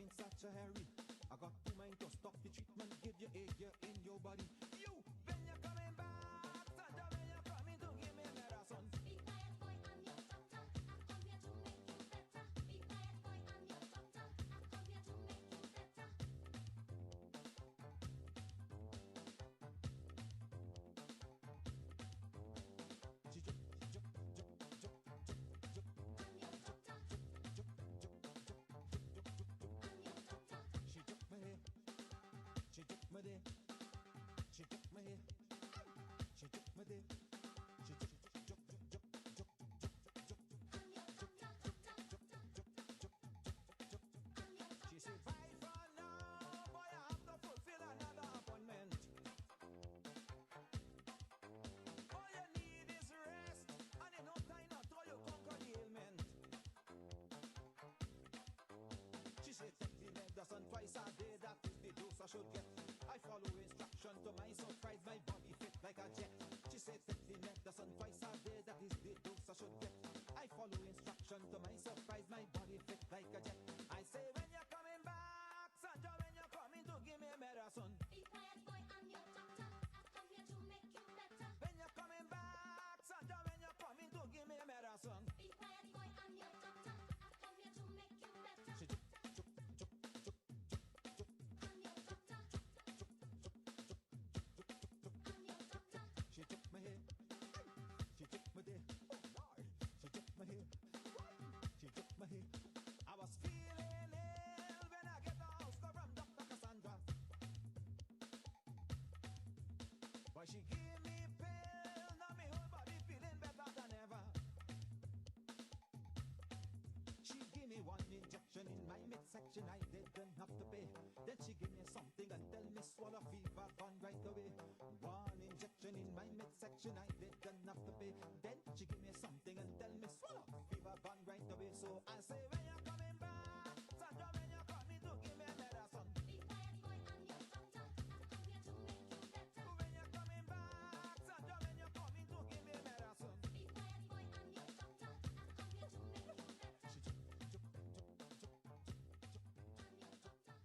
in such a hurry? I got to mind to stop the treatment, give you a year in your body. You, when you're coming back, Sandra, when you're coming to give me a medicine. Be quiet, boy, I'm your doctor. I come here to make you better. Be quiet, boy, I'm your doctor. I come here to make you better. She jup, jup, jup, jup, jup, jup. I'm your doctor. Jup, jup, jup, jup, jup, jup, jup. I'm your doctor. She took my head, she took my day, she took my head, she took my day, she took, jup, jup, jup, jup, jup, jup, I'm your doctor. I'm your doctor. she said, bye for now, boy, I have to fulfill another appointment. All you need is rest, and in no time at all you conquer the ailment. She said, take the medicine twice a day, that is the dose I should get. I follow instruction to my surprise, my body fit like a jet. She said, take the medicine twice a day, that is the dose I should get. I follow instruction to my surprise, my body fit like a jet. I say, when you're coming back, Sandra, when you're coming to give me medicine. Be quiet, boy, I'm your doctor. I come here to make you better. When you're coming back, Sandra, when you're coming to give me medicine. Be quiet, boy, I'm your doctor. I come here to make you better. She jup, jup, jup, jup, jup, jup, I'm your doctor. I'm your doctor. she took my head, she took my day, oh Lord, she took my head, she took my head. I was feeling ill when I get the house call from Dr. Cassandra. Why she gave me pill, now my whole body feeling better than ever. She gave me one injection in my midsection, I didn't have to pay. Then she gave me something and tell me swallow fever gone right away. One injection in my midsection, I didn't have to pay. Then she gave me something and tell me swallow fever gone right away. So I say, when you're coming back, Sandra, when you're coming to give me medicine. Be quiet, boy, I'm your doctor. I come here to make you better. When you're coming back, Sandra, when you're coming to give me medicine. Be quiet, boy, I'm your doctor. I come here to make you better. She jup, jup, jup, jup, jup. I'm your doctor.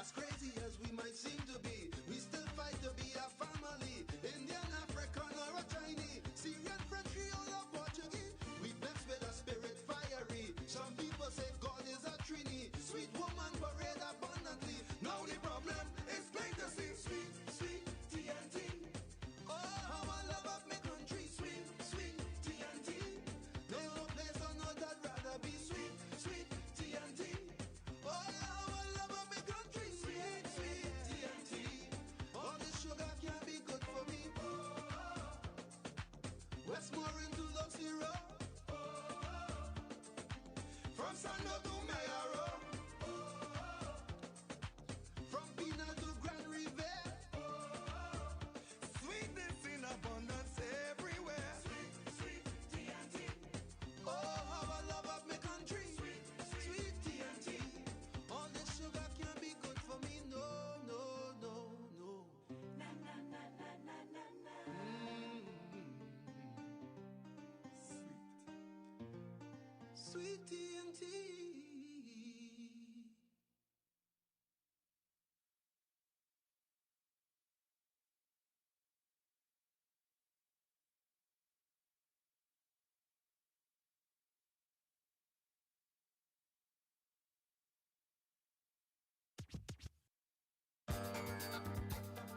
As crazy as we might seem to be, we still fight to be a family. Indian, African, or a Chinese, Syrian, French, Creole, or Portuguese. We blessed with a spirit fiery. Some people say God is a Trini. Sweet woman parade abundantly. Now the problem is plain to see. Sweet, sweet TNT. Oh, how I love of my country. Sweet, sweet TNT. There's no place on earth I'd rather be. Sweet, sweet TNT. Oh, how I love of my country. Sweet, sweet TNT. All this sugar can't be good for me. Westmoreland to Love Zero. From Sando to Mayaro. From Pina to Grand River. Sweetness in abundance everywhere. Sweet, sweet TNT. Oh, how I love of my country. Sweet, sweet TNT. All this sugar can't be good for me. No, no, no, no. Na na na na na na na. Sweet TNT.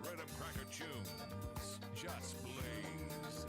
Rhythm Cracker Tunes. Just blaze.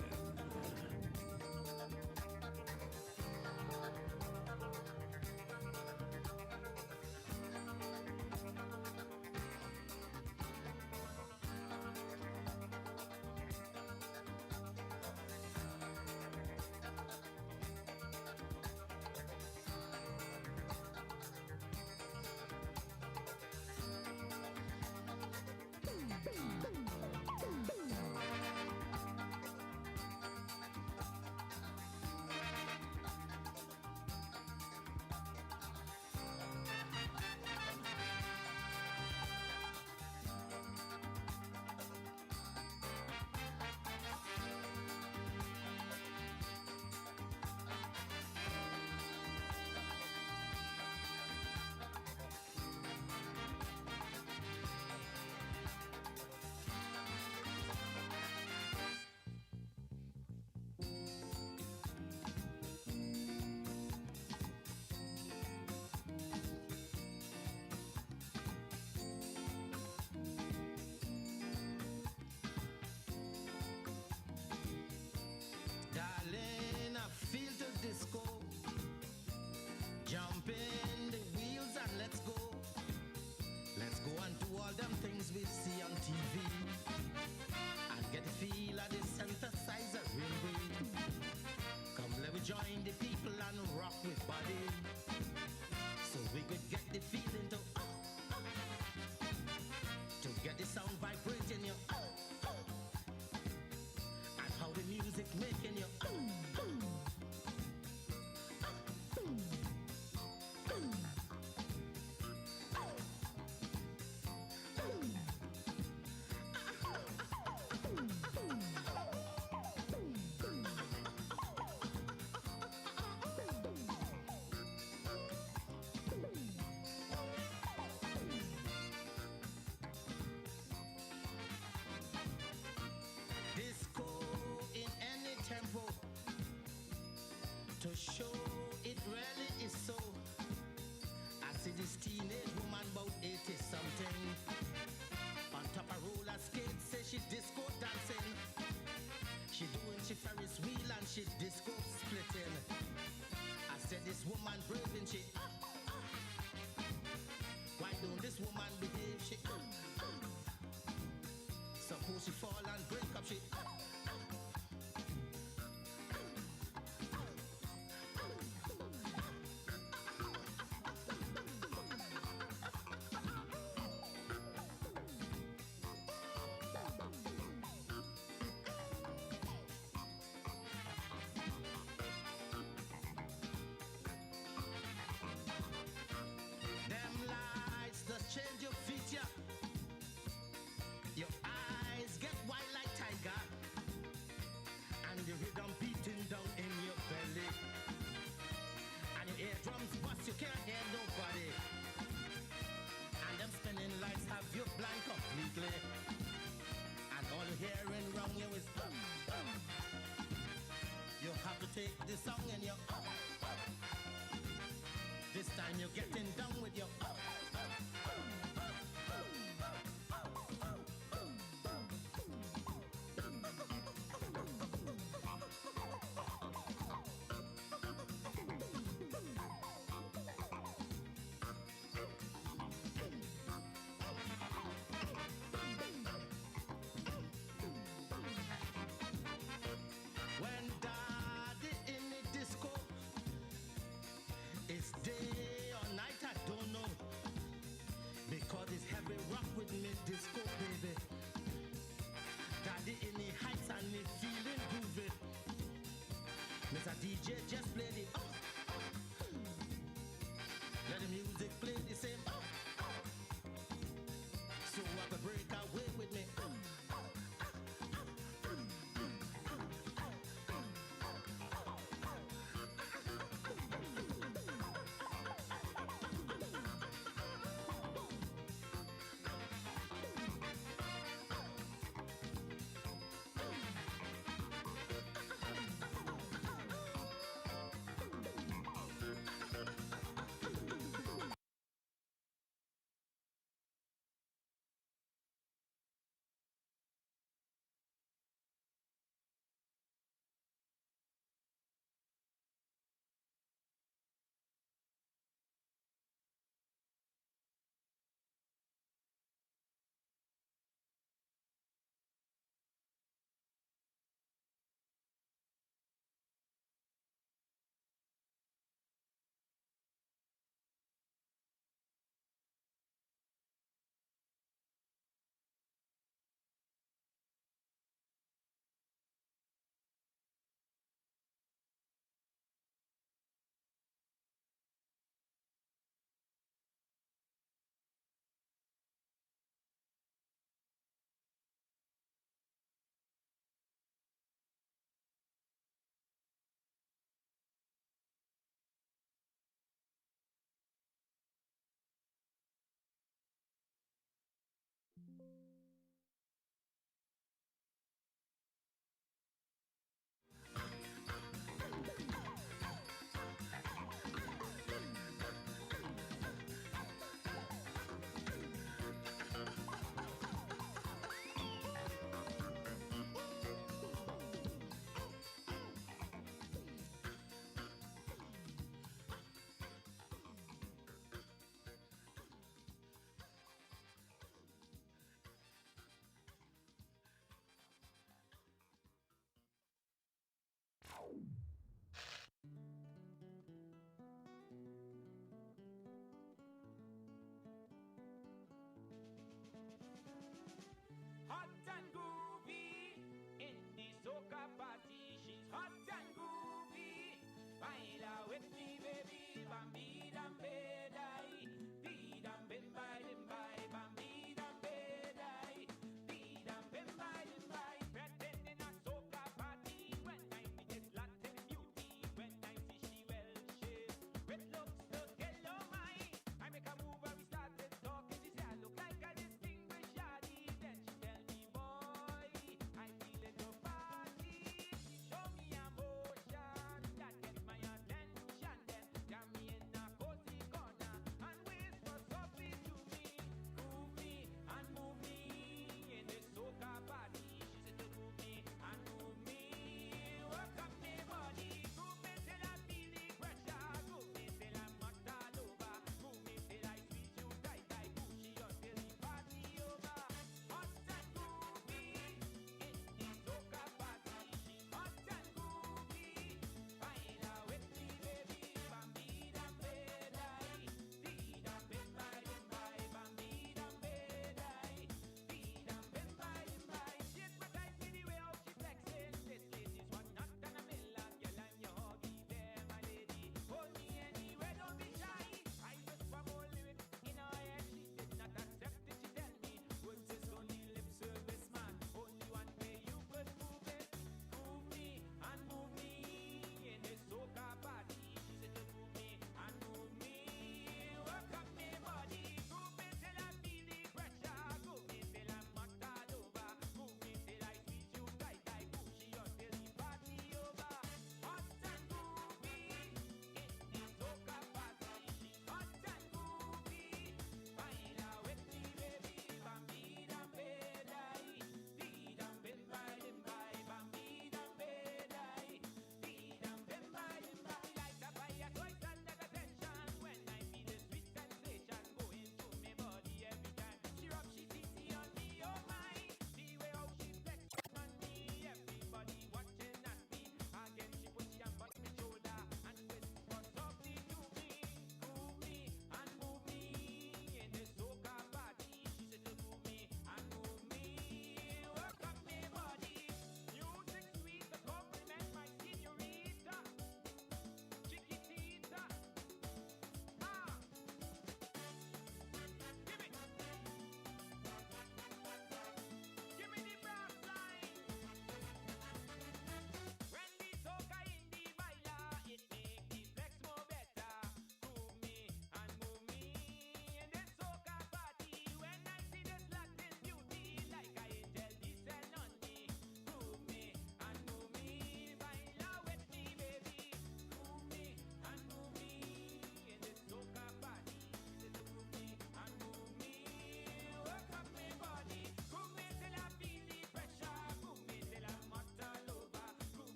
you're getting down with your when daddy in the disco, it's day or night, I don't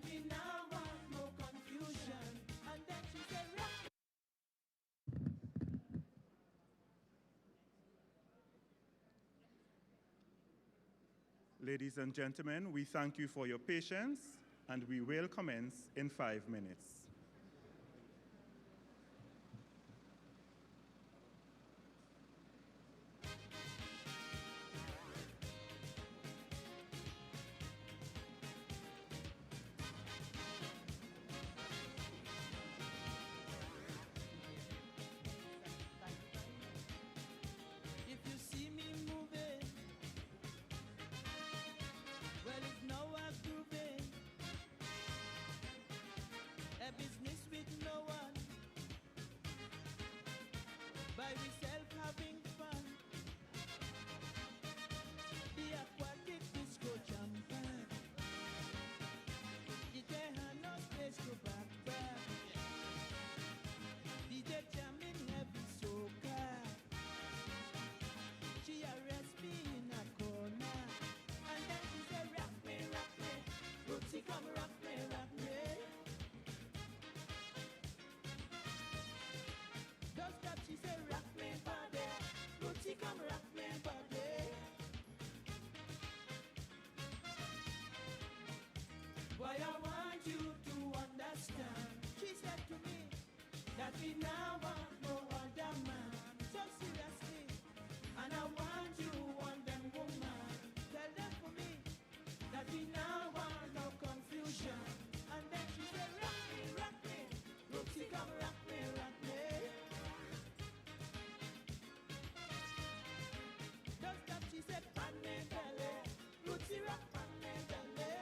that we now want no confusion. And then she said, rock. Ladies and gentlemen, we thank you for your patience, and we will commence in 5 minutes. If you see me moving, well, it's no one's grooving. A business with no one, by myself having fun. The aquatic disco jumping. The Tejano disco back. DJ jamming heavy soca. She arrests me in a corner, and then she said, rock me, Rootsy, come rock me, Don't stop, she said, rock me, body, Rootsy, come rock me, body. Boy, I want you to understand, she said to me, that we now want no other man, so seriously. And I want you, want them woman. Tell them for me that we now want no confusion. And then she said, rock me, Rootsy, come rock me, Don't stop, she said, pan me belly, Rootsy rock pan me belly.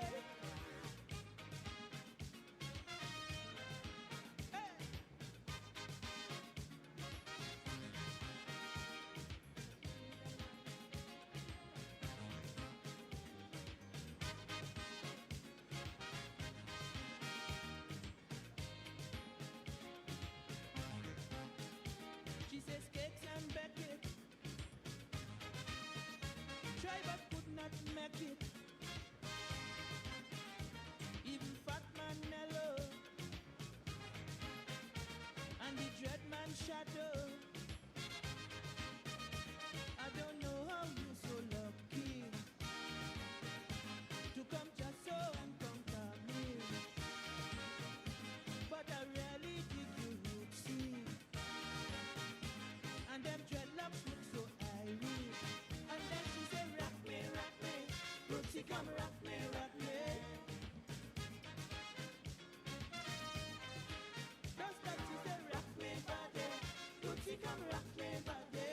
Hey. She says cakes and bake it. Try but could not make it. Even Fat Man Nello and the Dread Man Shadow. I don't know how you're so lucky to come just so and conquer me. But I really dig you, Rootsy. And them dreadlocks look so Irish. And then she said, rock me, Rootsy, come rock me, Don't stop, she said, rock me, body, Rootsy, come rock me, body.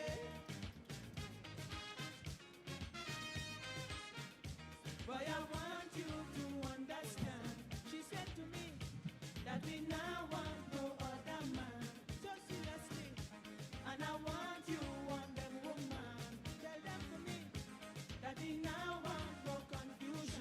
Boy, I want you to understand, she said to me, that we now want no other man, so seriously. And I want you, want them woman. Tell them for me that we now want no confusion.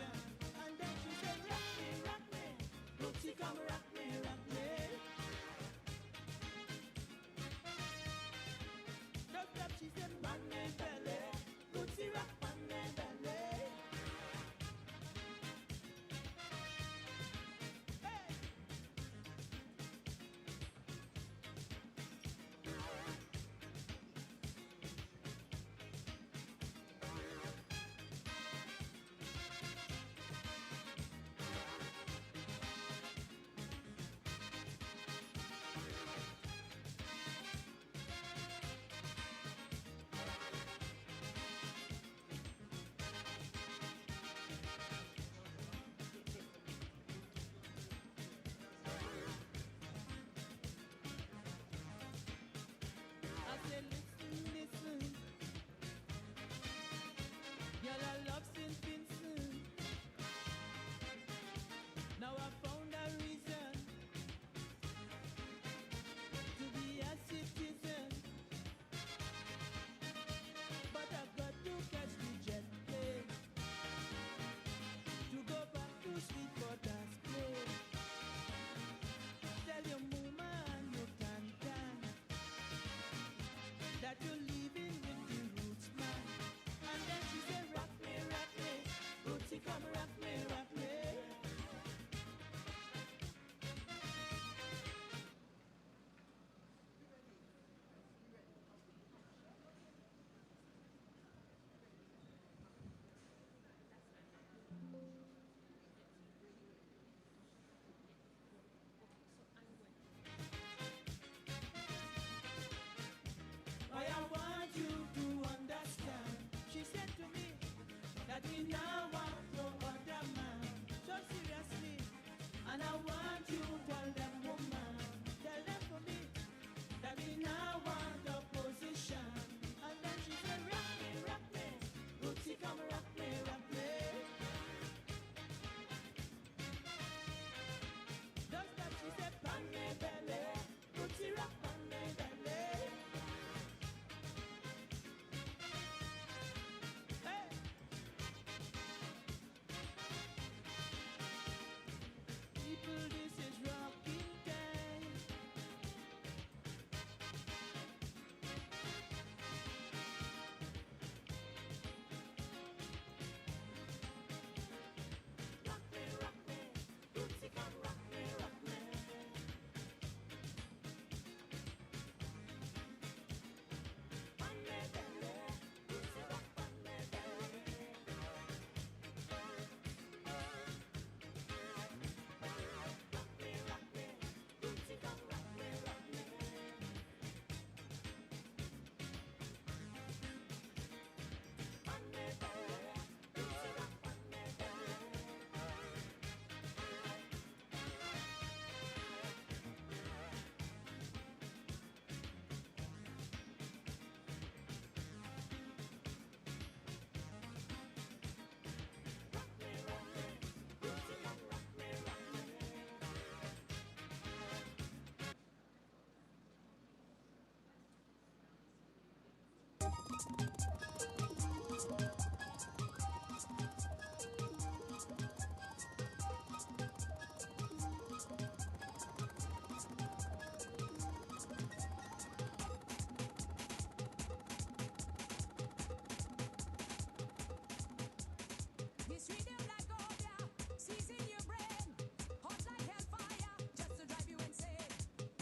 This rhythm like Obia, sees in your brain, hot like hellfire, just to drive you insane.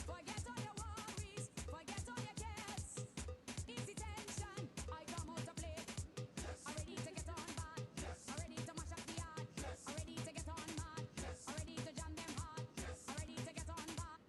Forget all your worries, forget all your cares. Easy tension, I come out to play. I'm ready to get on bad, I'm ready to mash up the yard, I'm ready to get on mad, I'm ready to jam them hard, I'm ready to get on bad.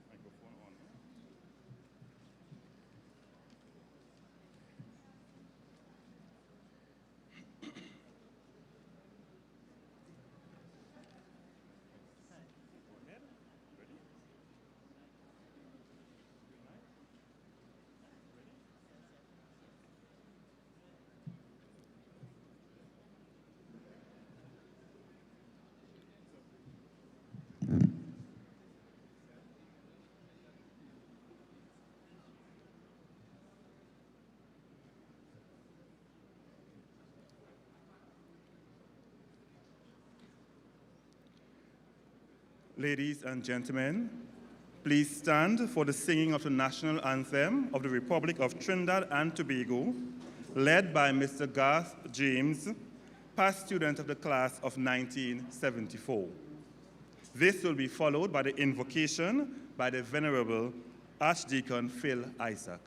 Microphone on. Go ahead. Ready? Ladies and gentlemen, please stand for the singing of the national anthem of the Republic of Trinidad and Tobago, led by Mr. Garth James, past student of the class of 1974. This will be followed by the invocation by the Venerable Archdeacon Phil Isaac.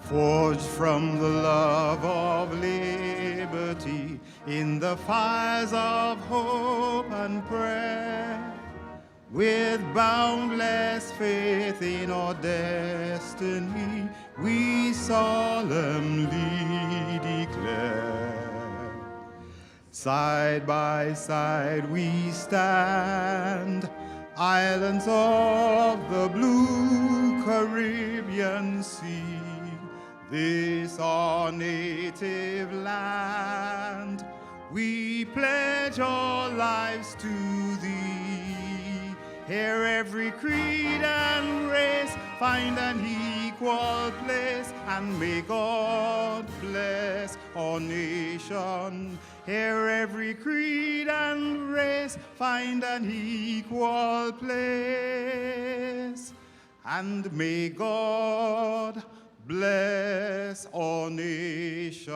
Forged from the love of liberty in the fires of hope and prayer, with boundless faith in our destiny, we solemnly declare. Side by side we stand, islands of the blue Caribbean Sea, this our native land, we pledge our lives to thee. Here every creed and race find an equal place, and may God bless our nation. Here every creed and race find an equal place, and may God bless our nation.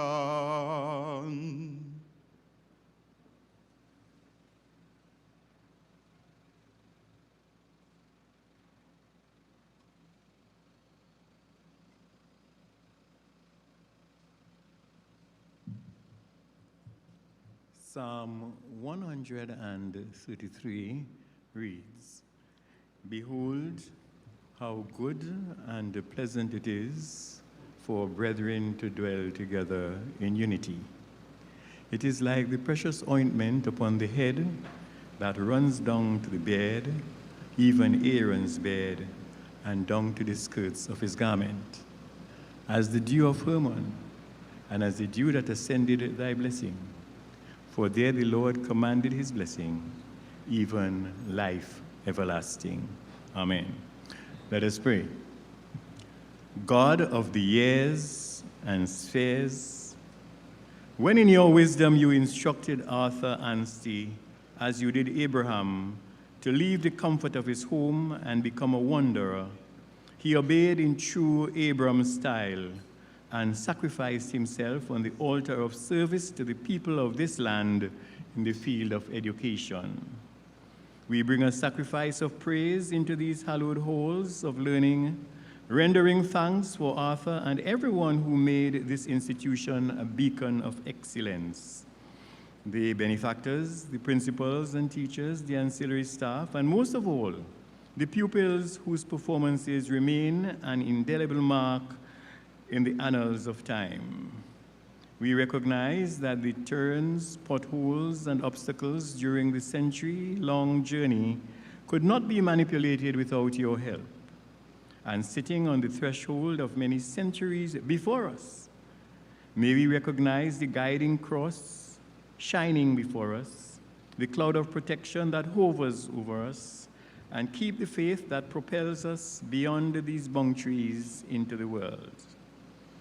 Psalm 133 reads, "Behold, how good and pleasant it is for brethren to dwell together in unity. It is like the precious ointment upon the head that runs down to the beard, even Aaron's beard, and down to the skirts of his garment, as the dew of Hermon, and as the dew that ascended thy blessing. For there the Lord commanded his blessing, even life everlasting." Amen. Let us pray. God of the years and spheres, When in your wisdom you instructed Arthur Anstey, as you did Abraham, to leave the comfort of his home and become a wanderer, he obeyed in true Abram style and sacrificed himself on the altar of service to the people of this land in the field of education. We bring a sacrifice of praise into these hallowed halls of learning, rendering thanks for Arthur and everyone who made this institution a beacon of excellence. The benefactors, the principals and teachers, the ancillary staff, and most of all, the pupils whose performances remain an indelible mark in the annals of time. We recognize that the turns, potholes, and obstacles during the century-long journey could not be manipulated without your help. And sitting on the threshold of many centuries before us, may we recognize the guiding cross shining before us, the cloud of protection that hovers over us, and keep the faith that propels us beyond these boundaries into the world.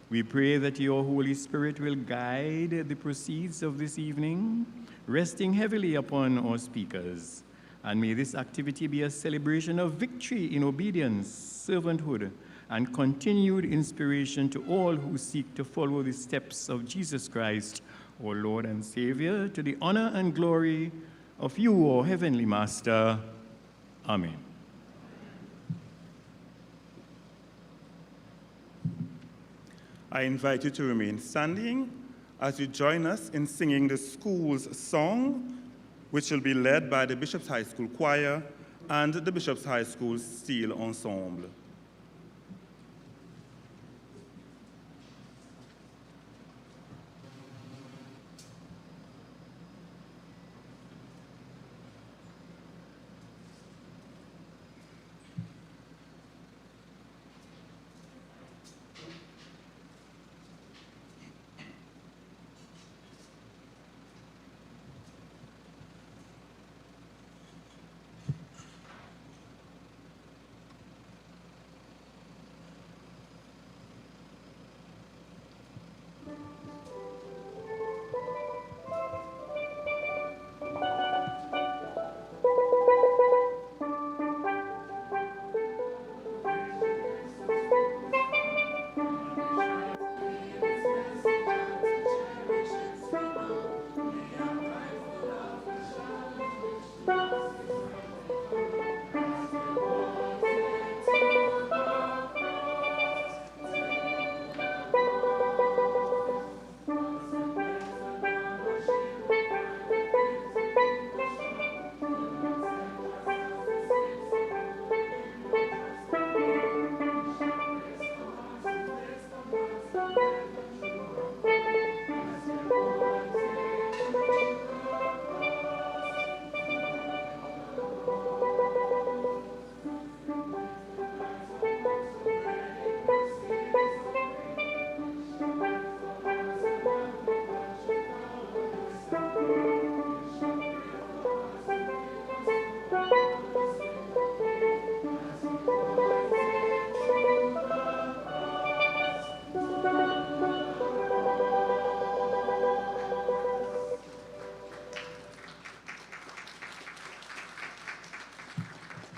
We pray that your Holy Spirit will guide the proceeds of this evening, resting heavily upon our speakers. And may this activity be a celebration of victory in obedience, servanthood, and continued inspiration to all who seek to follow the steps of Jesus Christ, our Lord and Savior, to the honor and glory of you, our Heavenly Master. Amen. I invite you to remain standing as you join us in singing the school's song, which will be led by the Bishop's High School Choir and the Bishop's High School Steel Ensemble.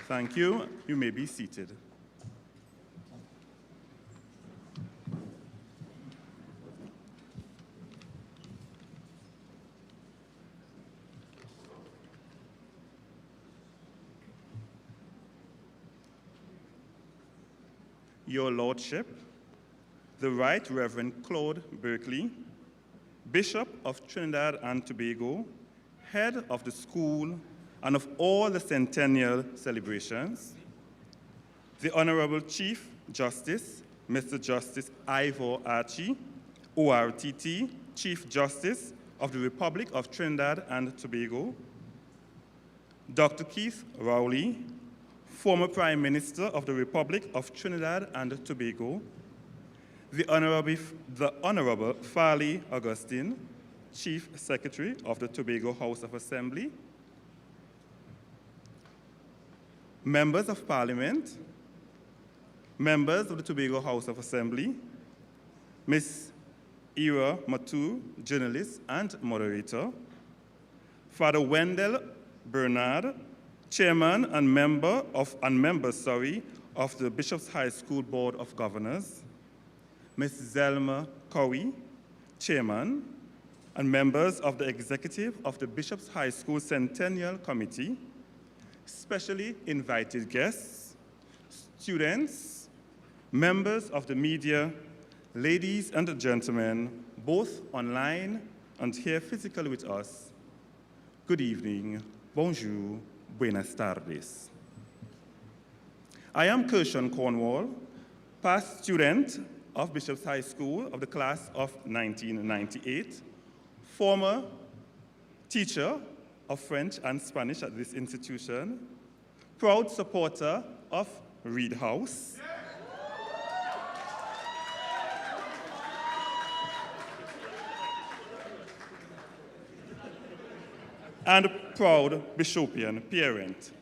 Thank you. You may be seated. Your Lordship, the Right Reverend Claude Berkeley, Bishop of Trinidad and Tobago, head of the school and of all the centennial celebrations, the Honorable Chief Justice, Mr. Justice Ivor Archie, ORTT, Chief Justice of the Republic of Trinidad and Tobago, Dr. Keith Rowley, former Prime Minister of the Republic of Trinidad and Tobago, the Honorable Farley Augustine, Chief Secretary of the Tobago House of Assembly, members of Parliament, members of the Tobago House of Assembly, Ms. Ira Matu, journalist and moderator. Father Wendell Bernard, chairman and member of the Bishop's High School Board of Governors. Ms. Zelma Cowie, chairman, and members of the executive of the Bishop's High School Centennial Committee, specially invited guests, students, members of the media, ladies and gentlemen, both online and here physically with us, good evening, bonjour, buenas tardes. I am Kirshan Cornwall, past student of Bishop's High School of the class of 1998, former teacher of French and Spanish at this institution, proud supporter of Reed House, and proud Bishopian parent.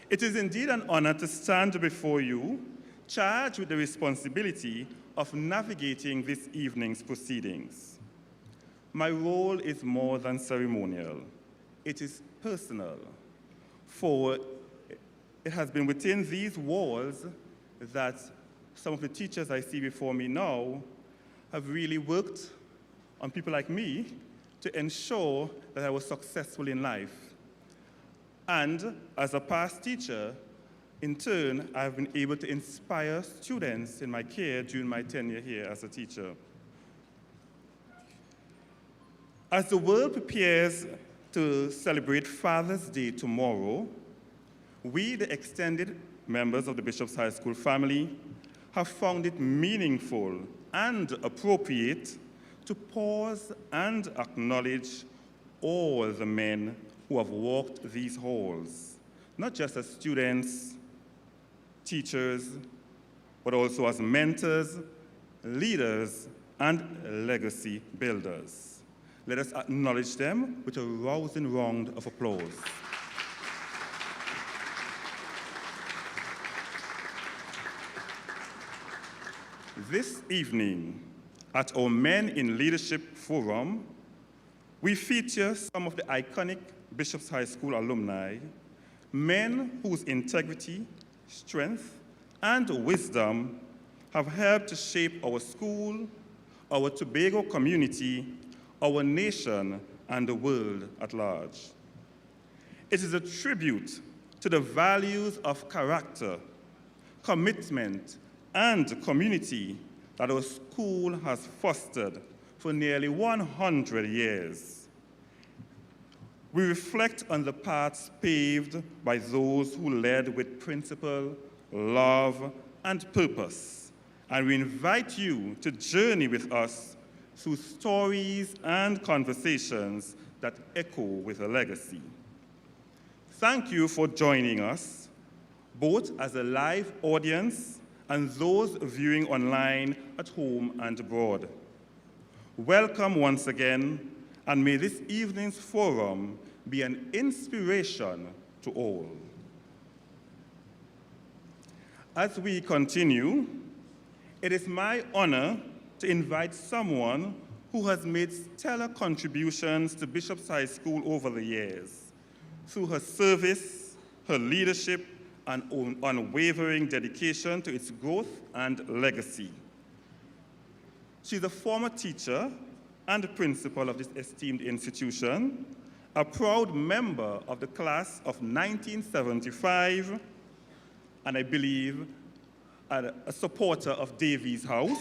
It is indeed an honor to stand before you, charged with the responsibility of navigating this evening's proceedings. My role is more than ceremonial. It is personal, for it has been within these walls that some of the teachers I see before me now have really worked on people like me to ensure that I was successful in life. And as a past teacher, in turn, I've been able to inspire students in my care during my tenure here as a teacher. As the world prepares to celebrate Father's Day tomorrow, we, the extended members of the Bishop's High School family, have found it meaningful and appropriate to pause and acknowledge all the men who have walked these halls, not just as students, teachers, but also as mentors, leaders, and legacy builders. Let us acknowledge them with a rousing round of applause. This evening, at our Men in Leadership Forum, we feature some of the iconic Bishop's High School alumni, men whose integrity, strength, and wisdom have helped to shape our school, our Tobago community, our nation, and the world at large. It is a tribute to the values of character, commitment, and community that our school has fostered for nearly 100 years. We reflect on the paths paved by those who led with principle, love, and purpose, and we invite you to journey with us through stories and conversations that echo with a legacy. Thank you for joining us, both as a live audience and those viewing online at home and abroad. Welcome once again, and may this evening's forum be an inspiration to all. As we continue, it is my honor to invite someone who has made stellar contributions to Bishop's High School over the years through her service, her leadership, and unwavering dedication to its growth and legacy. She's a former teacher and principal of this esteemed institution, a proud member of the class of 1975, and I believe a supporter of Davies House.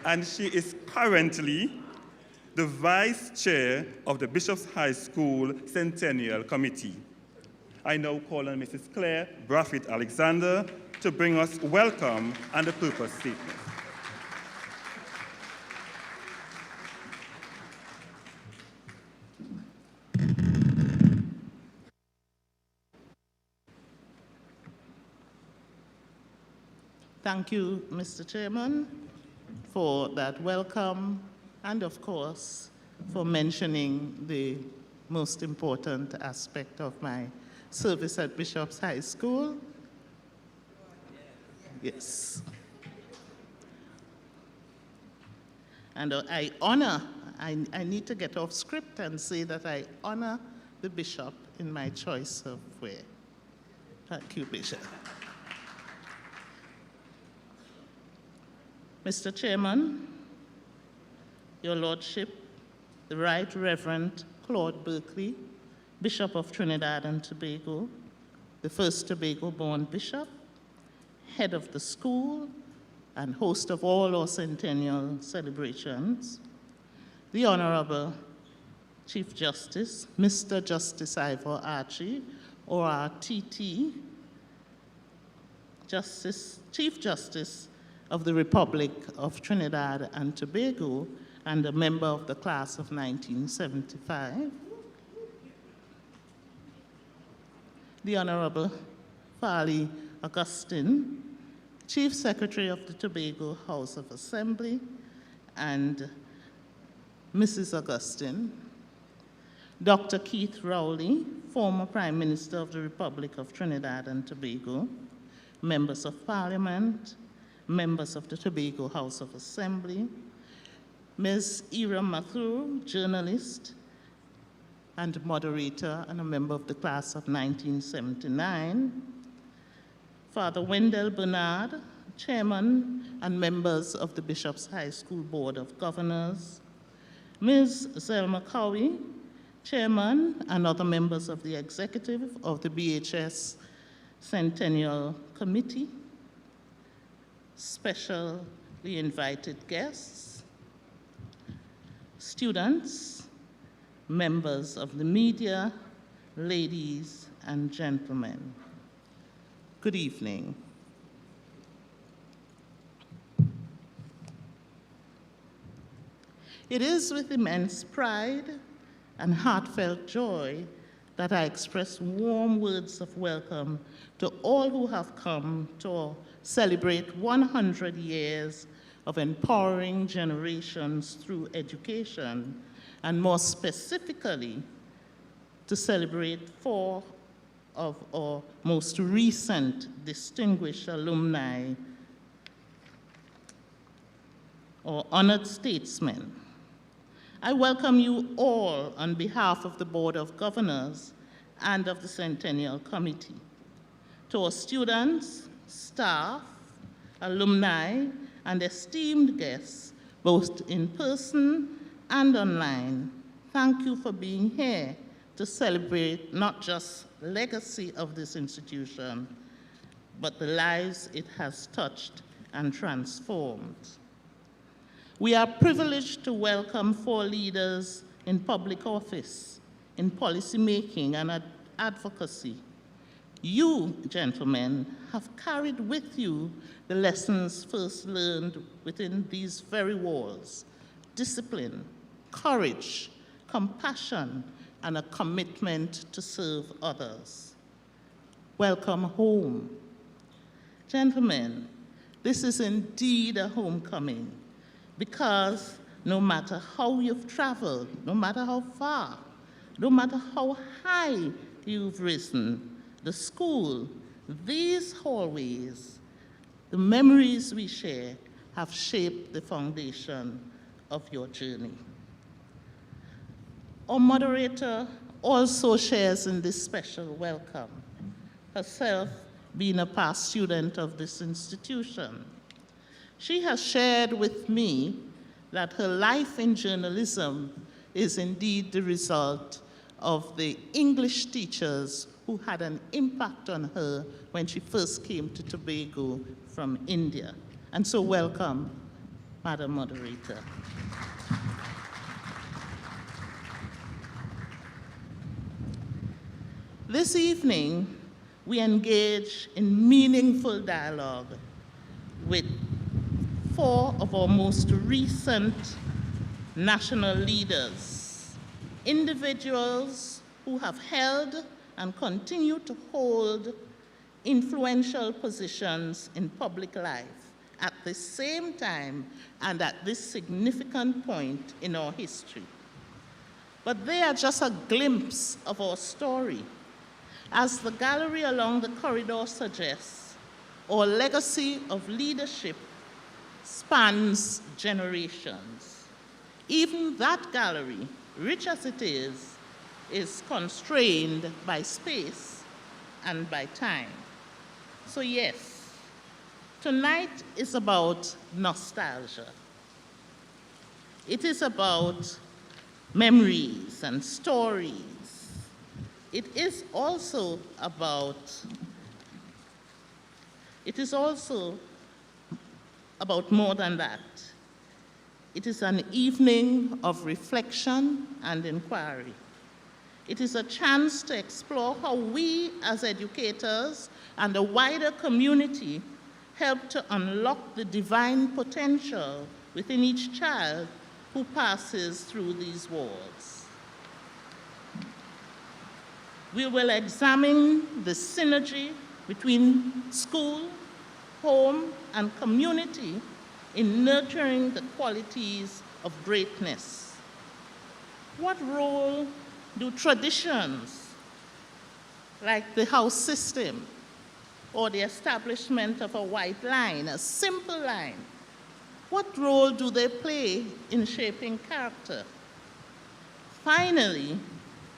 And she is currently the Vice Chair of the Bishop's High School Centennial Committee. I now call on Mrs. Claire Braffit-Alexander to bring us welcome and a purpose statement. Thank you, Mr. Chairman, for that welcome, and of course, for mentioning the most important aspect of my service at Bishop's High School. Yes. And I need to get off script and say that I honor the bishop in my choice of where. Thank you, Bishop. Mr. Chairman, Your Lordship, the Right Reverend Claude Berkeley, Bishop of Trinidad and Tobago, the first Tobago-born bishop, head of the school, and host of all our centennial celebrations, the Honorable Chief Justice, Mr. Justice Ivor Archie, or our TT, Chief Justice of the Republic of Trinidad and Tobago, and a member of the class of 1975, the Honorable Farley Augustine, Chief Secretary of the Tobago House of Assembly, and Mrs. Augustine, Dr. Keith Rowley, former Prime Minister of the Republic of Trinidad and Tobago, members of Parliament, members of the Tobago House of Assembly, Ms. Ira Mathur, journalist and moderator and a member of the class of 1979, Father Wendell Bernard, chairman and members of the Bishop's High School Board of Governors, Ms. Zelma Cowie, chairman and other members of the executive of the BHS Centennial Committee, specially invited guests, students, members of the media, ladies and gentlemen. Good evening. It is with immense pride and heartfelt joy that I express warm words of welcome to all who have come to celebrate 100 years of empowering generations through education, and more specifically, to celebrate 4 of our most recent distinguished alumni or honored statesmen. I welcome you all on behalf of the Board of Governors and of the Centennial Committee. To our students, staff, alumni, and esteemed guests, both in person and online, thank you for being here to celebrate not just the legacy of this institution, but the lives it has touched and transformed. We are privileged to welcome 4 leaders in public office, in policy making and advocacy. You, gentlemen, have carried with you the lessons first learned within these very walls: discipline, courage, compassion, and a commitment to serve others. Welcome home. Gentlemen, this is indeed a homecoming, because no matter how you've traveled, no matter how far, no matter how high you've risen, the school, these hallways, the memories we share have shaped the foundation of your journey. Our moderator also shares in this special welcome, herself being a past student of this institution. She has shared with me that her life in journalism is indeed the result of the English teachers who had an impact on her when she first came to Tobago from India. And so welcome, Madam Moderator. This evening, we engage in meaningful dialogue with 4 of our most recent national leaders, individuals who have held and continue to hold influential positions in public life at the same time and at this significant point in our history. But they are just a glimpse of our story. As the gallery along the corridor suggests, Our legacy of leadership spans generations. Even that gallery, rich as it is constrained by space and by time. So yes, tonight is about nostalgia. It is about memories and stories. It is also about more than that. It is an evening of reflection and inquiry. It is a chance to explore how we as educators and the wider community help to unlock the divine potential within each child who passes through these walls. We will examine the synergy between school, home, and community in nurturing the qualities of greatness. What role do traditions like the house system or the establishment of a white line, a simple line, what role do they play in shaping character? Finally,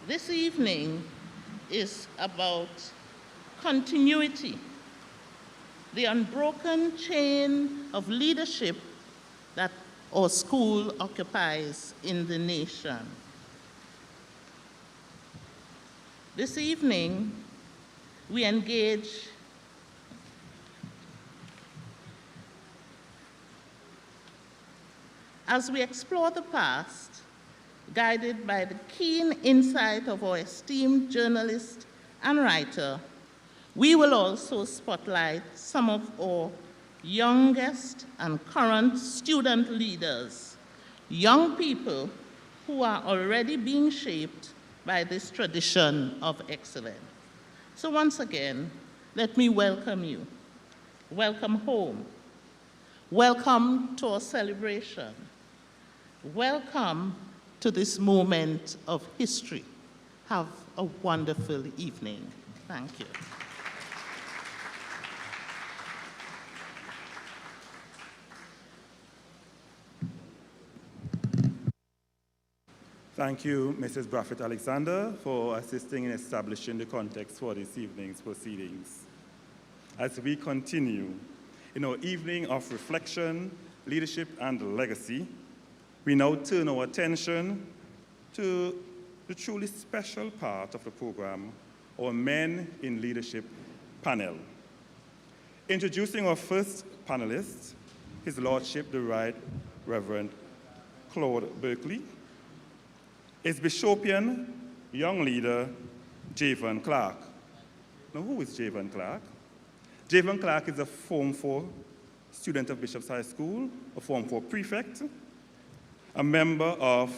this evening is about continuity, the unbroken chain of leadership that our school occupies in the nation. This evening, we engage as we explore the past, guided by the keen insight of our esteemed journalist and writer. We will also spotlight some of our youngest and current student leaders, young people who are already being shaped by this tradition of excellence. So once again, let me welcome you. Welcome home. Welcome to our celebration. Welcome to this moment of history. Have a wonderful evening. Thank you. Thank you, Mrs. Braffett Alexander, for assisting in establishing the context for this evening's proceedings. As we continue in our evening of reflection, leadership, and legacy, we now turn our attention to the truly special part of the program, our Men in Leadership panel. Introducing our first panelist, His Lordship, the Right Reverend Claude Berkeley, is Bishopian young leader Javon Clark. Now, who is Javon Clark? Javon Clark is a Form 4 student of Bishop's High School, a Form 4 prefect, a member of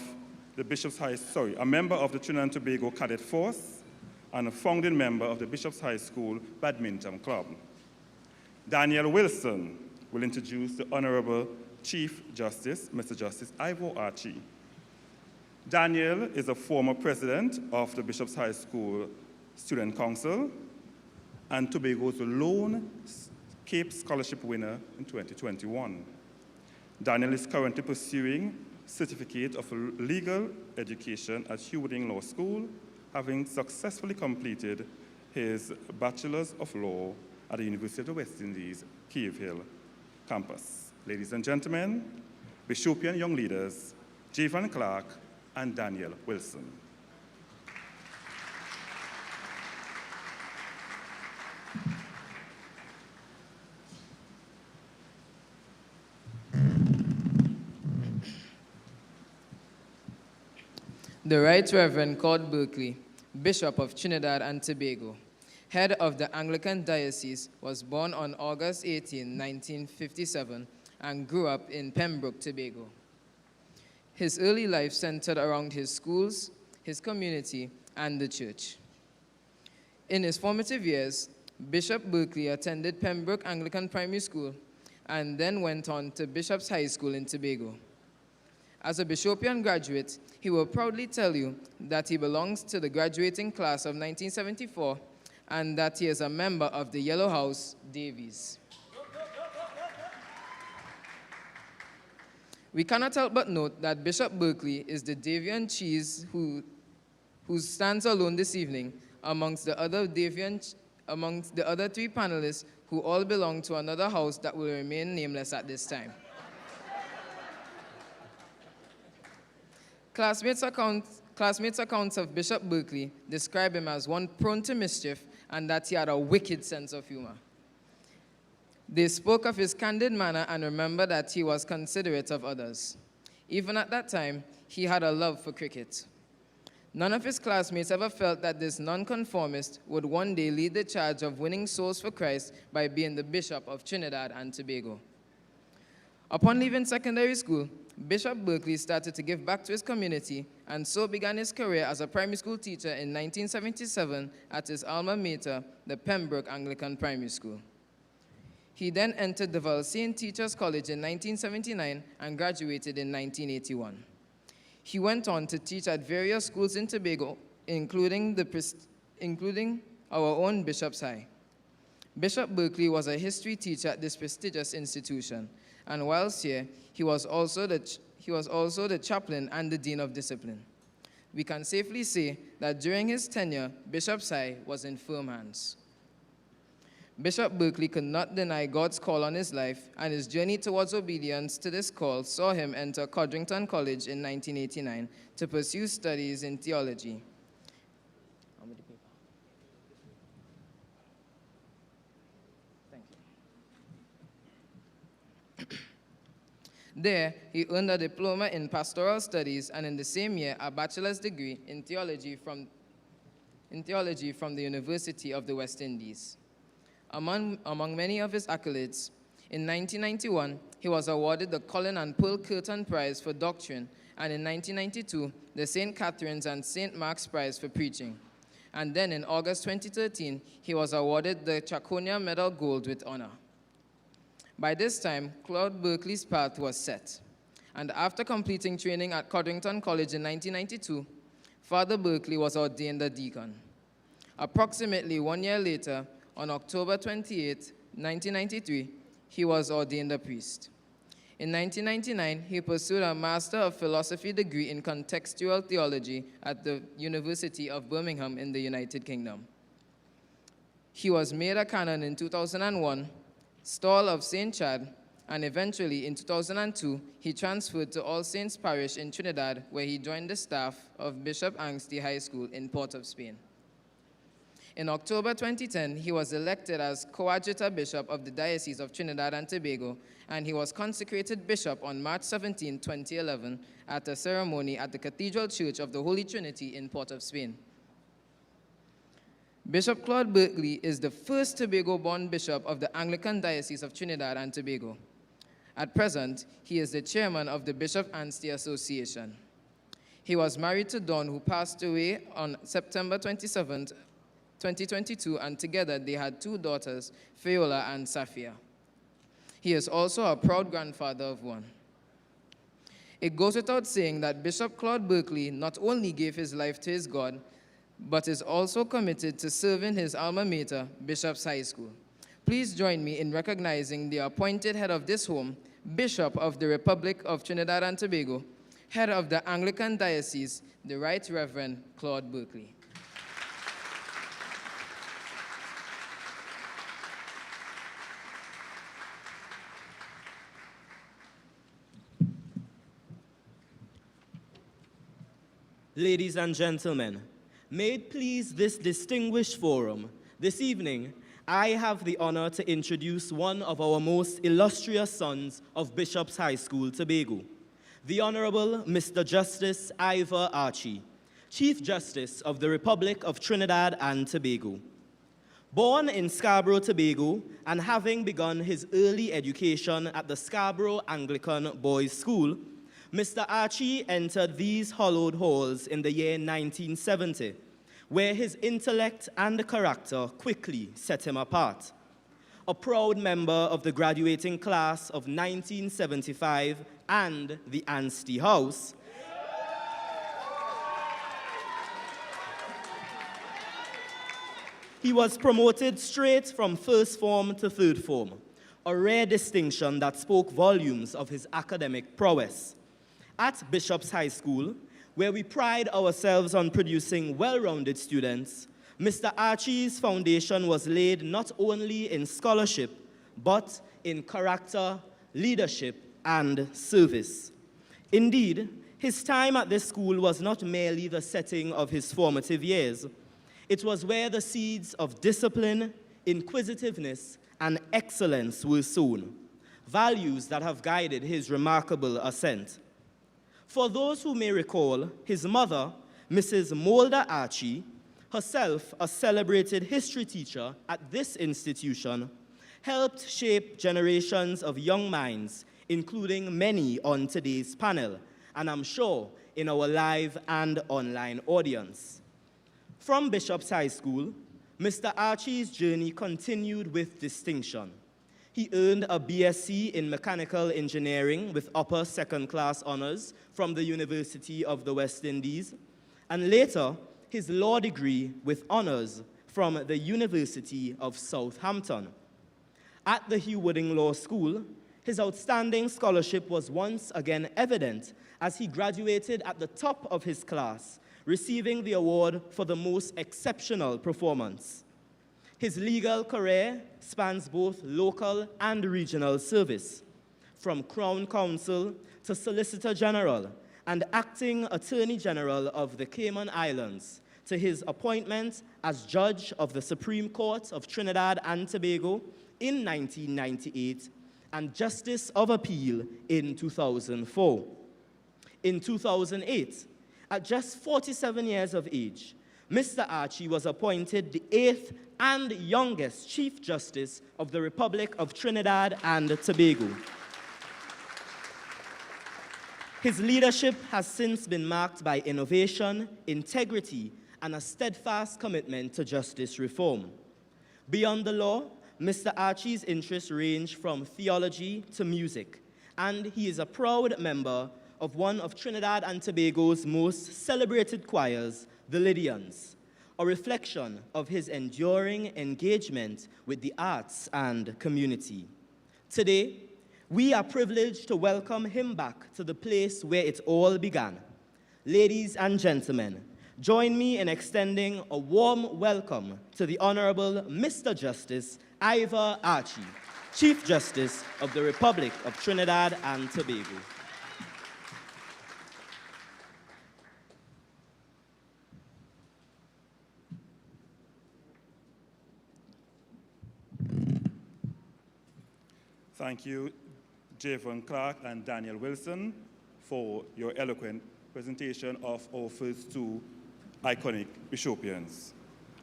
the Trinidad and Tobago Cadet Force, and a founding member of the Bishop's High School Badminton Club. Daniel Wilson will introduce the Honorable Chief Justice, Mr. Justice Ivo Archie. Daniel is a former president of the Bishop's High School Student Council and Tobago's lone Cape Scholarship winner in 2021. Daniel is currently pursuing Certificate of Legal Education at Hewarding Law School, having successfully completed his Bachelor's of Law at the University of the West Indies, Cave Hill campus. Ladies and gentlemen, Bishopian young leaders, Javon Clark and Daniel Wilson. The Right Reverend Claude Berkeley, Bishop of Trinidad and Tobago, head of the Anglican Diocese, was born on August 18, 1957, and grew up in Pembroke, Tobago. His early life centered around his schools, his community, and the church. In his formative years, Bishop Berkeley attended Pembroke Anglican Primary School and then went on to Bishop's High School in Tobago. As a Bishopian graduate, he will proudly tell you that he belongs to the graduating class of 1974 and that he is a member of the Yellow House Davies. We cannot help but note that Bishop Berkeley is the Davian cheese who stands alone this evening amongst the other three panelists who all belong to another house that will remain nameless at this time. Classmates' accounts of Bishop Berkeley describe him as one prone to mischief and that he had a wicked sense of humor. They spoke of his candid manner and remember that he was considerate of others. Even at that time, he had a love for cricket. None of his classmates ever felt that this nonconformist would one day lead the charge of winning souls for Christ by being the Bishop of Trinidad and Tobago. Upon leaving secondary school, Bishop Berkeley started to give back to his community and so began his career as a primary school teacher in 1977 at his alma mater, the Pembroke Anglican Primary School. He then entered the Valsayn Teachers College in 1979 and graduated in 1981. He went on to teach at various schools in Tobago, including our own Bishop's High. Bishop Berkeley was a history teacher at this prestigious institution, and whilst here, he was also the chaplain and the dean of discipline. We can safely say that during his tenure, Bishop's High was in firm hands. Bishop Berkeley could not deny God's call on his life, and his journey towards obedience to this call saw him enter Codrington College in 1989 to pursue studies in theology. There, he earned a diploma in pastoral studies and in the same year a bachelor's degree in theology from the University of the West Indies. Among many of his accolades, in 1991, he was awarded the Colin and Pearl Curtin Prize for Doctrine, and in 1992, the St. Catherine's and St. Mark's Prize for Preaching. And then in August 2013, he was awarded the Chaconia Medal Gold with honor. By this time, Claude Berkeley's path was set, and after completing training at Codrington College in 1992, Father Berkeley was ordained a deacon. Approximately 1 year later, on October 28, 1993, he was ordained a priest. In 1999, he pursued a Master of Philosophy degree in contextual theology at the University of Birmingham in the United Kingdom. He was made a canon in 2001, stall of St. Chad, and eventually in 2002, he transferred to All Saints Parish in Trinidad, where he joined the staff of Bishop Angsti High School in Port of Spain. In October 2010, he was elected as coadjutor bishop of the Diocese of Trinidad and Tobago, and he was consecrated bishop on March 17, 2011, at a ceremony at the Cathedral Church of the Holy Trinity in Port of Spain. Bishop Claude Berkeley is the first Tobago-born bishop of the Anglican Diocese of Trinidad and Tobago. At present, he is the chairman of the Bishop Angsti Association. He was married to Dawn, who passed away on September 27, 2022, and together they had 2 daughters, Fiola and Safia. He is also a proud grandfather of one. It goes without saying that Bishop Claude Berkeley not only gave his life to his God, but is also committed to serving his alma mater, Bishop's High School. Please join me in recognizing the appointed head of this home, Bishop of the Republic of Trinidad and Tobago, head of the Anglican Diocese, the Right Reverend Claude Berkeley. Ladies and gentlemen, may it please this distinguished forum, this evening, I have the honor to introduce one of our most illustrious sons of Bishop's High School, Tobago, the Honorable Mr. Justice Ivor Archie, Chief Justice of the Republic of Trinidad and Tobago. Born in Scarborough, Tobago, and having begun his early education at the Scarborough Anglican Boys' School, Mr. Archie entered these hallowed halls in the year 1970, where his intellect and character quickly set him apart. A proud member of the graduating class of 1975 and the Angsti House, He was promoted straight from first form to third form, a rare distinction that spoke volumes of his academic prowess. At Bishop's High School, where we pride ourselves on producing well-rounded students, Mr. Archie's foundation was laid not only in scholarship, but in character, leadership, and service. Indeed, his time at this school was not merely the setting of his formative years. It was where the seeds of discipline, inquisitiveness, and excellence were sown, values that have guided his remarkable ascent. For those who may recall, his mother, Mrs. Mulder Archie, herself a celebrated history teacher at this institution, helped shape generations of young minds, including many on today's panel, and I'm sure in our live and online audience. From Bishop's High School, Mr. Archie's journey continued with distinction. He earned a BSc in Mechanical Engineering with upper second-class honors from the University of the West Indies, and later his law degree with honors from the University of Southampton. At the Hugh Wooding Law School, his outstanding scholarship was once again evident as he graduated at the top of his class, receiving the award for the most exceptional performance. His legal career spans both local and regional service, from Crown Counsel to Solicitor General and Acting Attorney General of the Cayman Islands, to his appointment as Judge of the Supreme Court of Trinidad and Tobago in 1998 and Justice of Appeal in 2004. In 2008, at just 47 years of age, Mr. Archie was appointed the 8th and youngest Chief Justice of the Republic of Trinidad and Tobago. His leadership has since been marked by innovation, integrity, and a steadfast commitment to justice reform. Beyond the law, Mr. Archie's interests range from theology to music, and he is a proud member of one of Trinidad and Tobago's most celebrated choirs, the Lydians, a reflection of his enduring engagement with the arts and community. Today, we are privileged to welcome him back to the place where it all began. Ladies and gentlemen, join me in extending a warm welcome to the Honorable Mr. Justice Ivor Archie, Chief Justice of the Republic of Trinidad and Tobago. Thank you, Javon Clark and Daniel Wilson, for your eloquent presentation of our first two iconic Bishopians.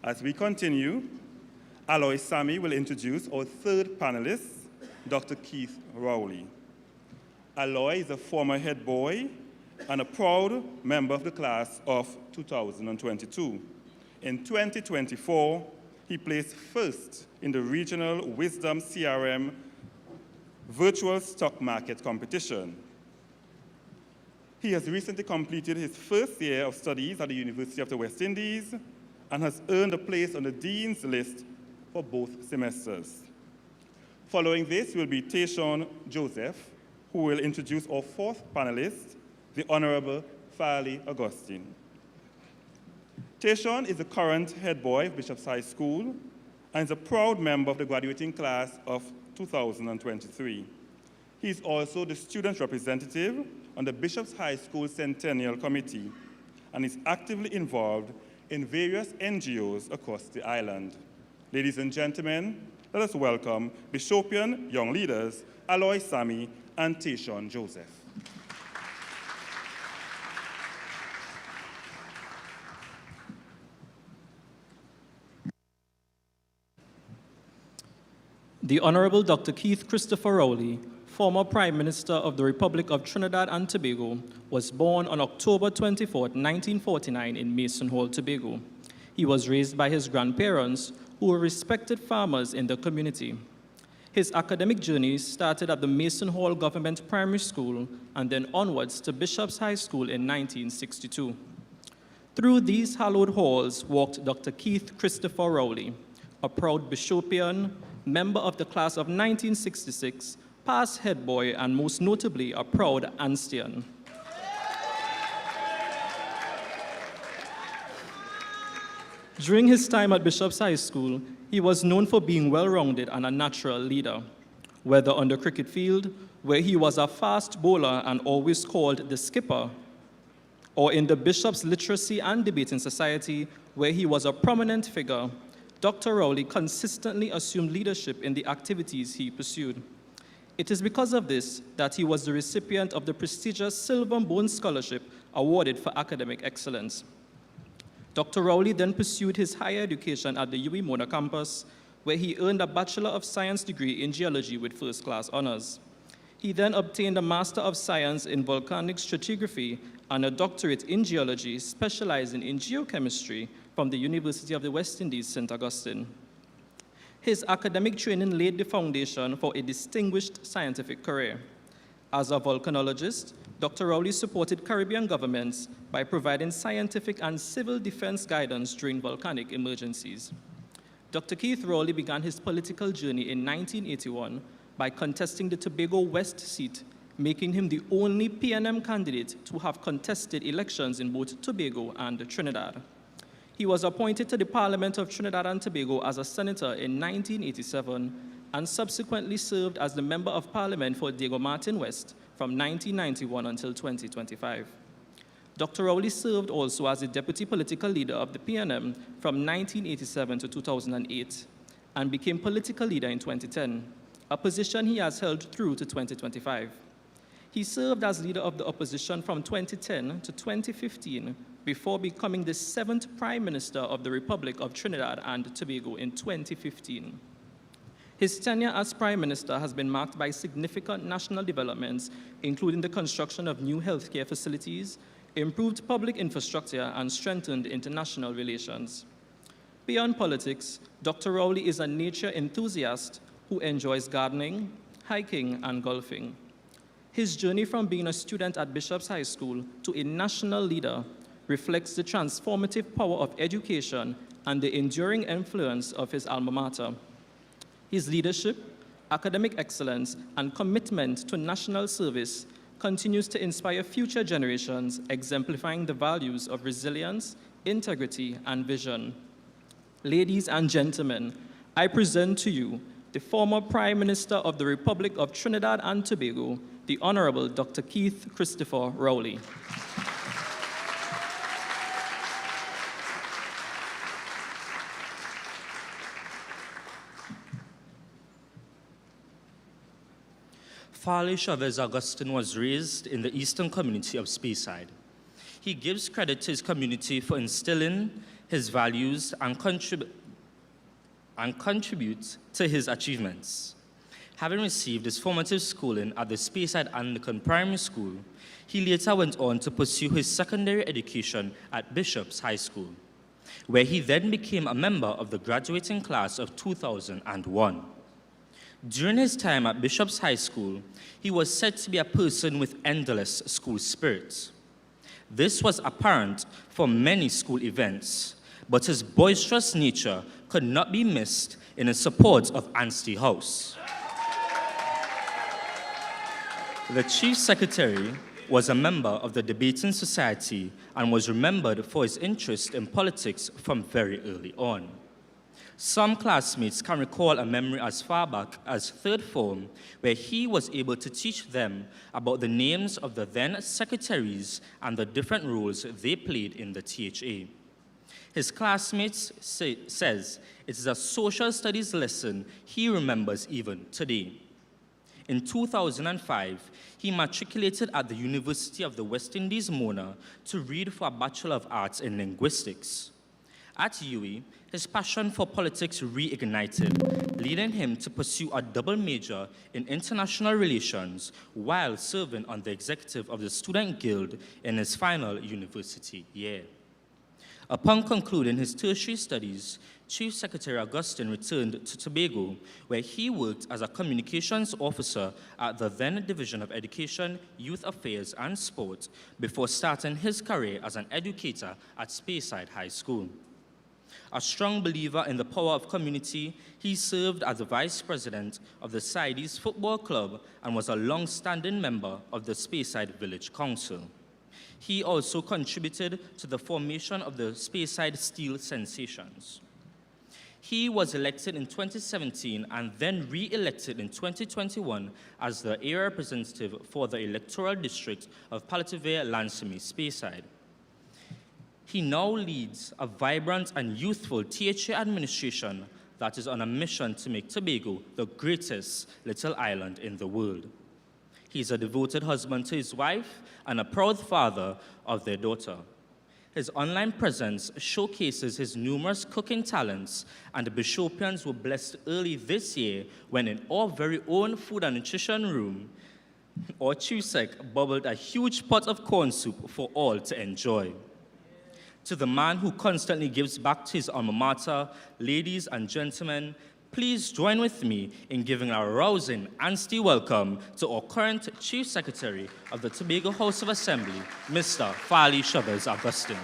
As we continue, Aloy Sami will introduce our third panelist, Dr. Keith Rowley. Aloy is a former head boy and a proud member of the class of 2022. In 2024, he placed first in the Regional Wisdom CRM Virtual Stock Market Competition. He has recently completed his first year of studies at the University of the West Indies and has earned a place on the Dean's list for both semesters. Following this will be Tayshawn Joseph, who will introduce our fourth panelist, the Honorable Farley Augustine. Tayshawn is the current head boy of Bishop's High School and is a proud member of the graduating class of 2023. He is also the student representative on the Bishop's High School Centennial Committee and is actively involved in various NGOs across the island. Ladies and gentlemen, let us welcome Bishopian young leaders Aloy Sami and Tayshawn Joseph. The Honorable Dr. Keith Christopher Rowley, former Prime Minister of the Republic of Trinidad and Tobago, was born on October 24, 1949 in Mason Hall, Tobago. He was raised by his grandparents, who were respected farmers in the community. His academic journey started at the Mason Hall Government Primary School and then onwards to Bishop's High School in 1962. Through these hallowed halls walked Dr. Keith Christopher Rowley, a proud Bishopian, member of the class of 1966, past head boy, and most notably a proud Anstian. During his time at Bishop's High School, he was known for being well-rounded and a natural leader, whether on the cricket field, where he was a fast bowler and always called the skipper, or in the Bishop's Literacy and Debating Society, where he was a prominent figure. Dr. Rowley consistently assumed leadership in the activities he pursued. It is because of this that he was the recipient of the prestigious Silver Bone Scholarship awarded for academic excellence. Dr. Rowley then pursued his higher education at the UWI Mona campus, where he earned a Bachelor of Science degree in geology with first-class honors. He then obtained a Master of Science in Volcanic Stratigraphy and a doctorate in geology, specializing in geochemistry from the University of the West Indies, St. Augustine. His academic training laid the foundation for a distinguished scientific career. As a volcanologist, Dr. Rowley supported Caribbean governments by providing scientific and civil defense guidance during volcanic emergencies. Dr. Keith Rowley began his political journey in 1981 by contesting the Tobago West seat, making him the only PNM candidate to have contested elections in both Tobago and Trinidad. He was appointed to the Parliament of Trinidad and Tobago as a senator in 1987 and subsequently served as the Member of Parliament for Diego Martin West from 1991 until 2025. Dr. Rowley served also as the deputy political leader of the PNM from 1987 to 2008 and became political leader in 2010, a position he has held through to 2025. He served as leader of the opposition from 2010 to 2015 before becoming the 7th Prime Minister of the Republic of Trinidad and Tobago in 2015. His tenure as Prime Minister has been marked by significant national developments, including the construction of new healthcare facilities, improved public infrastructure, and strengthened international relations. Beyond politics, Dr. Rowley is a nature enthusiast who enjoys gardening, hiking, and golfing. His journey from being a student at Bishop's High School to a national leader reflects the transformative power of education and the enduring influence of his alma mater. His leadership, academic excellence, and commitment to national service continues to inspire future generations, exemplifying the values of resilience, integrity, and vision. Ladies and gentlemen, I present to you the former Prime Minister of the Republic of Trinidad and Tobago, the Honorable Dr. Keith Christopher Rowley. Farley Chavez Augustine was raised in the eastern community of Speyside. He gives credit to his community for instilling his values and contributes to his achievements. Having received his formative schooling at the Speyside Anglican Primary School, he later went on to pursue his secondary education at Bishop's High School, where he then became a member of the graduating class of 2001. During his time at Bishop's High School, he was said to be a person with endless school spirit. This was apparent from many school events, but his boisterous nature could not be missed in his support of Anstey House. The Chief Secretary was a member of the Debating Society and was remembered for his interest in politics from very early on. Some classmates can recall a memory as far back as third form, where he was able to teach them about the names of the then secretaries and the different roles they played in the THA. His classmates says it is a social studies lesson he remembers even today. In 2005, he matriculated at the University of the West Indies, Mona, to read for a Bachelor of Arts in Linguistics. At UWI, his passion for politics reignited, leading him to pursue a double major in international relations while serving on the executive of the Student Guild in his final university year. Upon concluding his tertiary studies, Chief Secretary Augustine returned to Tobago, where he worked as a communications officer at the then Division of Education, Youth Affairs, and Sport before starting his career as an educator at Speyside High School. A strong believer in the power of community, he served as the vice president of the Sides Football Club and was a long-standing member of the Speyside Village Council. He also contributed to the formation of the Speyside Steel Sensations. He was elected in 2017 and then re-elected in 2021 as the area representative for the electoral district of Palativere-Lansemy Speyside. He now leads a vibrant and youthful THA administration that is on a mission to make Tobago the greatest little island in the world. He is a devoted husband to his wife and a proud father of their daughter. His online presence showcases his numerous cooking talents, and the Bishopians were blessed early this year when in our very own food and nutrition room, our Chusek bubbled a huge pot of corn soup for all to enjoy. To the man who constantly gives back to his alma mater, ladies and gentlemen, please join with me in giving a rousing and steady welcome to our current Chief Secretary of the Tobago House of Assembly, Mr. Farley Shovels Augustine.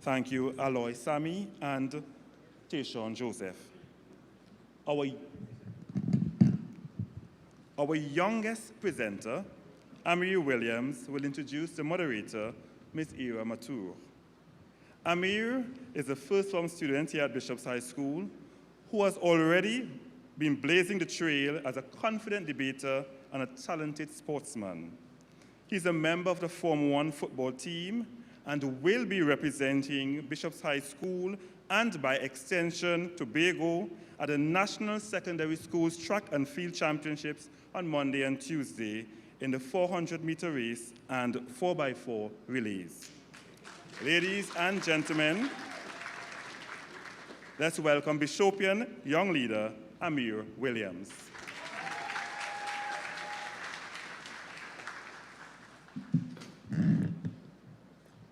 Thank you, Aloy Sami and Tayshawn Joseph. Our youngest presenter, Amir Williams, will introduce the moderator, Ms. Ira Matur. Amir is a first-form student here at Bishop's High School who has already been blazing the trail as a confident debater and a talented sportsman. He's a member of the Form 1 football team and will be representing Bishop's High School and, by extension, Tobago at the National Secondary Schools Track and Field Championships on Monday and Tuesday in the 400-meter race and 4x4 relays. Ladies and gentlemen, let's welcome Bishopian young leader Amir Williams.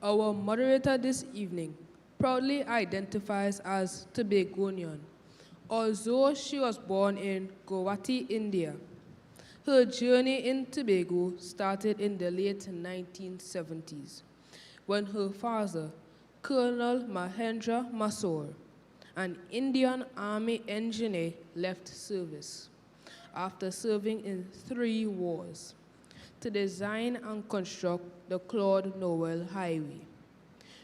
Our moderator this evening proudly identifies as Tobagonian, although she was born in Guwahati, India. Her journey in Tobago started in the late 1970s, when her father, Colonel Mahendra Masoor, an Indian Army engineer, left service after serving in 3 wars to design and construct the Claude Noel Highway.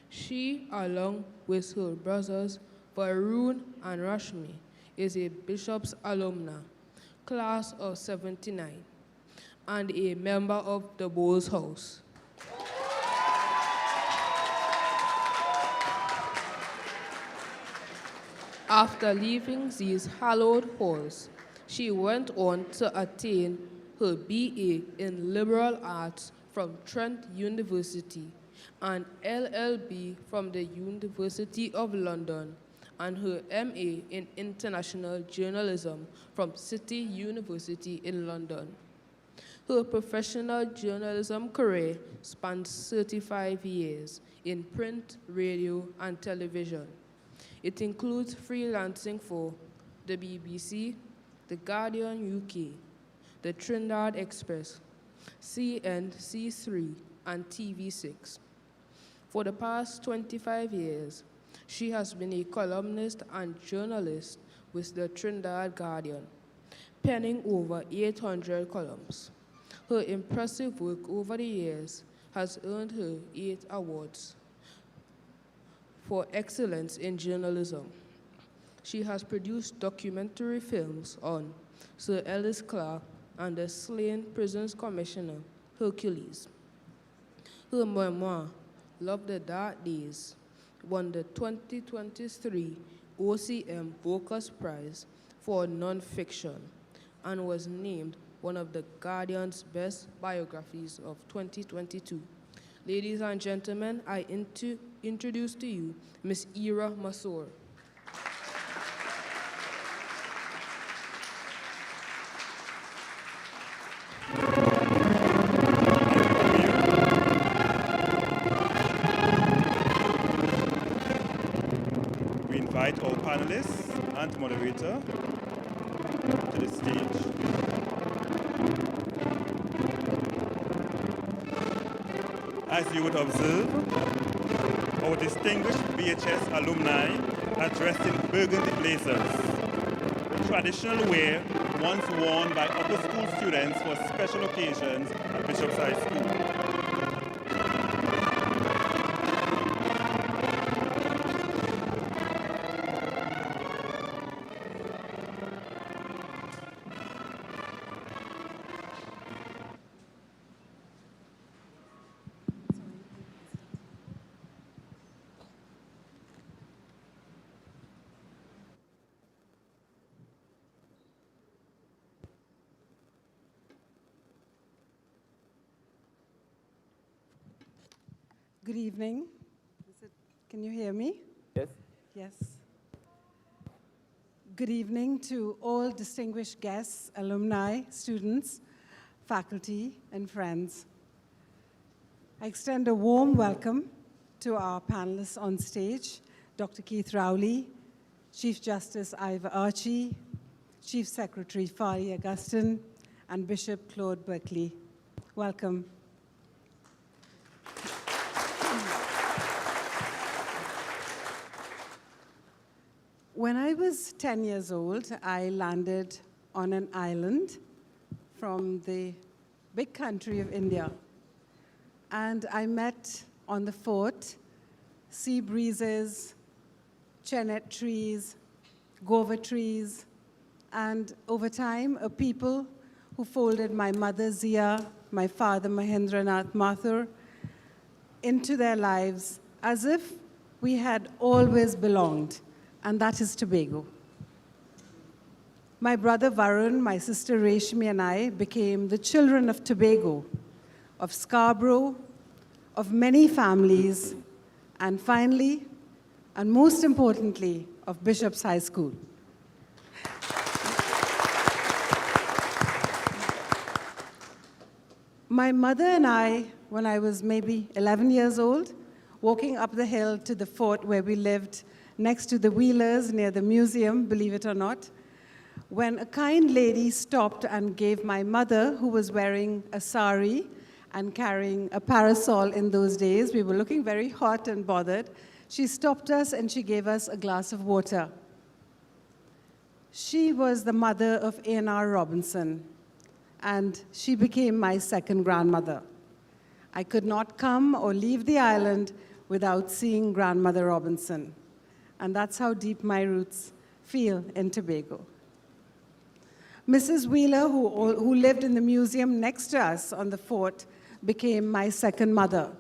She, along with her brothers Varun and Rashmi, is a Bishop's alumna, class of 79, and a member of the Bowles House. After leaving these hallowed halls, she went on to attain her BA in Liberal Arts from Trent University and LLB from the University of London, and her MA in International Journalism from City University in London. Her professional journalism career spans 35 years in print, radio, and television. It includes freelancing for the BBC, The Guardian UK, the Trinidad Express, CNC3, and TV6. For the past 25 years, she has been a columnist and journalist with the Trinidad Guardian, penning over 800 columns. Her impressive work over the years has earned her 8 awards for excellence in journalism. She has produced documentary films on Sir Ellis Clark and the slain Prisons Commissioner, Hercules. Her memoir, Love the Dark Days, won the 2023 OCM Bocas Prize for nonfiction and was named one of the Guardian's best biographies of 2022. Ladies and gentlemen, I introduce to you Ms. Ira Masoor. We invite our panelists and moderator to the stage. As you would observe, our distinguished VHS alumni are dressed in burgundy blazers, the traditional wear once worn by upper school students for special occasions at Bishop's High School. Good evening. Can you hear me? Yes. Yes. Good evening to all distinguished guests, alumni, students, faculty, and friends. I extend a warm welcome to our panelists on stage, Dr. Keith Rowley, Chief Justice Ivor Archie, Chief Secretary Fari Augustin, and Bishop Claude Berkeley. Welcome. When I was 10 years old, I landed on an island from the big country of India. And I met on the fort sea breezes, chenet trees, guava trees, and over time, a people who folded my mother Zia, my father Mahendranath Mathur, into their lives as if we had always belonged. And that is Tobago. My brother Varun, my sister Reshmi, and I became the children of Tobago, of Scarborough, of many families, and finally, and most importantly, of Bishop's High School. My mother and I, when I was maybe 11 years old, walking up the hill to the fort where we lived, next to the Wheelers near the museum, believe it or not, when a kind lady stopped and gave my mother, who was wearing a sari and carrying a parasol in those days, we were looking very hot and bothered, she stopped us and she gave us a glass of water. She was the mother of A.N.R. Robinson, and she became my second grandmother. I could not come or leave the island without seeing Grandmother Robinson. And that's how deep my roots feel in Tobago. Mrs. Wheeler, who lived in the museum next to us on the fort, became my second mother,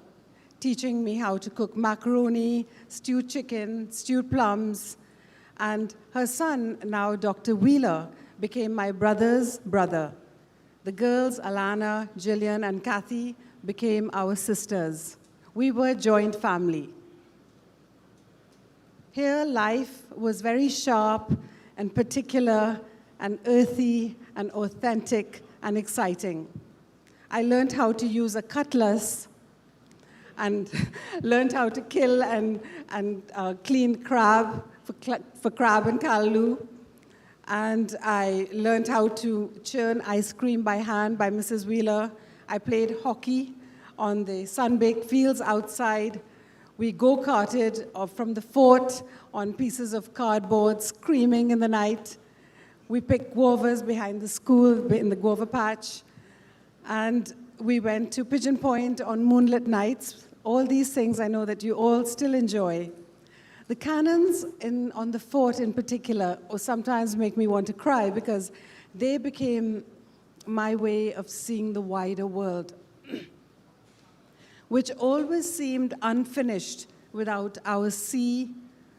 teaching me how to cook macaroni, stewed chicken, stewed plums. And her son, now Dr. Wheeler, became my brother's brother. The girls, Alana, Jillian, and Kathy, became our sisters. We were a joint family. Here, life was very sharp and particular and earthy and authentic and exciting. I learned how to use a cutlass and learned how to kill and clean crab for crab and callaloo. And I learned how to churn ice cream by hand by Mrs. Wheeler. I played hockey on the sun-baked fields outside. We go-karted from the fort on pieces of cardboard, screaming in the night. We picked guavas behind the school in the guava patch. And we went to Pigeon Point on moonlit nights. All these things I know that you all still enjoy. The cannons on the fort in particular sometimes make me want to cry because they became my way of seeing the wider world, which always seemed unfinished without our sea,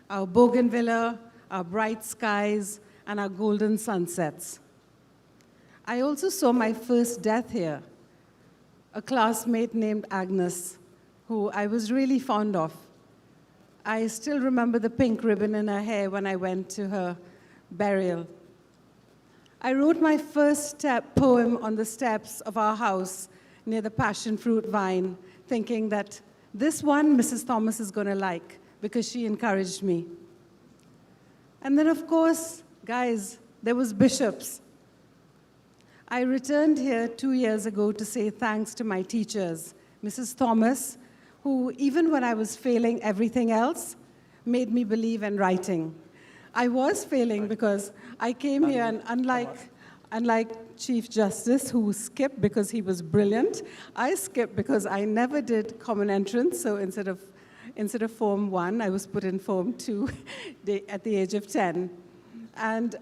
our bougainvillea, our bright skies, and our golden sunsets. I also saw my first death here, a classmate named Agnes, who I was really fond of. I still remember the pink ribbon in her hair when I went to her burial. I wrote my first poem on the steps of our house near the passion fruit vine, thinking that this one Mrs. Thomas is going to like because she encouraged me. And then, of course, guys, there was Bishop's. I returned here 2 years ago to say thanks to my teachers, Mrs. Thomas, who, even when I was failing everything else, made me believe in writing. I was failing because I came here, and unlike Chief Justice, who skipped because he was brilliant, I skipped because I never did common entrance, so instead of Form 1, I was put in Form 2 at the age of 10. And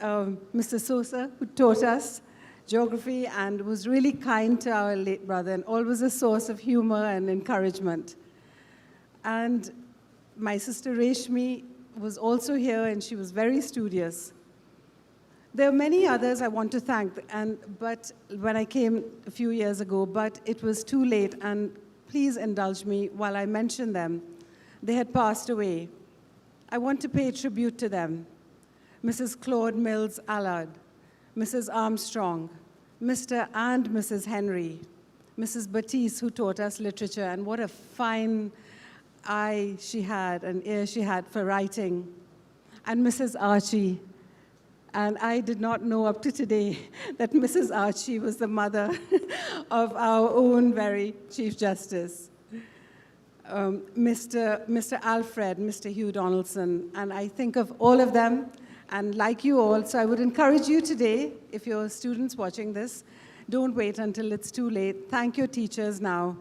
Mr. Sosa, who taught us geography and was really kind to our late brother and always a source of humor and encouragement. And my sister Reshmi was also here, and she was very studious. There are many others I want to thank, but when I came a few years ago, but it was too late, and please indulge me while I mention them. They had passed away. I want to pay tribute to them. Mrs. Claude Mills Allard, Mrs. Armstrong, Mr. and Mrs. Henry, Mrs. Batiste, who taught us literature, and what a fine eye she had, an ear she had for writing, and Mrs. Archie. And I did not know up to today that Mrs. Archie was the mother of our own very Chief Justice. Mr. Alfred, Mr. Hugh Donaldson, and I think of all of them, and like you all, so I would encourage you today, if you're students watching this, don't wait until it's too late. Thank your teachers now.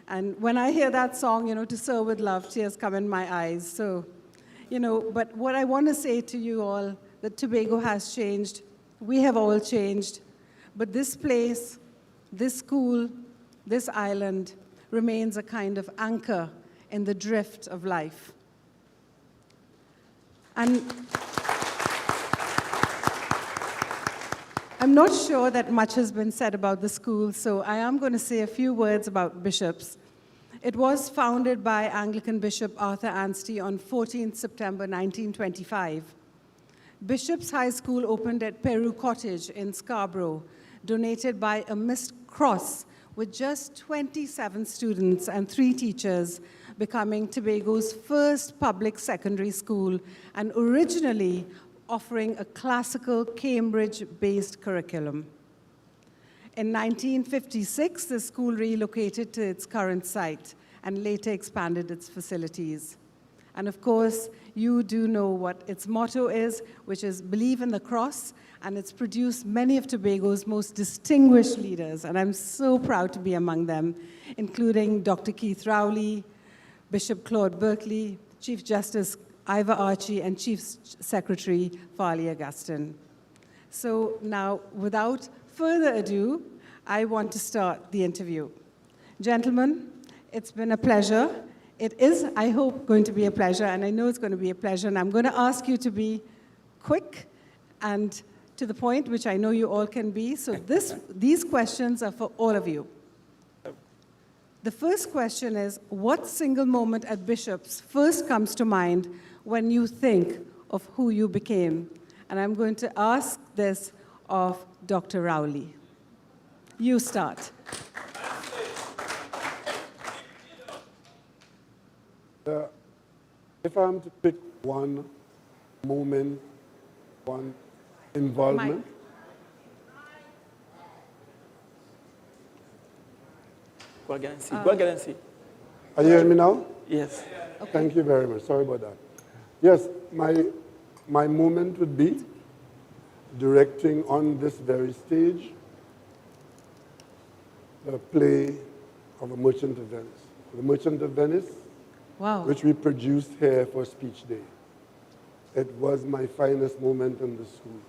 And when I hear that song, to serve with love, tears come in my eyes. So, but what I want to say to you all, that Tobago has changed. We have all changed. But this place, this school, this island remains a kind of anchor in the drift of life. And I'm not sure that much has been said about the school, so I am going to say a few words about Bishops. It was founded by Anglican Bishop Arthur Anstey on 14th September 1925. Bishops High School opened at Peru Cottage in Scarborough, donated by a missed cross, with just 27 students and 3 teachers, becoming Tobago's first public secondary school, and originally offering a classical Cambridge-based curriculum. In 1956, the school relocated to its current site and later expanded its facilities. And of course, you do know what its motto is, which is believe in the cross, and it's produced many of Tobago's most distinguished leaders, and I'm so proud to be among them, including Dr. Keith Rowley, Bishop Claude Berkeley, Chief Justice Ivor Archie, and Chief Secretary Farley Augustine. So now, without further ado, I want to start the interview. Gentlemen, it's been a pleasure. It is, I hope, going to be a pleasure, and I know it's going to be a pleasure, and I'm going to ask you to be quick and to the point, which I know you all can be. So these questions are for all of you. The first question is, what single moment at Bishops first comes to mind when you think of who you became? And I'm going to ask this of Dr. Rowley. You start. If I'm to pick one moment, one involvement. Go again and see. Are you hearing me now? Yes. Okay. Thank you very much. Sorry about that. Yes, my moment would be directing on this very stage the play of A Merchant of Venice. The Merchant of Venice, wow, which we produced here for Speech Day. It was my finest moment in the school.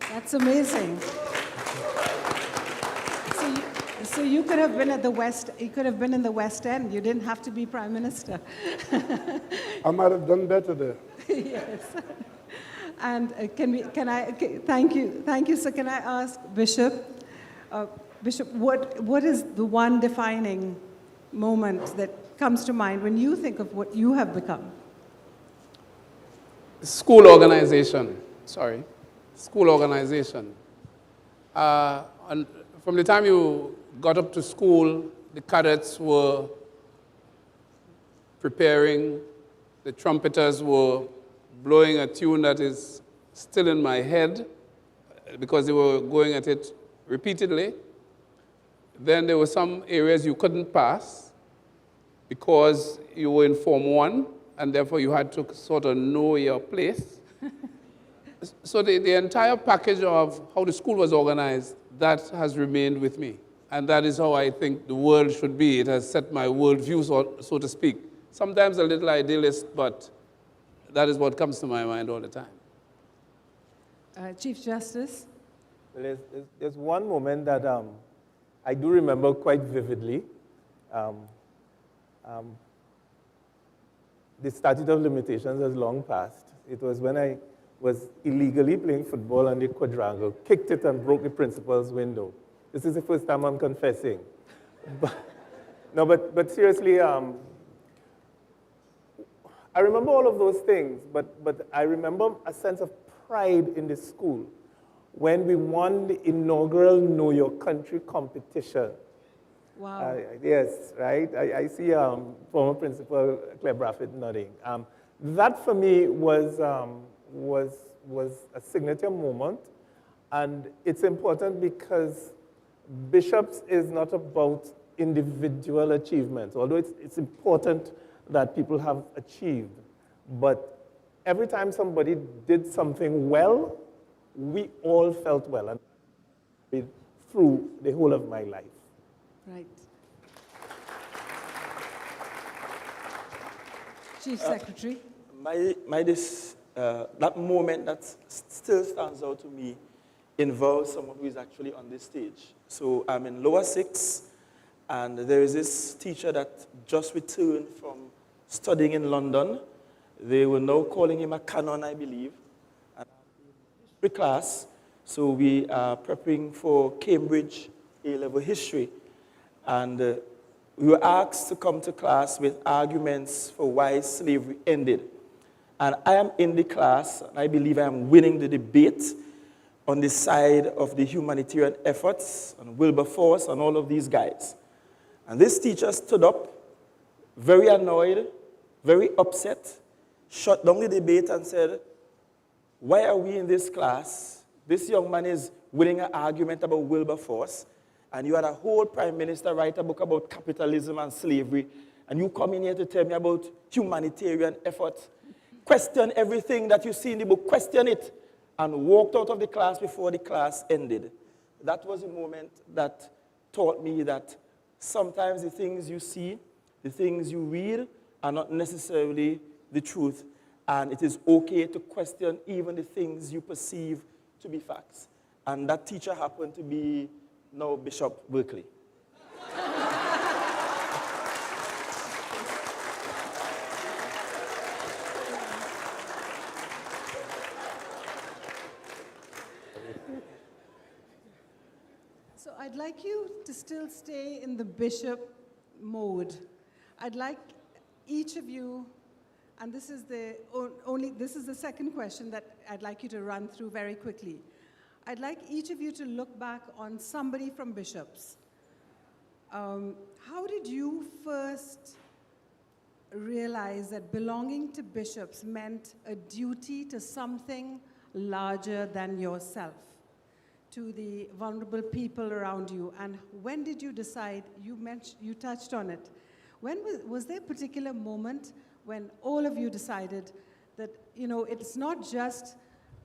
That's amazing. So you could have been at the West. You could have been in the West End. You didn't have to be Prime Minister. I might have done better there. Yes. And thank you. So can I ask Bishop, Bishop, what is the one defining moment that comes to mind when you think of what you have become? School organization. And from the time you got up to school, the cadets were preparing, the trumpeters were blowing a tune that is still in my head because they were going at it repeatedly. Then there were some areas you couldn't pass because you were in Form 1, and therefore you had to sort of know your place. So the entire package of how the school was organized, that has remained with me. And that is how I think the world should be. It has set my worldview, so to speak. Sometimes a little idealist, but that is what comes to my mind all the time. Chief Justice? Well, there's one moment that I do remember quite vividly. The statute of limitations has long passed. It was when I was illegally playing football on the quadrangle, kicked it and broke the principal's window. This is the first time I'm confessing. But seriously, I remember all of those things, but I remember a sense of pride in the school when we won the inaugural Know Your Country competition. Wow. Yes, right? I see former Principal Claire Braffett nodding. That for me was a signature moment, and it's important because Bishops is not about individual achievements, although it's important that people have achieved. But every time somebody did something well, we all felt well, and through the whole of my life. Right. Chief Secretary? That moment that still stands out to me involves someone who is actually on this stage. So I'm in lower 6, and there is this teacher that just returned from studying in London. They were now calling him a canon, I believe. And history class, so we are prepping for Cambridge A-level history. And we were asked to come to class with arguments for why slavery ended. And I am in the class, and I believe I am winning the debate on the side of the humanitarian efforts, and Wilberforce, and all of these guys. And this teacher stood up, very annoyed, very upset, shut down the debate and said, why are we in this class? This young man is winning an argument about Wilberforce, and you had a whole prime minister write a book about capitalism and slavery, and you come in here to tell me about humanitarian efforts. Question everything that you see in the book, question it, and walked out of the class before the class ended. That was a moment that taught me that sometimes the things you see, the things you read, are not necessarily the truth, and it is okay to question even the things you perceive to be facts. And that teacher happened to be now Bishop Berkeley. So I'd like you to still stay in the bishop mode. I'd like each of you, and this is the second question that I'd like you to run through very quickly. I'd like each of you to look back on somebody from Bishops. How did you first realize that belonging to Bishops meant a duty to something larger than yourself, to the vulnerable people around you? And when did you decide? You touched on it. When was there a particular moment when all of you decided that, it's not just,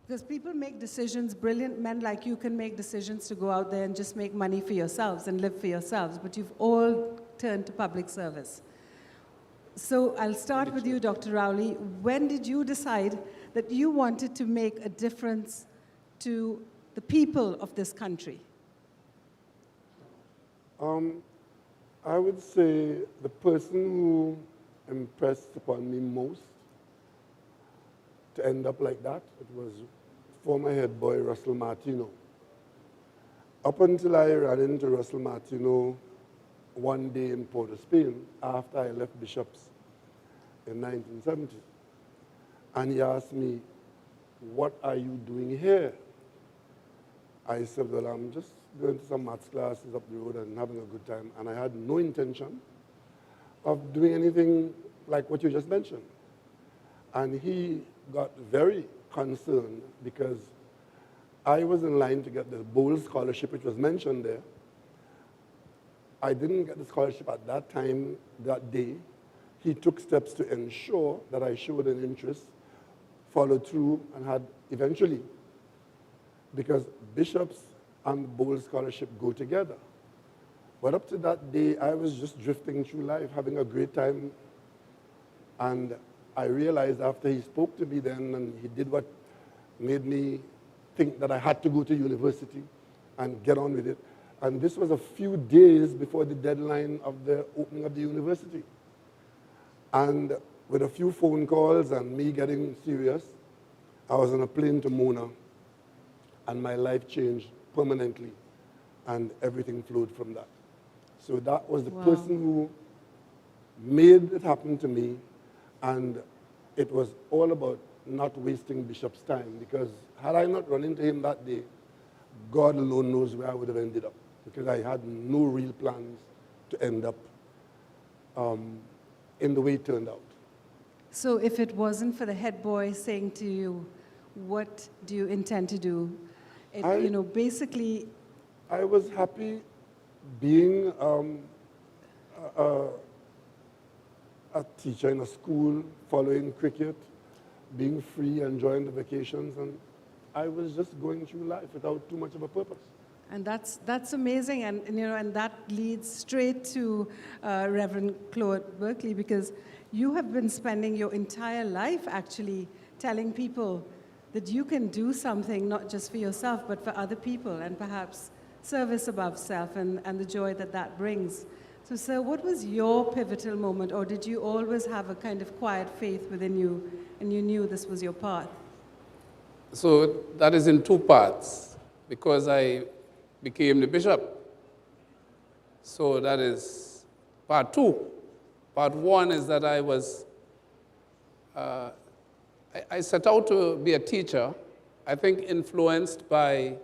because people make decisions, brilliant men like you can make decisions to go out there and just make money for yourselves and live for yourselves, but you've all turned to public service. So I'll start with you, Dr. Rowley. When did you decide that you wanted to make a difference to the people of this country? I would say the person who impressed upon me most to end up like that, it was former head boy Russell Martino. Up until I ran into Russell Martino one day in Port of Spain after I left Bishops in 1970. And he asked me, what are you doing here? I said, well, I'm just going to some maths classes up the road and having a good time. And I had no intention of doing anything like what you just mentioned. And he got very concerned because I was in line to get the Bowles Scholarship, which was mentioned there. I didn't get the scholarship at that time, that day, he took steps to ensure that I showed an interest, followed through, and had eventually, because bishops and bowl scholarship go together. But up to that day, I was just drifting through life, having a great time. And I realized after he spoke to me then, and he did what made me think that I had to go to university and get on with it. And this was a few days before the deadline of the opening of the university. And with a few phone calls and me getting serious, I was on a plane to Mona, and my life changed permanently, and everything flowed from that. So that was the person who made it happen to me, and it was all about not wasting Bishop's time, because had I not run into him that day, God alone knows where I would have ended up, because I had no real plans to end up in the way it turned out. So if it wasn't for the head boy saying to you, what do you intend to do? Basically... I was happy being a teacher in a school, following cricket, being free, enjoying the vacations, and I was just going through life without too much of a purpose. And that's amazing, and that leads straight to Reverend Claude Berkeley, because you have been spending your entire life actually telling people that you can do something not just for yourself, but for other people, and perhaps service above self and the joy that that brings. So, sir, what was your pivotal moment, or did you always have a kind of quiet faith within you, and you knew this was your path? So that is in two parts, because I became the bishop. So that is part two. Part one is that I was, I set out to be a teacher, I think influenced by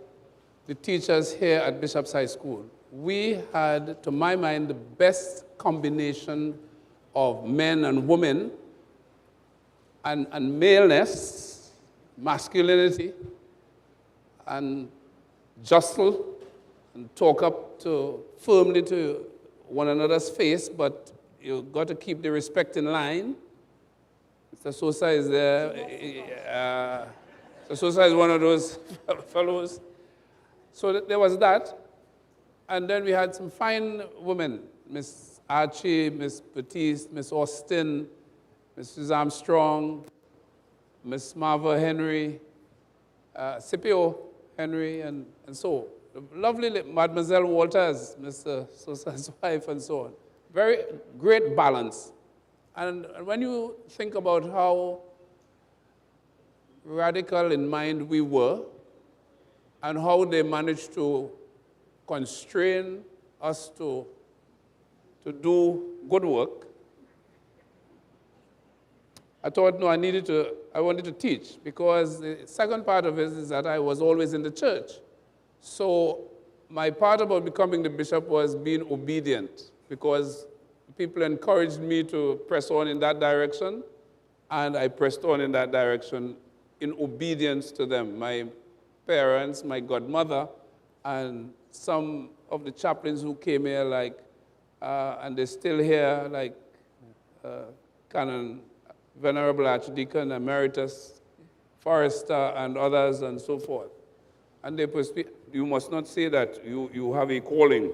the teachers here at Bishop's High School. We had, to my mind, the best combination of men and women and maleness, masculinity, and jostle and talk up to firmly to one another's face, but you got to keep the respect in line. Mr. Sosa is there. Mr. Sosa is one of those fellows. So there was that. And then we had some fine women, Miss Archie, Miss Batiste, Miss Austin, Mrs. Armstrong, Miss Marva Henry, Scipio Henry, and so. The lovely Mademoiselle Walters, Mr. Sosa's wife, and so on. Very great balance. And when you think about how radical in mind we were, and how they managed to constrain us to do good work, I thought, no, I wanted to teach, because the second part of it is that I was always in the church. So my part about becoming the bishop was being obedient, because people encouraged me to press on in that direction, and I pressed on in that direction in obedience to them. My parents, my godmother, and some of the chaplains who came here, and they're still here, like Canon Venerable Archdeacon Emeritus Forrester and others and so forth. And they persuade, you must not say that you have a calling.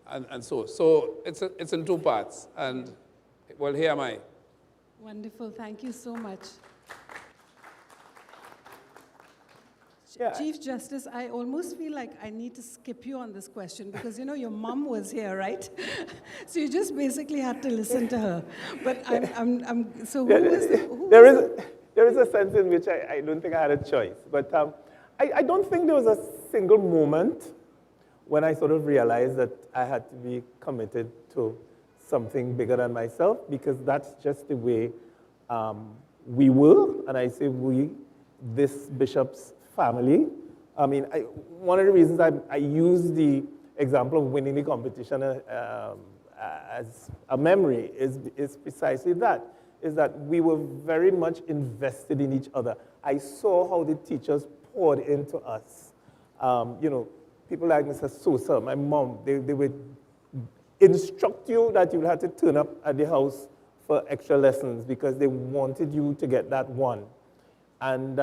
And so it's in two parts. And, well, here am I. Wonderful. Thank you so much. Yeah. Chief Justice, I almost feel like I need to skip you on this question, because, your mom was here, right? So you just basically had to listen to her. But so there is a sense in which I don't think I had a choice. But I don't think there was a single moment when I sort of realized that I had to be committed to something bigger than myself, because that's just the way we were, and I say we, this bishop's family. I mean, one of the reasons I use the example of winning the competition as a memory is precisely that, is that we were very much invested in each other. I saw how the teachers poured into us. People like Mr. Sosa, my mom, they would instruct you that you had to turn up at the house for extra lessons because they wanted you to get that one. And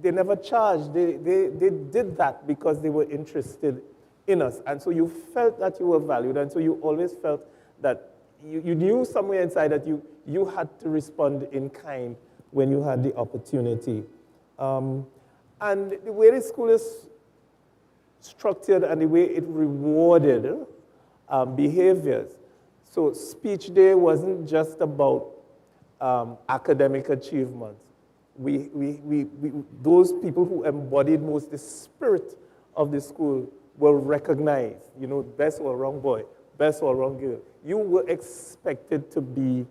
they never charged. They did that because they were interested in us. And so you felt that you were valued. And so you always felt that you knew somewhere inside that you had to respond in kind when you had the opportunity. And the way the school is structured and the way it rewarded behaviors. So speech day wasn't just about academic achievements. Those people who embodied most the spirit of the school were recognized. You know, best or wrong boy, best or wrong girl. You were expected to be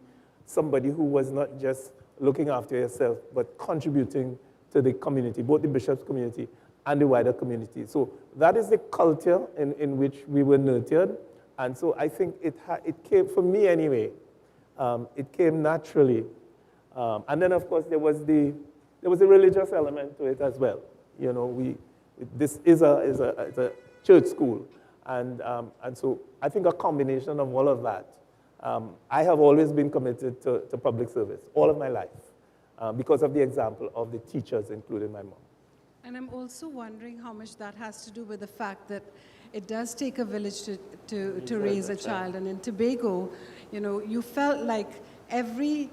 somebody who was not just looking after yourself, but contributing to the community, both the bishop's community and the wider community. So that is the culture in which we were nurtured. And so I think it came, for me anyway, it came naturally. And then, of course, there was a religious element to it as well. You know, this is a church school. And so I think a combination of all of that. I have always been committed to public service all of my life because of the example of the teachers, including my mom. And I'm also wondering how much that has to do with the fact that it does take a village to raise a child. And in Tobago, you know, you felt like every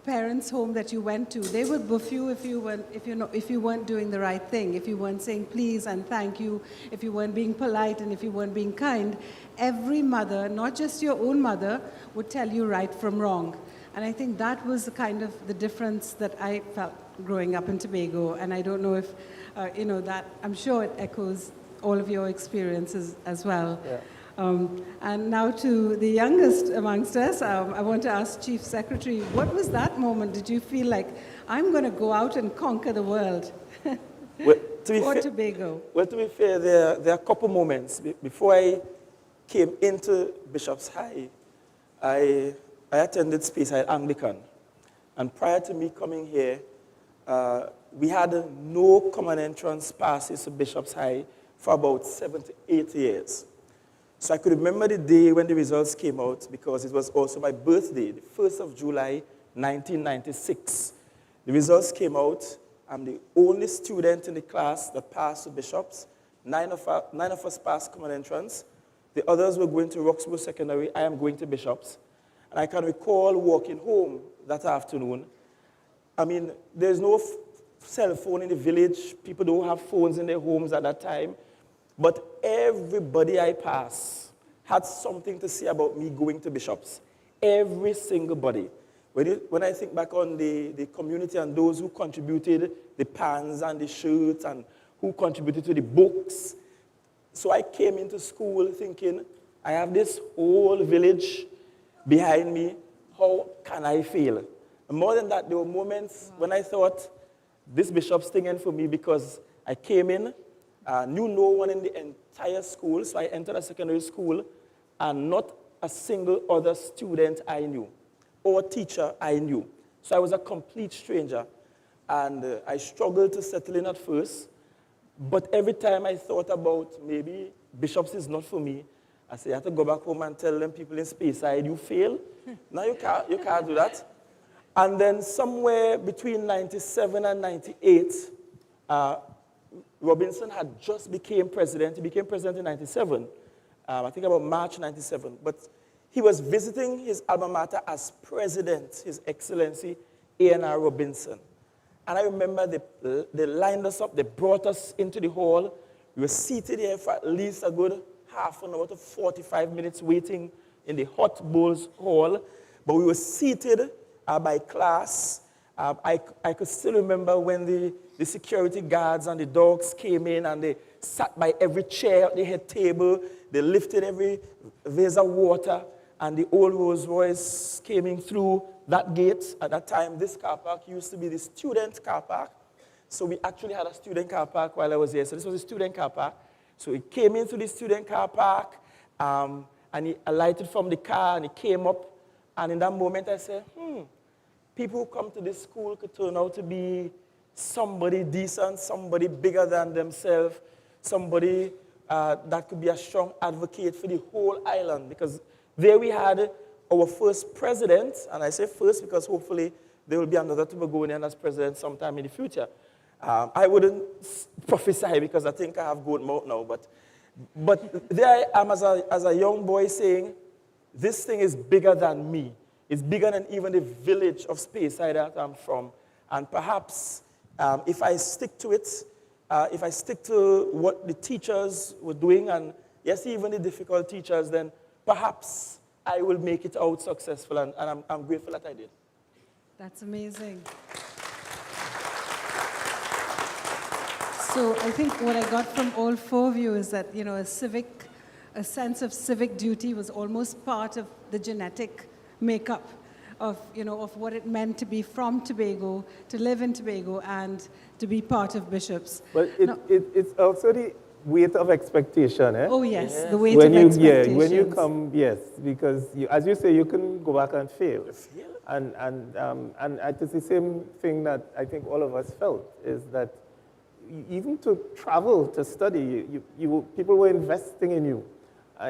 parent's home that you went to, they would buff you if you weren't doing the right thing, if you weren't saying please and thank you, if you weren't being polite and if you weren't being kind. Every mother, not just your own mother, would tell you right from wrong. And I think that was kind of the difference that I felt growing up in Tobago. And I don't know if, you know, that I'm sure it echoes all of your experiences as well. Yeah. And now to the youngest amongst us, I want to ask Chief Secretary, what was that moment? Did you feel like, I'm going to go out and conquer the world? Well, or Tobago? Well, to be fair, there are a couple moments. Before I came into Bishop's High, I attended Speyside Anglican. And prior to me coming here, we had no common entrance passes to Bishop's High for about 7 to 8 years. So I could remember the day when the results came out because it was also my birthday, the 1st of July, 1996. The results came out. I'm the only student in the class that passed to Bishops. Nine of us passed common entrance. The others were going to Roxborough Secondary. I am going to Bishops. And I can recall walking home that afternoon. I mean, there's no cell phone in the village. People don't have phones in their homes at that time. But everybody I passed had something to say about me going to Bishops. Every single body. When I think back on the community and those who contributed the pans and the shirts and who contributed to the books. So I came into school thinking, I have this whole village behind me. How can I fail? And more than that, there were moments when I thought, this Bishop's thing ain't for me because I came in, knew no one in the entire school, so I entered a secondary school, and not a single other student I knew, or teacher I knew. So I was a complete stranger, and I struggled to settle in at first, but every time I thought about maybe Bishops is not for me, I said, I have to go back home and tell them people in Speyside, you fail. Now you can't do that. And then somewhere between 97 and 98, Robinson had just became president. He became president in 97, I think about March 97. But he was visiting his alma mater as president, His Excellency A.N.R. Robinson. And I remember they lined us up, they brought us into the hall. We were seated here for at least a good half an hour to 45 minutes waiting in the Hot Bowls Hall. But we were seated by class. I could still remember when the security guards and the dogs came in and they sat by every chair at the head table. They lifted every vase of water, and the old Rolls Royce came in through that gate. At that time, this car park used to be the student car park. So we actually had a student car park while I was here. So this was a student car park. So he came in through the student car park, and he alighted from the car, and he came up. And in that moment, I said, people who come to this school could turn out to be somebody decent, somebody bigger than themselves, somebody that could be a strong advocate for the whole island. Because there we had our first president, and I say first because hopefully there will be another Tobagonian as president sometime in the future. I wouldn't prophesy because I think I have goat mouth now, but there I am as a young boy saying, this thing is bigger than me. It's bigger than even the village of Speyside that I'm from. And perhaps if I stick to it, if I stick to what the teachers were doing, and yes, even the difficult teachers, then perhaps I will make it out successful, and I'm grateful that I did. That's amazing. So I think what I got from all four of you is that, you know, a sense of civic duty was almost part of the genetic makeup of, you know, of what it meant to be from Tobago, to live in Tobago, and to be part of Bishops. But it's also the weight of expectation, eh? Oh, yes, the weight of expectations. Yeah, when you come, yes, because as you say, you can go back and fail. And it's the same thing that I think all of us felt, is that even to travel, to study, people were investing in you.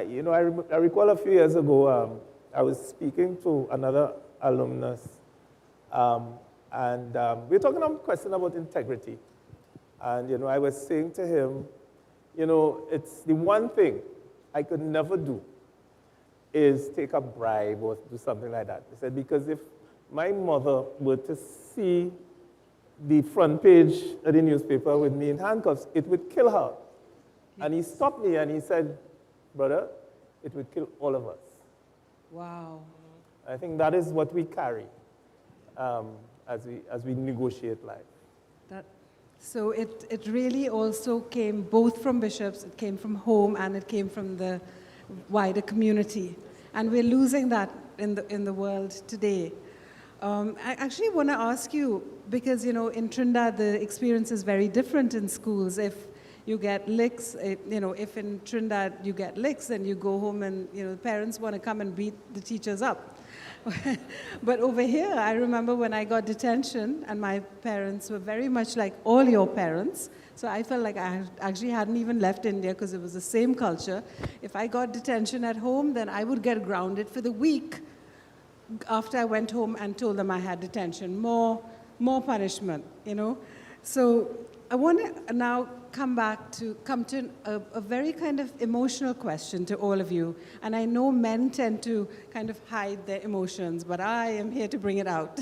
You know, I recall a few years ago, I was speaking to another alumnus, and we were talking about a question about integrity. And, you know, I was saying to him, you know, it's the one thing I could never do is take a bribe or do something like that. He said, because if my mother were to see the front page of the newspaper with me in handcuffs, it would kill her. Yes. And he stopped me and he said, brother, it would kill all of us. Wow. I think that is what we carry as we negotiate life. So it really also came both from Bishops, it came from home, and it came from the wider community. And we're losing that in the world today. I actually want to ask you, because, you know, in Trinidad, the experience is very different in schools. If you get licks, you know, if in Trinidad you get licks, then you go home and, you know, the parents want to come and beat the teachers up. But over here, I remember when I got detention, and my parents were very much like all your parents. So I felt like I actually hadn't even left India because it was the same culture. If I got detention at home, then I would get grounded for the week after I went home and told them I had detention. More punishment, you know. So I want to now come to a very kind of emotional question to all of you. And I know men tend to kind of hide their emotions, but I am here to bring it out.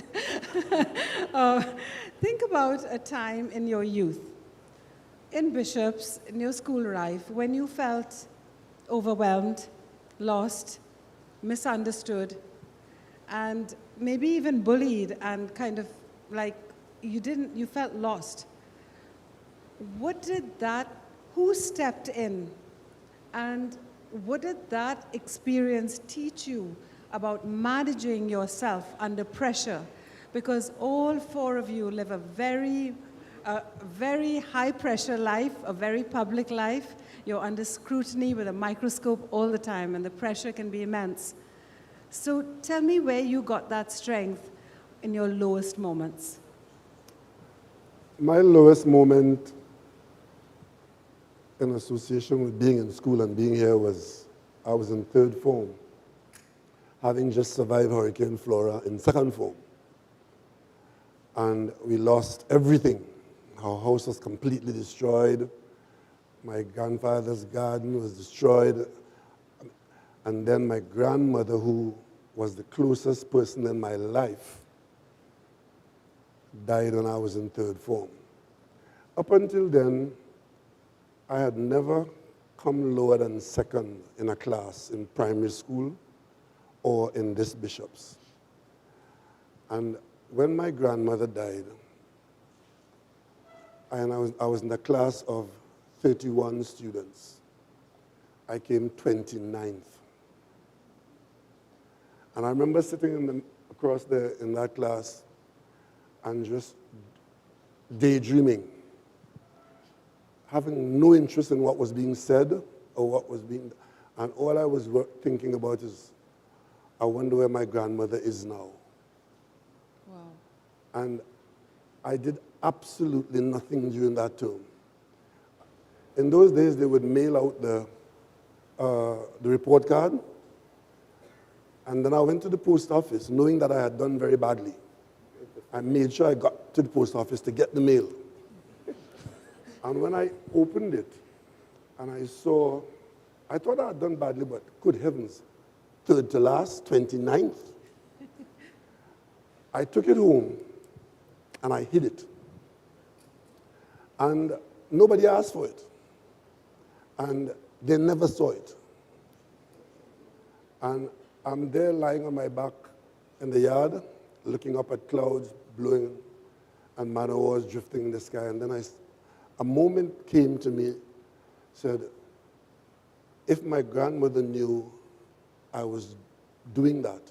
Think about a time in your youth, in Bishops, in your school life, when you felt overwhelmed, lost, misunderstood, and maybe even bullied, and kind of like you felt lost. Who stepped in, and what did that experience teach you about managing yourself under pressure? Because all four of you live a very high pressure life, a very public life. You're under scrutiny with a microscope all the time, and the pressure can be immense. So tell me where you got that strength in your lowest moments. My lowest moment in association with being in school and being here was, I was in third form, having just survived Hurricane Flora in second form. And we lost everything. Our house was completely destroyed. My grandfather's garden was destroyed. And then my grandmother, who was the closest person in my life, died when I was in third form. Up until then, I had never come lower than second in a class in primary school or in this Bishops. And when my grandmother died, and I was in a class of 31 students, I came 29th. And I remember sitting across there in that class and just daydreaming, having no interest in what was being said or what was being, and all I was thinking about is, I wonder where my grandmother is now. Wow. And I did absolutely nothing during that term. In those days, they would mail out the report card, And then I went to the post office knowing that I had done very badly. I made sure I got to the post office to get the mail. And when I opened it and I saw, I thought I had done badly, but good heavens, third to last, 29th. I took it home and I hid it. And nobody asked for it. And they never saw it. And I'm there lying on my back in the yard, looking up at clouds blowing and man o' wars drifting in the sky. And then a moment came to me, said, if my grandmother knew I was doing that,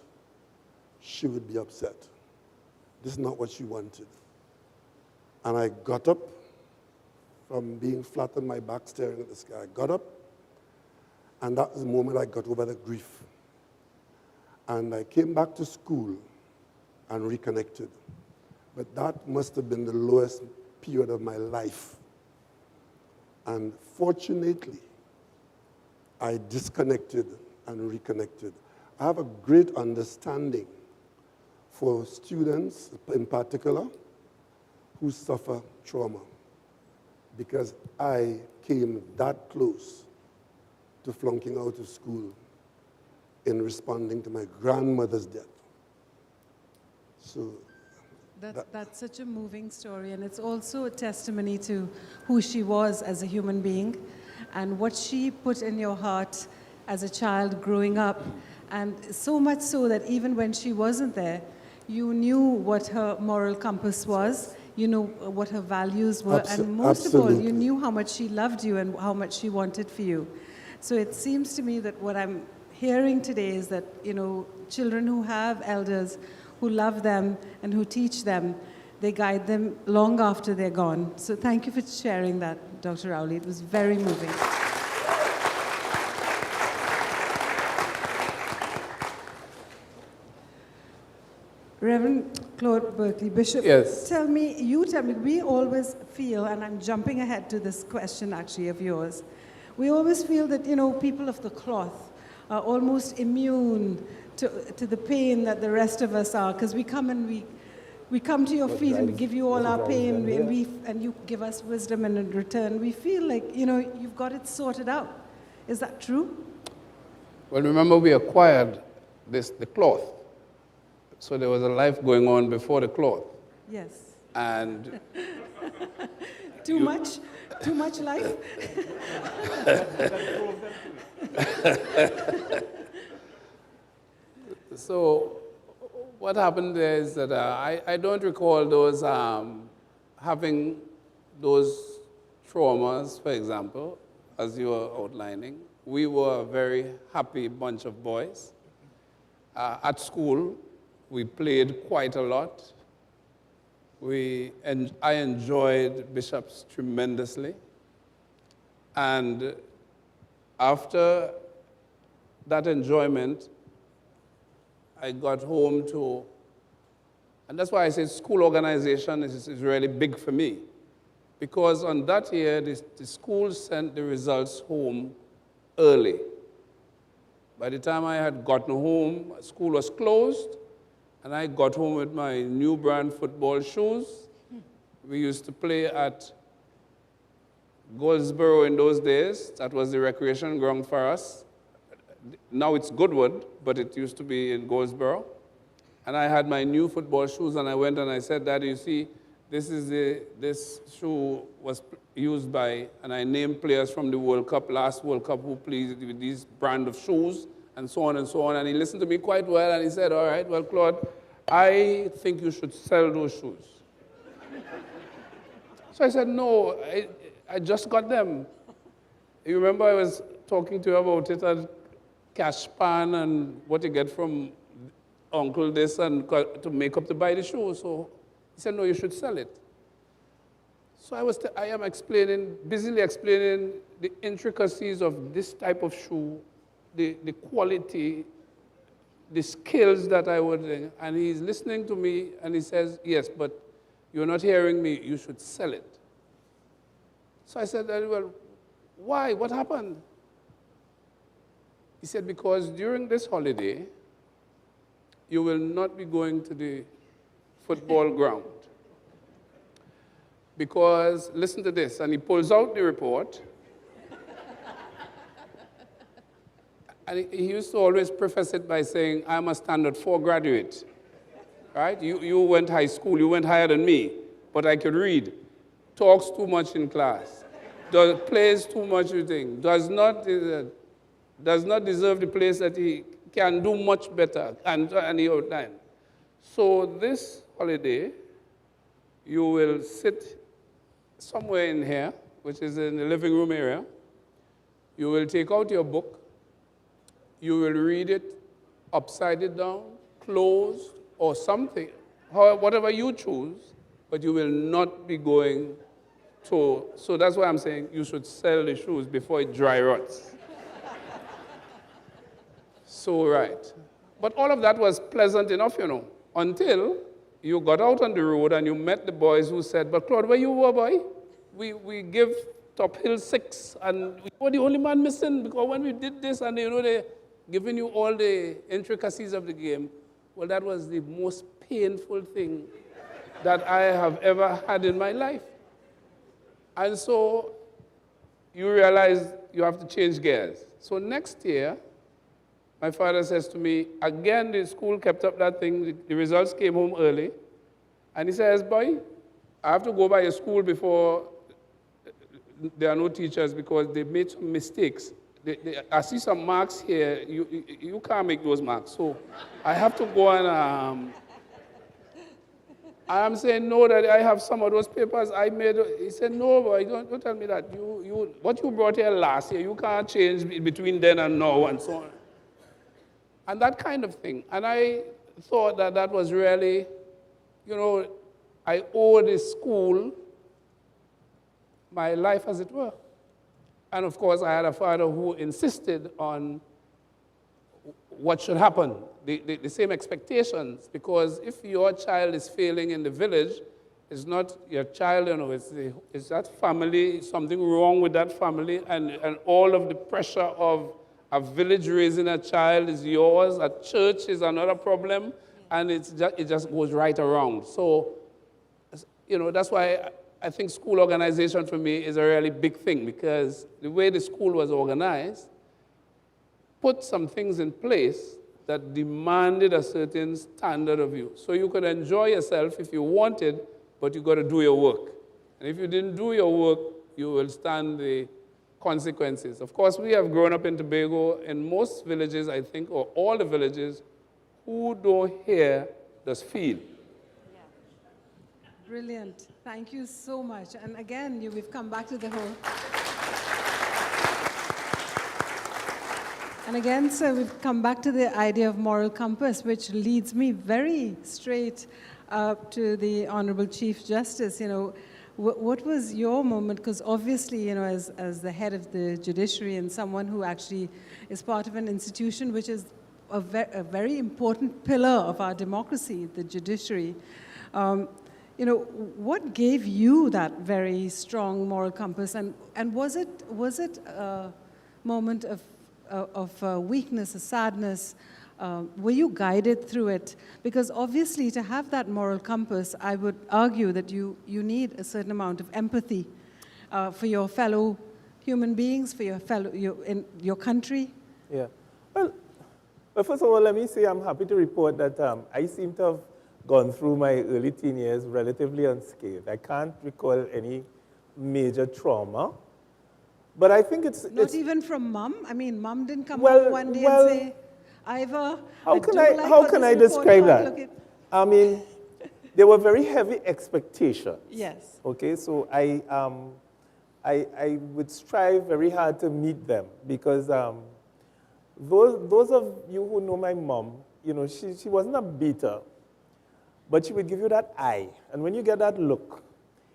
she would be upset. This is not what she wanted. And I got up from being flat on my back staring at the sky. I got up, and that was the moment I got over the grief. And I came back to school and reconnected. But that must have been the lowest period of my life. And fortunately, I disconnected and reconnected. I have a great understanding for students in particular who suffer trauma, because I came that close to flunking out of school in responding to my grandmother's death. So that's such a moving story, and it's also a testimony to who she was as a human being and what she put in your heart as a child growing up. And so much so that even when she wasn't there, you knew what her moral compass was, you know what her values were, and most of all, you knew how much she loved you and how much she wanted for you. So it seems to me that what I'm hearing today is that, you know, children who have elders who love them and who teach them, they guide them long after they're gone. So thank you for sharing that, Dr. Rowley. It was very moving. Reverend Claude Berkeley, Bishop, yes. tell me, we always feel, and I'm jumping ahead to this question actually of yours, we always feel that, you know, people of the cloth are almost immune to the pain that the rest of us are, because we come and we come to your feet and we give you all our pain, and you give us wisdom, and in return we feel like, you know, you've got it sorted out. Is that true? Well, remember we acquired the cloth. So there was a life going on before the cloth. Yes. And Too much life? So what happened there is that I don't recall those having those traumas, for example, as you were outlining. We were a very happy bunch of boys. At school, we played quite a lot. I enjoyed Bishops tremendously. And after that enjoyment, I got home to, and that's why I say school organization is really big for me. Because on that year, the school sent the results home early. By the time I had gotten home, school was closed, and I got home with my new brand football shoes. We used to play at Goldsboro in those days. That was the recreation ground for us. Now it's Goodwood, but it used to be in Goldsboro. And I had my new football shoes, and I went and I said, Daddy, you see, this shoe was used by, and I named players from the World Cup, last World Cup, who played with these brand of shoes, and so on and so on. And he listened to me quite well, and he said, all right, well, Claude, I think you should sell those shoes. So I said, no, I just got them. You remember I was talking to you about it at Cash Pan and what you get from uncle this and to make up to buy the shoes. So he said, no, you should sell it. So I am busily explaining the intricacies of this type of shoe, the quality, the skills that I would, and he's listening to me, and he says, yes, but you're not hearing me, you should sell it. So I said, well, why? What happened? He said, because during this holiday, you will not be going to the football ground. Because, listen to this, and he pulls out the report. And he used to always preface it by saying, I'm a standard 4 graduate. Right? You went high school, you went higher than me, but I could read. Talks too much in class. Plays too much, you think. Does not deserve the place that he can do much better. And he outlined. So this holiday, you will sit somewhere in here, which is in the living room area. You will take out your book. You will read it upside it down, closed, or something, whatever you choose, but you will not be going to. So that's why I'm saying you should sell the shoes before it dry rots. So, right. But all of that was pleasant enough, you know, until you got out on the road and you met the boys who said, but Claude, where you were, boy? We give Top Hill 6, and we were the only man missing, because when we did this, and you know, they giving you all the intricacies of the game, well, that was the most painful thing that I have ever had in my life. And so you realize you have to change gears. So next year, my father says to me, again, the school kept up that thing, the results came home early, and he says, boy, I have to go by your school before there are no teachers because they made some mistakes. I see some marks here. You can't make those marks. So I have to go and I am saying no, that I have some of those papers I made. He said, no, boy, don't tell me that. What you brought here last year, you can't change between then and now and so on. And that kind of thing. And I thought that that was really, you know, I owe this school my life, as it were. And of course, I had a father who insisted on what should happen, the same expectations, because if your child is failing in the village, it's not your child, you know, it's that family, something wrong with that family, and all of the pressure of a village raising a child is yours, a church is another problem, and it just goes right around. So, you know, that's why I think school organization for me is a really big thing, because the way the school was organized put some things in place that demanded a certain standard of you. So you could enjoy yourself if you wanted, but you got to do your work. And if you didn't do your work, you will stand the consequences. Of course, we have grown up in Tobago. In most villages, I think, or all the villages, who don't hear does feel. Brilliant. Thank you so much. And again, we've come back to the whole. And again, sir, we've come back to the idea of moral compass, which leads me very straight to the Honorable Chief Justice. You know, what was your moment? Because obviously, you know, as the head of the judiciary and someone who actually is part of an institution which is a very important pillar of our democracy, the judiciary. You know, what gave you that very strong moral compass, and was it a moment of weakness, a sadness? Were you guided through it? Because obviously, to have that moral compass, I would argue that you need a certain amount of empathy for your fellow human beings, for in your country. Yeah. Well, first of all, let me say I'm happy to report that I seem to have gone through my early teen years relatively unscathed. I can't recall any major trauma. But I think it's... Not even from Mom? I mean, Mom didn't come home one day and say, Ivor, how can I describe that? I mean, there were very heavy expectations. Yes. Okay, so I would strive very hard to meet them, because those of you who know my mom, you know, she wasn't a beater, but she would give you that eye. And when you get that look,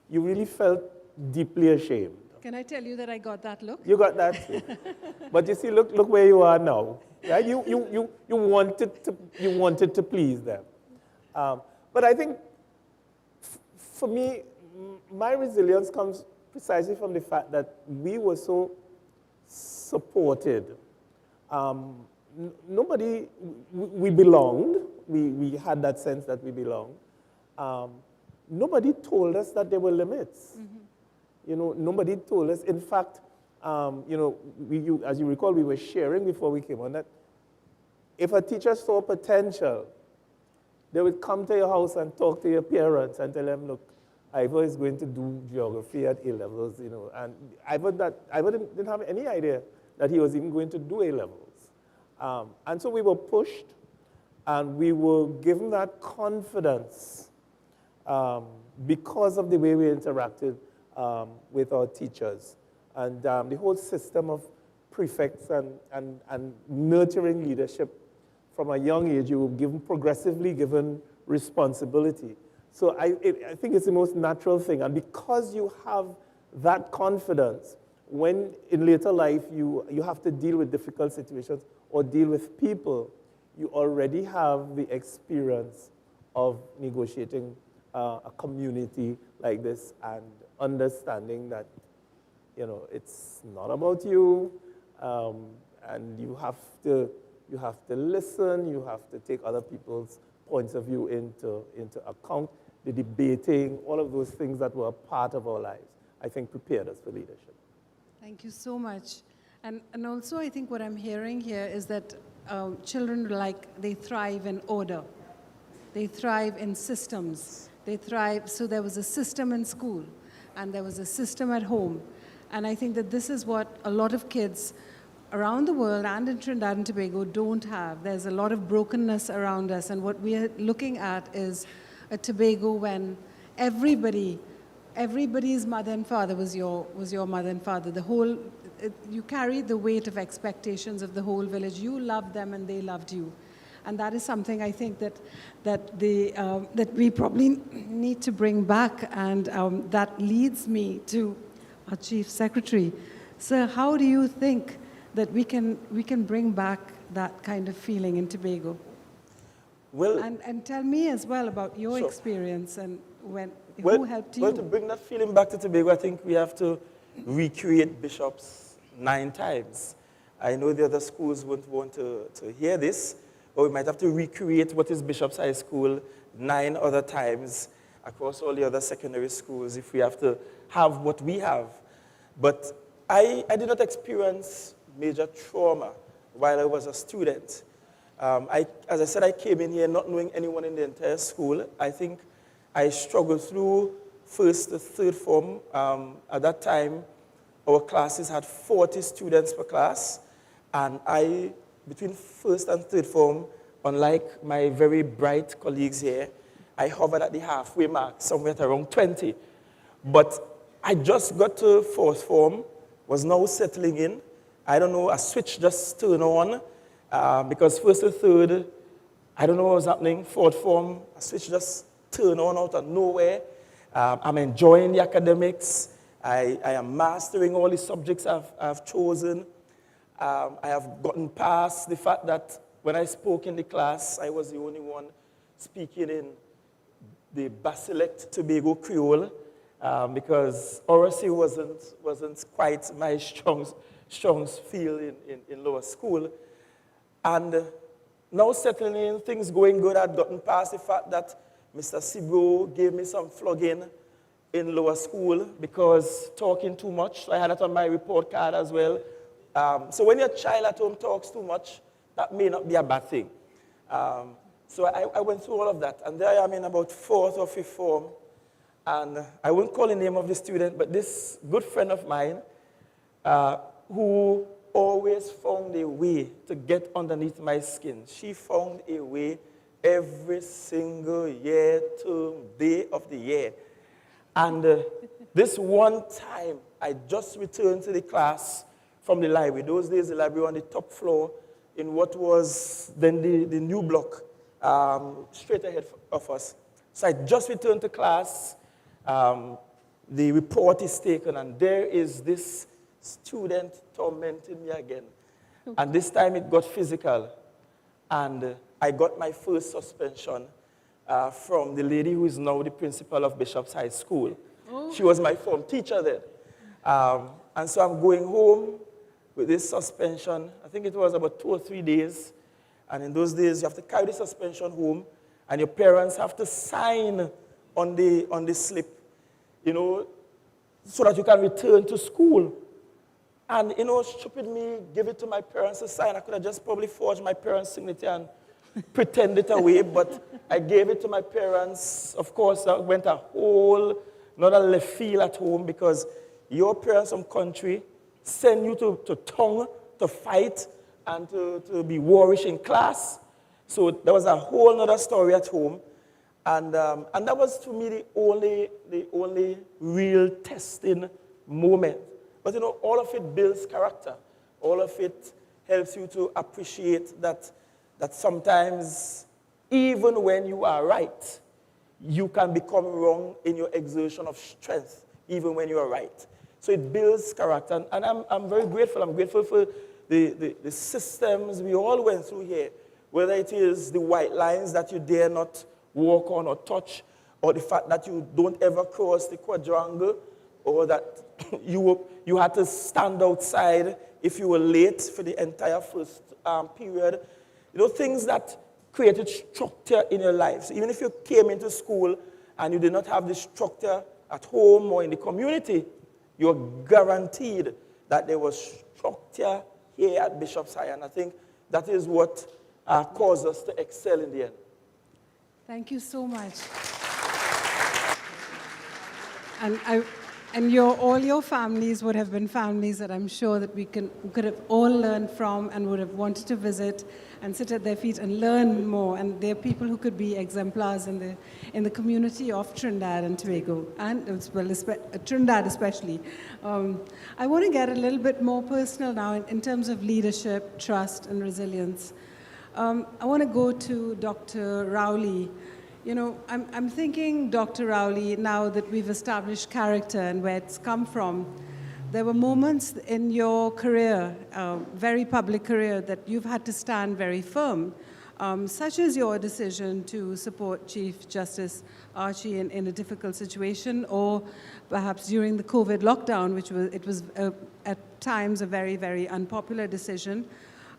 you really felt deeply ashamed. Can I tell you that I got that look? You got that too. But you see, look where you are now. Right? You wanted to please them. But I think, for me, my resilience comes precisely from the fact that we were so supported. We belonged, we had that sense that we belonged. Nobody told us that there were limits. You know, nobody told us. In fact, you know, as you recall, we were sharing before we came on that if a teacher saw potential, they would come to your house and talk to your parents and tell them, look, Ivor is going to do geography at A-levels, you know. And Ivor didn't have any idea that he was even going to do A-levels. And so we were pushed, and we were given that confidence because of the way we interacted with our teachers. And the whole system of prefects and nurturing leadership from a young age, you were progressively given responsibility. So I think it's the most natural thing. And because you have that confidence, when in later life you have to deal with difficult situations or deal with people, you already have the experience of negotiating a community like this and understanding that, you know, it's not about you, and you have to listen, you have to take other people's points of view into account. The debating, all of those things that were a part of our lives, I think prepared us for leadership. Thank you so much. And also I think what I'm hearing here is that children, they thrive in order. They thrive in systems. They thrive, so there was a system in school, and there was a system at home. And I think that this is what a lot of kids around the world and in Trinidad and Tobago don't have. There's a lot of brokenness around us, and what we are looking at is a Tobago when everybody's mother and father was your mother and father. You carried the weight of expectations of the whole village. You loved them and they loved you. And that is something I think that we probably need to bring back, and that leads me to our Chief Secretary. Sir, how do you think that we can bring back that kind of feeling in Tobago? Well, and tell me as well about your experience and who helped you. Well, to bring that feeling back to Tobago, I think we have to recreate Bishops 9 times. I know the other schools won't want to hear this, but we might have to recreate what is Bishops High School 9 other times across all the other secondary schools if we have to have what we have. But I did not experience major trauma while I was a student. As I said, I came in here not knowing anyone in the entire school. I think I struggled through first to third form. At that time, our classes had 40 students per class, and between first and third form, unlike my very bright colleagues here, I hovered at the halfway mark, somewhere at around 20. But I just got to fourth form, was now settling in. I don't know, a switch just turned on, because first to third, I don't know what was happening. Fourth form, a switch just turned on out of nowhere. I'm enjoying the academics. I am mastering all the subjects I've chosen. I have gotten past the fact that when I spoke in the class, I was the only one speaking in the Baselect Tobago Creole, because oracy wasn't quite my strong field in lower school. And now settling in, things going good, I'd gotten past the fact that Mr. Sibro gave me some flogging in lower school because talking too much. So I had that on my report card as well. So when your child at home talks too much, that may not be a bad thing. So I went through all of that. And there I am in about fourth or fifth form. And I won't call the name of the student, but this good friend of mine who always found a way to get underneath my skin. She found a way every single year, term, day of the year. And this one time, I just returned to the class from the library. Those days, the library was on the top floor in what was then the new block, straight ahead of us. So I just returned to class. The report is taken, and there is this student tormenting me again. And this time it got physical. And I got my first suspension from the lady who is now the principal of Bishop's High School. Oh. She was my form teacher then. And so I'm going home with this suspension. I think it was about 2 or 3 days. And in those days, you have to carry the suspension home, and your parents have to sign on the slip, you know, so that you can return to school. And, you know, stupid me, give it to my parents to sign. I could have just probably forged my parents' signature and pretend it away, but I gave it to my parents. Of course, I went a whole another left field at home, because your parents from country send you to town to fight and to be warish in class. So there was a whole other story at home. And that was, to me, the only real testing moment. But, you know, all of it builds character. All of it helps you to appreciate that sometimes, even when you are right, you can become wrong in your exertion of strength, even when you are right. So it builds character. And I'm very grateful. I'm grateful for the systems we all went through here, whether it is the white lines that you dare not walk on or touch, or the fact that you don't ever cross the quadrangle, or that you had to stand outside if you were late for the entire first period. You know, things that created structure in your life. So even if you came into school and you did not have the structure at home or in the community, you're guaranteed that there was structure here at Bishop's High. And I think that is what caused us to excel in the end. Thank you so much. And all your families would have been families that I'm sure that we could have all learned from and would have wanted to visit and sit at their feet and learn more. And they're people who could be exemplars in the community of Trinidad and Tobago, and Trinidad especially. I want to get a little bit more personal now in terms of leadership, trust, and resilience. I want to go to Dr. Rowley. You know, I'm thinking, Dr. Rowley, now that we've established character and where it's come from, there were moments in your career, very public career, that you've had to stand very firm, such as your decision to support Chief Justice Archie in a difficult situation, or perhaps during the COVID lockdown, it was at times a very, very unpopular decision.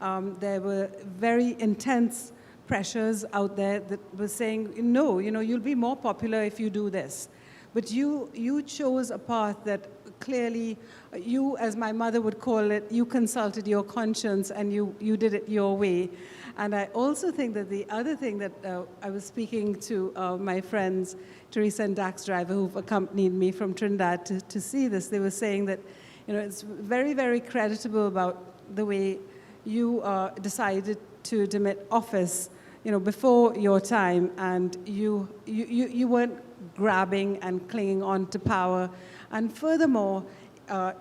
There were very intense pressures out there that were saying, no, you know, you'll be more popular if you do this. But you chose a path that clearly, you, as my mother would call it, you consulted your conscience and you did it your way. And I also think that the other thing that I was speaking to my friends, Teresa and Dax Driver, who've accompanied me from Trinidad to see this, they were saying that, you know, it's very, very creditable about the way you decided to demit office, you know, before your time, and you weren't grabbing and clinging on to power. And furthermore,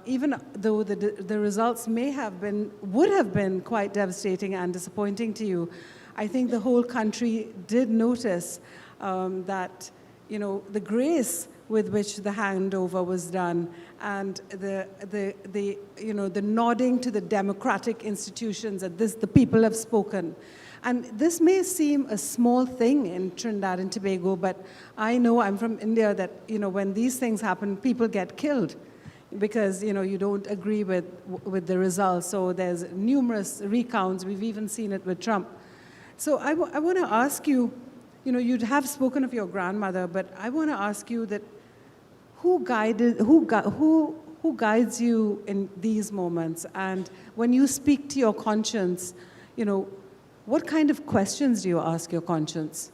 even though the results would have been quite devastating and disappointing to you, I think the whole country did notice that, you know, the grace with which the handover was done, and the nodding to the democratic institutions that the people have spoken. And this may seem a small thing in Trinidad and Tobago, but I know, I'm from India, that, you know, when these things happen, people get killed because, you know, you don't agree with the results. So there's numerous recounts. We've even seen it with Trump. So I want to ask you, you know, you'd have spoken of your grandmother, but I want to ask you that who guides you in these moments? And when you speak to your conscience, you know, what kind of questions do you ask your conscience?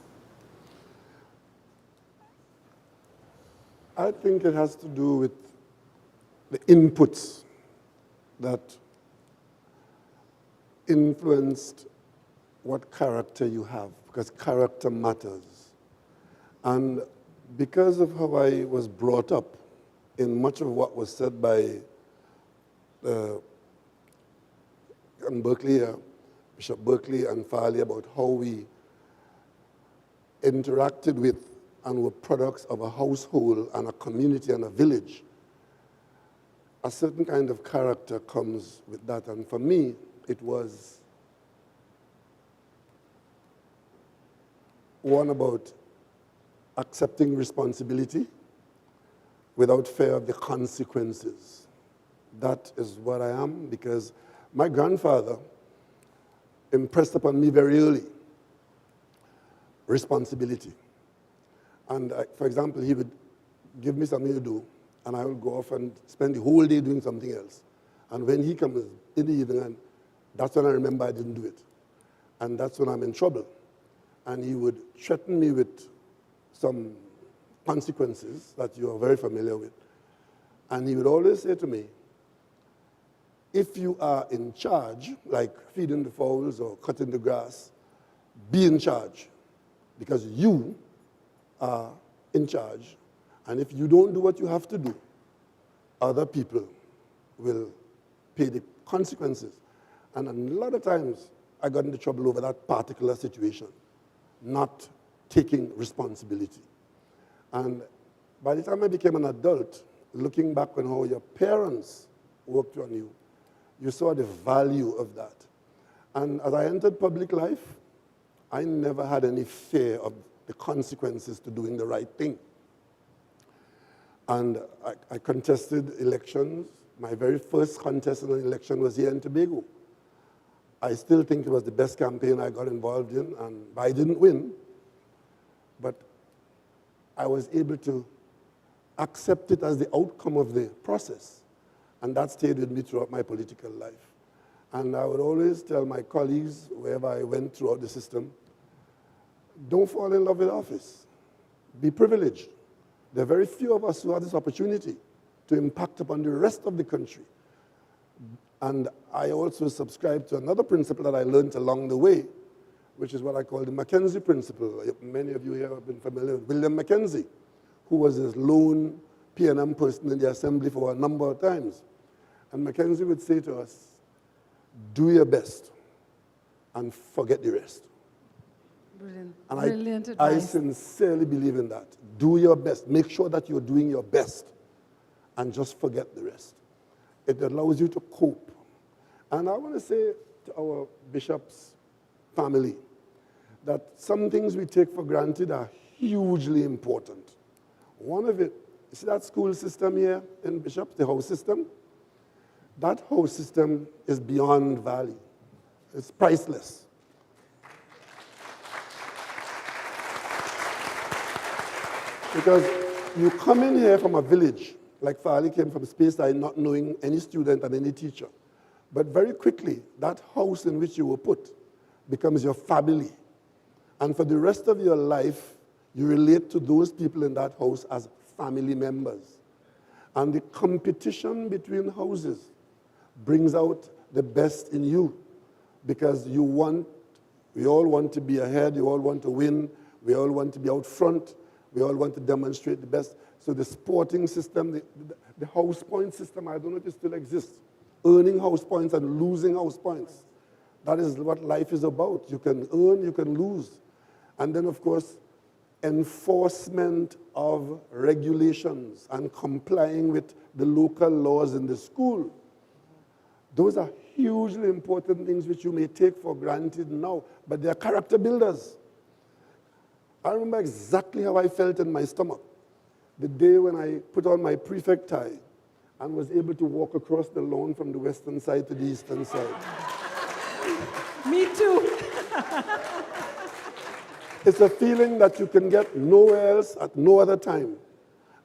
I think it has to do with the inputs that influenced what character you have, because character matters. And because of how I was brought up, in much of what was said by Bishop Berkeley and Farley about how we interacted with and were products of a household and a community and a village, a certain kind of character comes with that. And for me, it was one about accepting responsibility without fear of the consequences. That is what I am, because my grandfather, impressed upon me very early responsibility. And for example, he would give me something to do, and I will go off and spend the whole day doing something else. And when he comes in the evening, and that's when I remember I didn't do it. And that's when I'm in trouble. And he would threaten me with some consequences that you are very familiar with. And he would always say to me, if you are in charge, like feeding the fowls or cutting the grass, be in charge, because you are in charge. And if you don't do what you have to do, other people will pay the consequences. And a lot of times, I got into trouble over that particular situation, not taking responsibility. And by the time I became an adult, looking back on how your parents worked on you, you saw the value of that. And as I entered public life, I never had any fear of the consequences to doing the right thing. And I contested elections. My very first contest in an election was here in Tobago. I still think it was the best campaign I got involved in, and I didn't win, but I was able to accept it as the outcome of the process, and that stayed with me throughout my political life. And I would always tell my colleagues, wherever I went throughout the system, don't fall in love with office. Be privileged. There are very few of us who have this opportunity to impact upon the rest of the country. And I also subscribe to another principle that I learned along the way, which is what I call the Mackenzie principle. Many of you here have been familiar with William Mackenzie, who was this lone P&M person in the assembly for a number of times. And Mackenzie would say to us, do your best and forget the rest. Brilliant. And Brilliant I advice. sincerely believe in that. Do your best. Make sure that you're doing your best and just forget the rest. It allows you to cope. And I want to say to our bishop's family that some things we take for granted are hugely important. One of it, you see that school system here in Bishop, the house system? That house system is beyond value. It's priceless. Because you come in here from a village, like Farley came from Speyside, not knowing any student and any teacher. But very quickly, that house in which you were put becomes your family. And for the rest of your life, you relate to those people in that house as family members. And the competition between houses brings out the best in you, because we all want to be ahead, we all want to win, we all want to be out front, we all want to demonstrate the best. So the sporting system, the house point system, I don't know if it still exists. Earning house points and losing house points. That is what life is about. You can earn, you can lose. And then, of course, enforcement of regulations and complying with the local laws in the school. Those are hugely important things which you may take for granted now, but they are character builders. I remember exactly how I felt in my stomach the day when I put on my prefect tie and was able to walk across the lawn from the western side to the eastern side. Me too. It's a feeling that you can get nowhere else at no other time.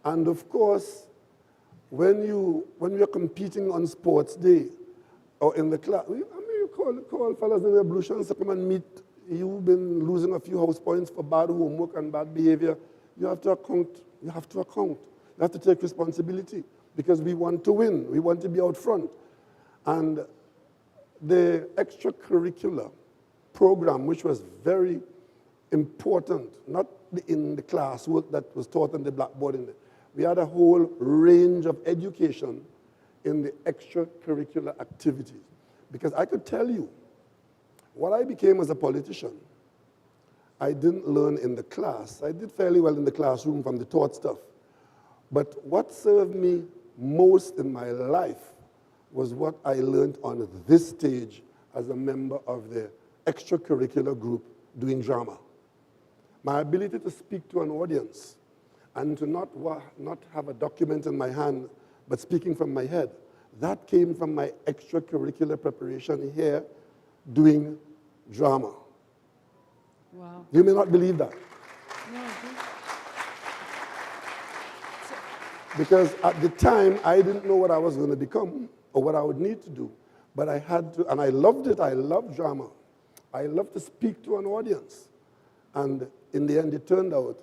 And of course, when you're competing on sports day or in the class, you call fellas in the blue shirts to come and meet. You've been losing a few house points for bad homework and bad behavior. You have to account. You have to account. You have to take responsibility, because we want to win. We want to be out front. And the extracurricular program, which was very important, not in the classwork that was taught on the blackboard. We had a whole range of education in the extracurricular activities. Because I could tell you, what I became as a politician, I didn't learn in the class. I did fairly well in the classroom from the taught stuff. But what served me most in my life was what I learned on this stage as a member of the extracurricular group doing drama. My ability to speak to an audience and to not have a document in my hand, but speaking from my head, that came from my extracurricular preparation here doing drama. Wow. You may not believe that. No, Because at the time, I didn't know what I was going to become or what I would need to do. But I had to, and I loved it. I loved drama. I loved to speak to an audience. And in the end, it turned out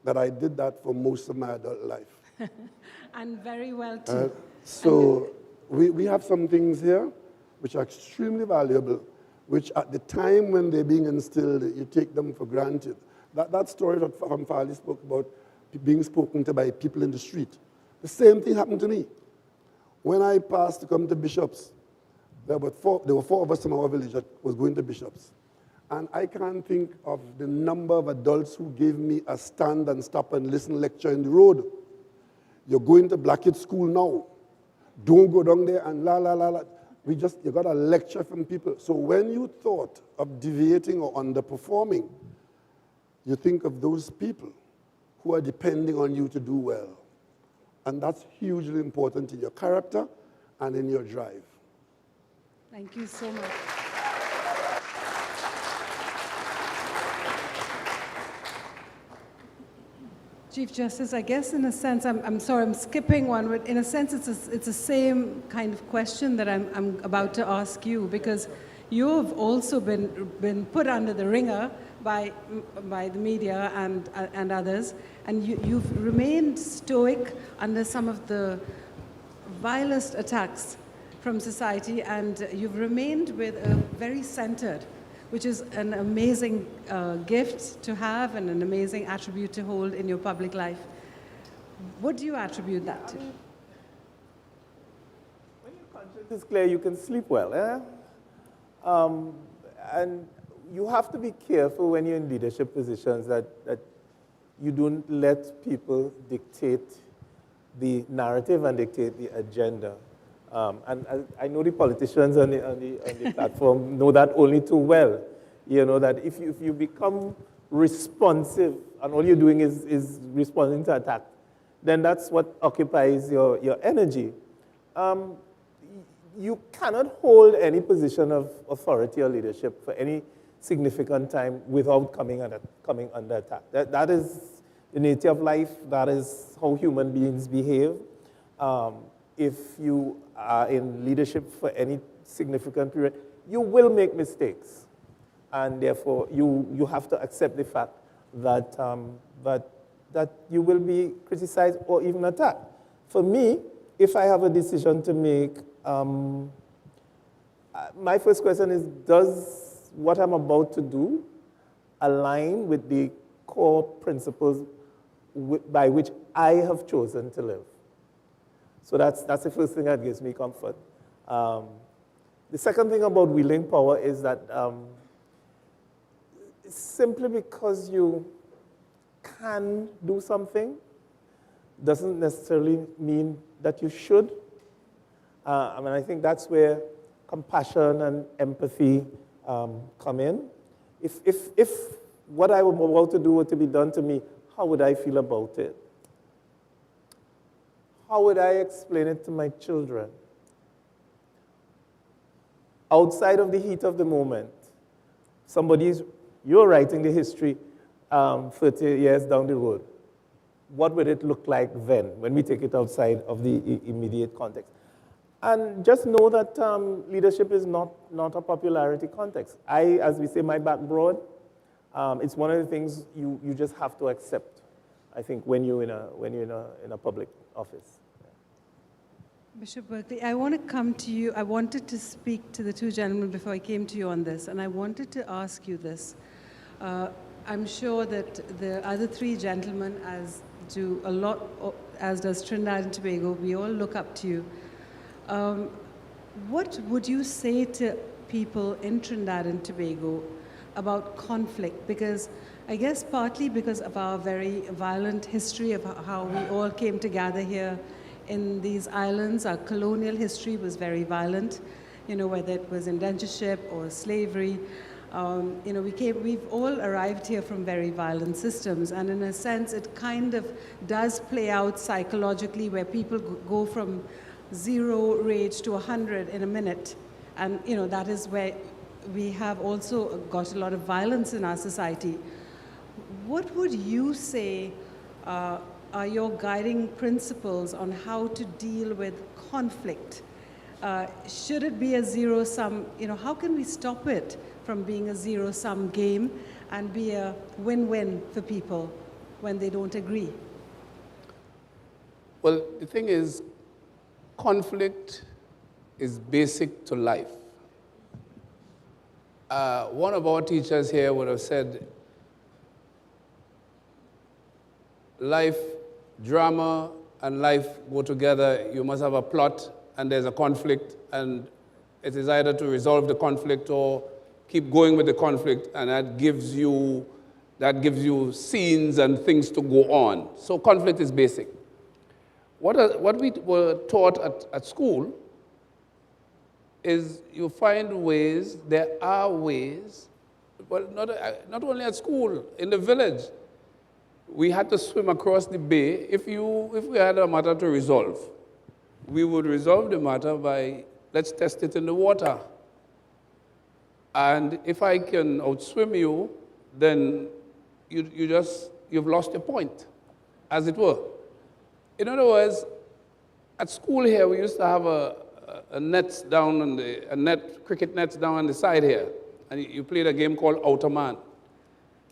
that I did that for most of my adult life. And very well, too. So we have some things here which are extremely valuable, which at the time when they're being instilled, you take them for granted. That story that Farley spoke about being spoken to by people in the street, the same thing happened to me. When I passed to come to Bishops, there were four of us from our village that was going to Bishops. And I can't think of the number of adults who gave me a stand and stop and listen lecture in the road. You're going to Blackheath School now. Don't go down there and la, la, la, la. You got a lecture from people. So when you thought of deviating or underperforming, you think of those people who are depending on you to do well. And that's hugely important in your character and in your drive. Thank you so much. Chief Justice, I guess in a sense, I'm sorry, I'm skipping one, but in a sense it's the same kind of question that I'm about to ask you, because you have also been put under the ringer by the media and others, and you've remained stoic under some of the vilest attacks from society, and you've remained with a very centered, which is an amazing gift to have and an amazing attribute to hold in your public life. What do you attribute that to? When your conscience is clear, you can sleep well. And you have to be careful when you're in leadership positions that you don't let people dictate the narrative and dictate the agenda. And I know the politicians on the platform know that only too well. You know that if you become responsive and all you're doing is responding to attack, then that's what occupies your energy. You cannot hold any position of authority or leadership for any significant time without coming under attack. That is the nature of life. That is how human beings behave. If you are in leadership for any significant period, you will make mistakes. And therefore, you have to accept the fact that, that you will be criticized or even attacked. For me, if I have a decision to make, my first question is, does what I'm about to do align with the core principles by which I have chosen to live? So that's the first thing that gives me comfort. The second thing about wielding power is that simply because you can do something doesn't necessarily mean that you should. I think that's where compassion and empathy come in. If what I was about to do were to be done to me, how would I feel about it? How would I explain it to my children? Outside of the heat of the moment, you're writing the history 30 years down the road. What would it look like then when we take it outside of the immediate context? And just know that leadership is not a popularity context. As we say, my back broad, it's one of the things you just have to accept, I think, when you're in a public office. Bishop Berkeley, I want to come to you. I wanted to speak to the two gentlemen before I came to you on this, and I wanted to ask you this. I'm sure that the other three gentlemen, as does Trinidad and Tobago, we all look up to you. What would you say to people in Trinidad and Tobago about conflict? Because I guess partly because of our very violent history of how we all came together here in these islands, our colonial history was very violent, whether it was indentureship or slavery. We've all arrived here from very violent systems, and in a sense, it kind of does play out psychologically, where people go from 0 rage to 100 in a minute, and that is where we have also got a lot of violence in our society. What would you say are your guiding principles on how to deal with conflict? Should it be a zero-sum? How can we stop it from being a zero-sum game and be a win-win for people when they don't agree? Well, the thing is, conflict is basic to life. One of our teachers here would have said, life, drama, and life go together. You must have a plot, and there's a conflict, and it is either to resolve the conflict or keep going with the conflict, and that gives you scenes and things to go on. So conflict is basic. What we were taught at school is you find ways, there are ways, well, not only at school, in the village. We had to swim across the bay. If we had a matter to resolve, we would resolve the matter by, let's test it in the water. And if I can outswim you, then you've lost your point, as it were. In other words, at school here, we used to have a nets down on cricket nets down on the side here, and you played a game called Outer Man,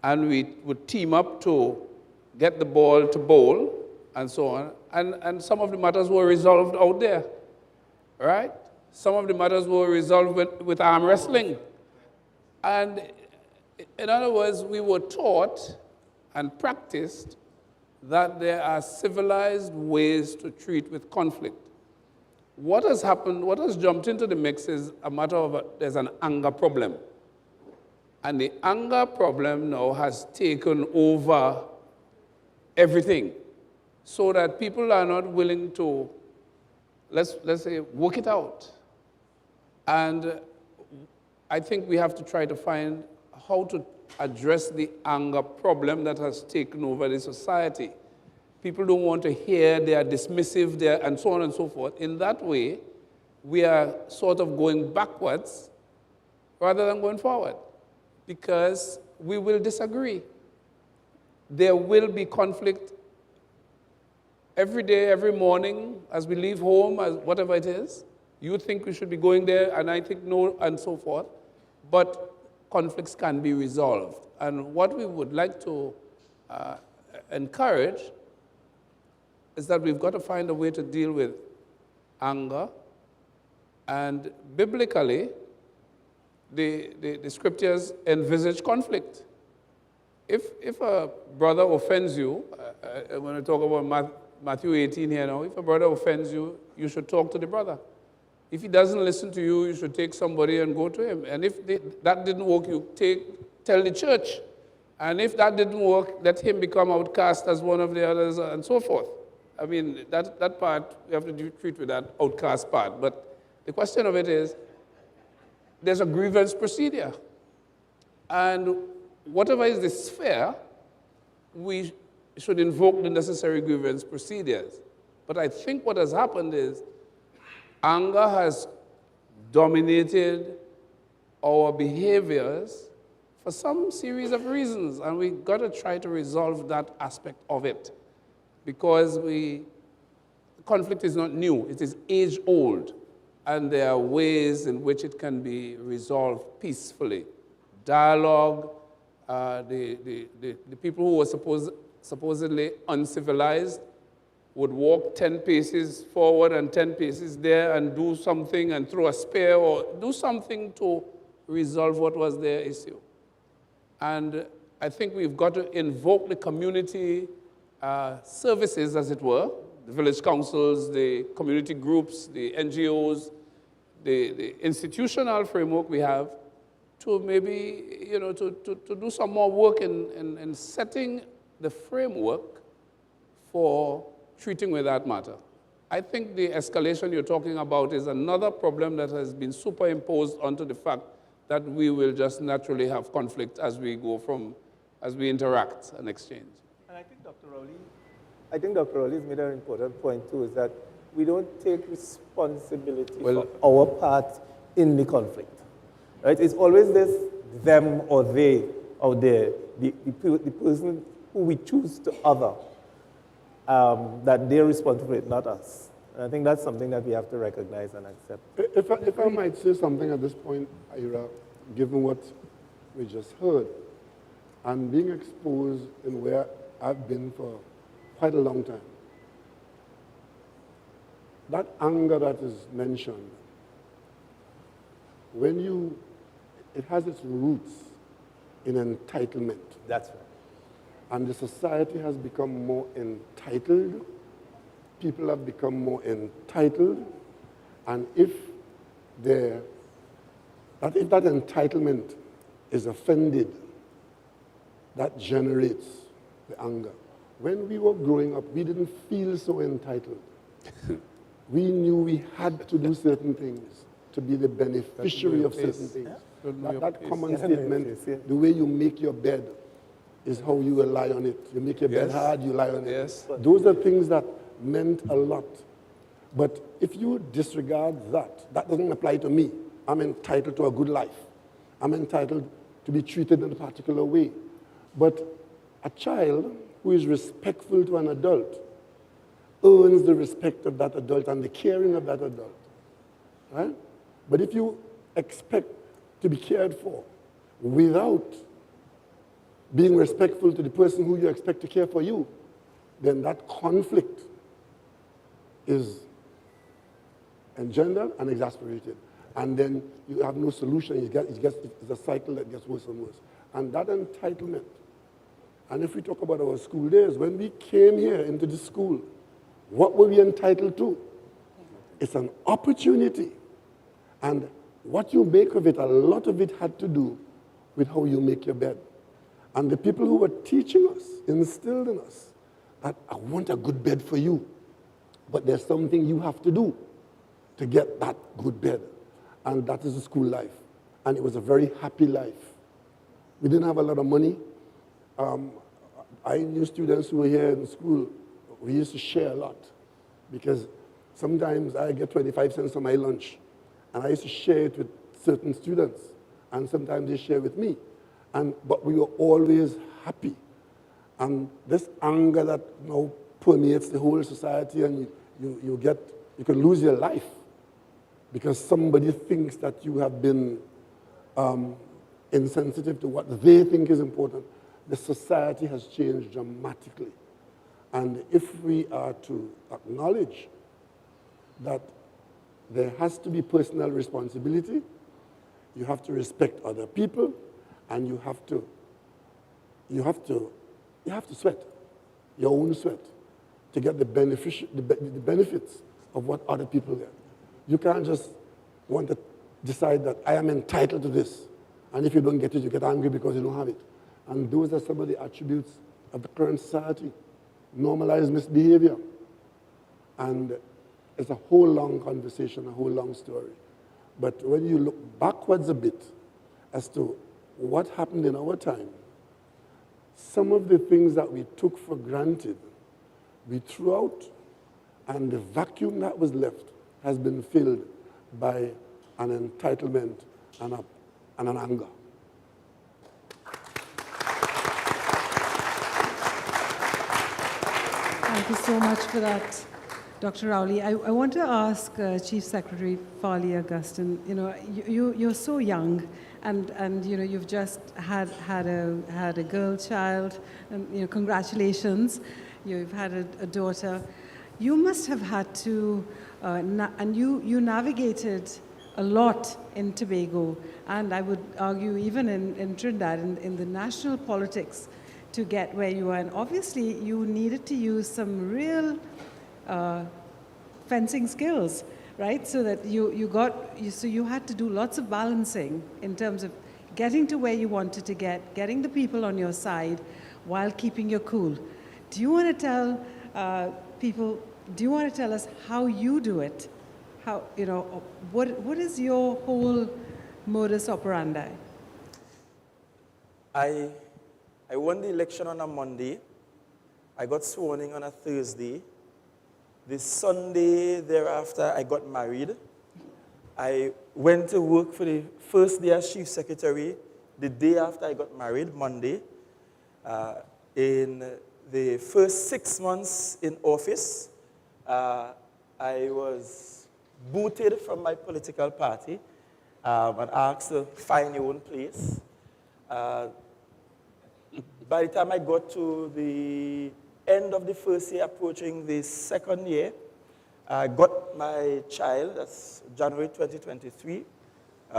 and we would team up to get the ball to bowl, and so on, and some of the matters were resolved out there, right? Some of the matters were resolved with arm wrestling, and in other words, we were taught and practiced that there are civilized ways to treat with conflict. What has happened, what has jumped into the mix is a matter of there's an anger problem. And the anger problem now has taken over everything, so that people are not willing to, let's say, work it out. And I think we have to try to find how to address the anger problem that has taken over the society. People don't want to hear, they are dismissive, and so on and so forth. In that way, we are sort of going backwards rather than going forward, because we will disagree. There will be conflict every day, every morning, as we leave home, as whatever it is. You think we should be going there, and I think no, and so forth. But conflicts can be resolved. And what we would like to encourage is that we've got to find a way to deal with anger. And biblically, the scriptures envisage conflict. If a brother offends you, when I talk about Matthew 18 here now, if a brother offends you, you should talk to the brother. If he doesn't listen to you, you should take somebody and go to him. And if that didn't work, you tell the church. And if that didn't work, let him become outcast as one of the others, and so forth. I mean, that part, we have to treat with that outcast part. But the question of it is, there's a grievance procedure. And whatever is the sphere, we should invoke the necessary grievance procedures. But I think what has happened is, anger has dominated our behaviors for some series of reasons, and we've got to try to resolve that aspect of it, because conflict is not new, it is age-old, and there are ways in which it can be resolved peacefully. Dialogue, the people who were supposedly uncivilized would walk 10 paces forward and 10 paces there and do something and throw a spear or do something to resolve what was their issue. And I think we've got to invoke the community services, as it were, the village councils, the community groups, the NGOs, the institutional framework we have, to maybe, to do some more work in setting the framework for treating with that matter. I think the escalation you're talking about is another problem that has been superimposed onto the fact that we will just naturally have conflict as we interact and exchange. And I think Dr. Rowley's made an important point too, is that we don't take responsibility for our part in the conflict. right? It's always this them or they out there, the person who we choose to other, that they're responsible for it, not us. And I think that's something that we have to recognize and accept. If I might say something at this point, Ira, given what we just heard, and being exposed in where I've been for quite a long time, that anger that is mentioned, it has its roots in entitlement. That's right. And the society has become more entitled. People have become more entitled. And if that entitlement is offended, that generates the anger. When we were growing up, we didn't feel so entitled. We knew we had to do certain things to be the beneficiary of certain things. That common statement, the way you make your bed is how you will lie on it. You make your bed hard, you lie on it. Those are things that meant a lot. But if you disregard that doesn't apply to me. I'm entitled to a good life. I'm entitled to be treated in a particular way. But a child who is respectful to an adult earns the respect of that adult and the caring of that adult. Right? But if you expect to be cared for without being respectful to the person who you expect to care for you, then that conflict is engendered and exasperated. And then you have no solution. It's a cycle that gets worse and worse. And that entitlement, and if we talk about our school days, when we came here into the school, what were we entitled to? It's an opportunity. And what you make of it, a lot of it had to do with how you make your bed. And the people who were teaching us instilled in us that I want a good bed for you, but there's something you have to do to get that good bed. And that is the school life. And it was a very happy life. We didn't have a lot of money. I knew students who were here in school. We used to share a lot because sometimes I get 25 cents for my lunch, and I used to share it with certain students, and sometimes they share with me. But we were always happy. And this anger that now permeates the whole society, and you can lose your life because somebody thinks that you have been insensitive to what they think is important. The society has changed dramatically. And if we are to acknowledge that there has to be personal responsibility, you have to respect other people, and you have to sweat your own sweat to get the benefits of what other people get. You can't just want to decide that I am entitled to this, and if you don't get it, you get angry because you don't have it. And those are some of the attributes of the current society. Normalized misbehavior. And it's a whole long conversation, a whole long story. But when you look backwards a bit as to what happened in our time, some of the things that we took for granted, we threw out, and the vacuum that was left has been filled by an entitlement and an anger. Thank you so much for that, Dr. Rowley. I want to ask Chief Secretary Farley Augustine, you're so young, and you've just had a girl child, and congratulations, you've had a daughter. You must have had to, and you navigated a lot in Tobago, and I would argue even in Trinidad, in the national politics, to get where you are. And obviously, you needed to use some real fencing skills, right? So that you had to do lots of balancing in terms of getting to where you wanted to getting the people on your side while keeping your cool. Do you want to tell people, do you want to tell us how you do it? How, what is your whole modus operandi? I won the election on a Monday. I got sworn in on a Thursday. The Sunday thereafter, I got married. I went to work for the first day as chief secretary the day after I got married, Monday. In the first 6 months in office, I was booted from my political party and asked to find your own place. By the time I got to the end of the first year, approaching the second year, I got my child, that's January 2023,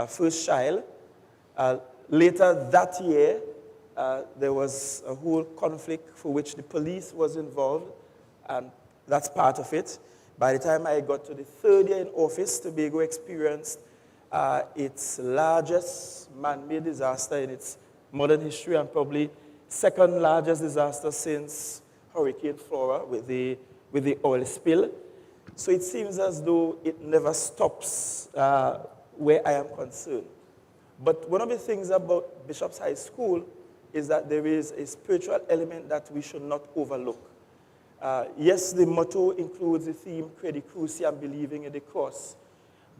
first child. Later that year, there was a whole conflict for which the police was involved, and that's part of it. By the time I got to the third year in office, Tobago experienced its largest man-made disaster in its modern history, and probably second largest disaster since Hurricane Flora with the oil spill. So it seems as though it never stops where I am concerned. But one of the things about Bishop's High School is that there is a spiritual element that we should not overlook. Yes, the motto includes the theme, Credi Cruci, and believing in the cross.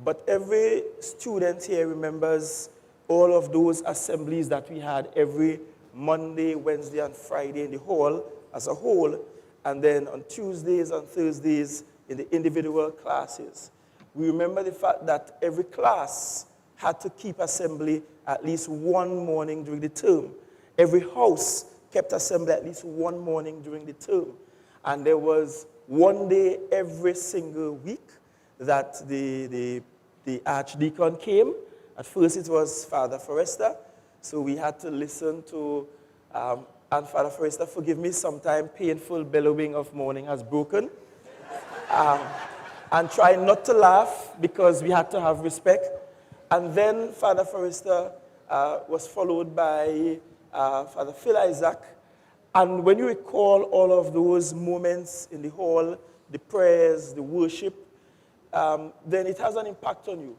But every student here remembers all of those assemblies that we had every Monday, Wednesday, and Friday in the hall as a whole, and then on Tuesdays and Thursdays in the individual classes. We remember the fact that every class had to keep assembly at least one morning during the term. Every house kept assembly at least one morning during the term. And there was one day every single week that the archdeacon came. At first it was Father Forrester, so we had to listen to, and Father Forrester, forgive me, sometime painful bellowing of morning has broken. And try not to laugh because we had to have respect. And then Father Forrester was followed by Father Phil Isaac. And when you recall all of those moments in the hall, the prayers, the worship, then it has an impact on you.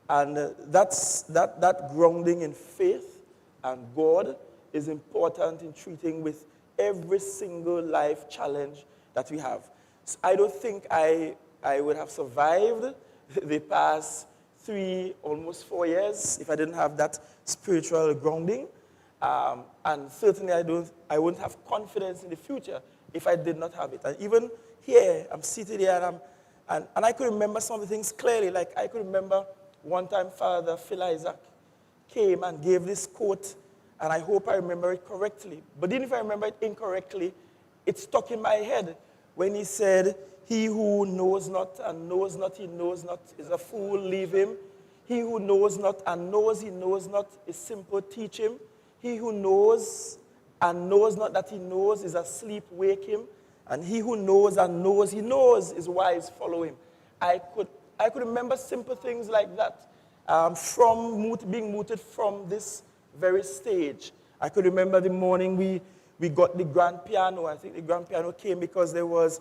And that grounding in faith and God is important in treating with every single life challenge that we have. So I don't think I would have survived the past 3, almost 4 years if I didn't have that spiritual grounding. And certainly I wouldn't have confidence in the future if I did not have it. And even here, I'm seated here, and I could remember some of the things clearly. Like I could remember one time Father Phil Isaac came and gave this quote, and I hope I remember it correctly. But even if I remember it incorrectly, it stuck in my head when he said, "He who knows not and knows not he knows not is a fool, leave him. He who knows not and knows he knows not is simple, teach him. He who knows and knows not that he knows is asleep, wake him. And he who knows and knows he knows is wise, follow him." I could remember simple things like that from being mooted from this very stage. I could remember the morning we got the grand piano. I think the grand piano came because there was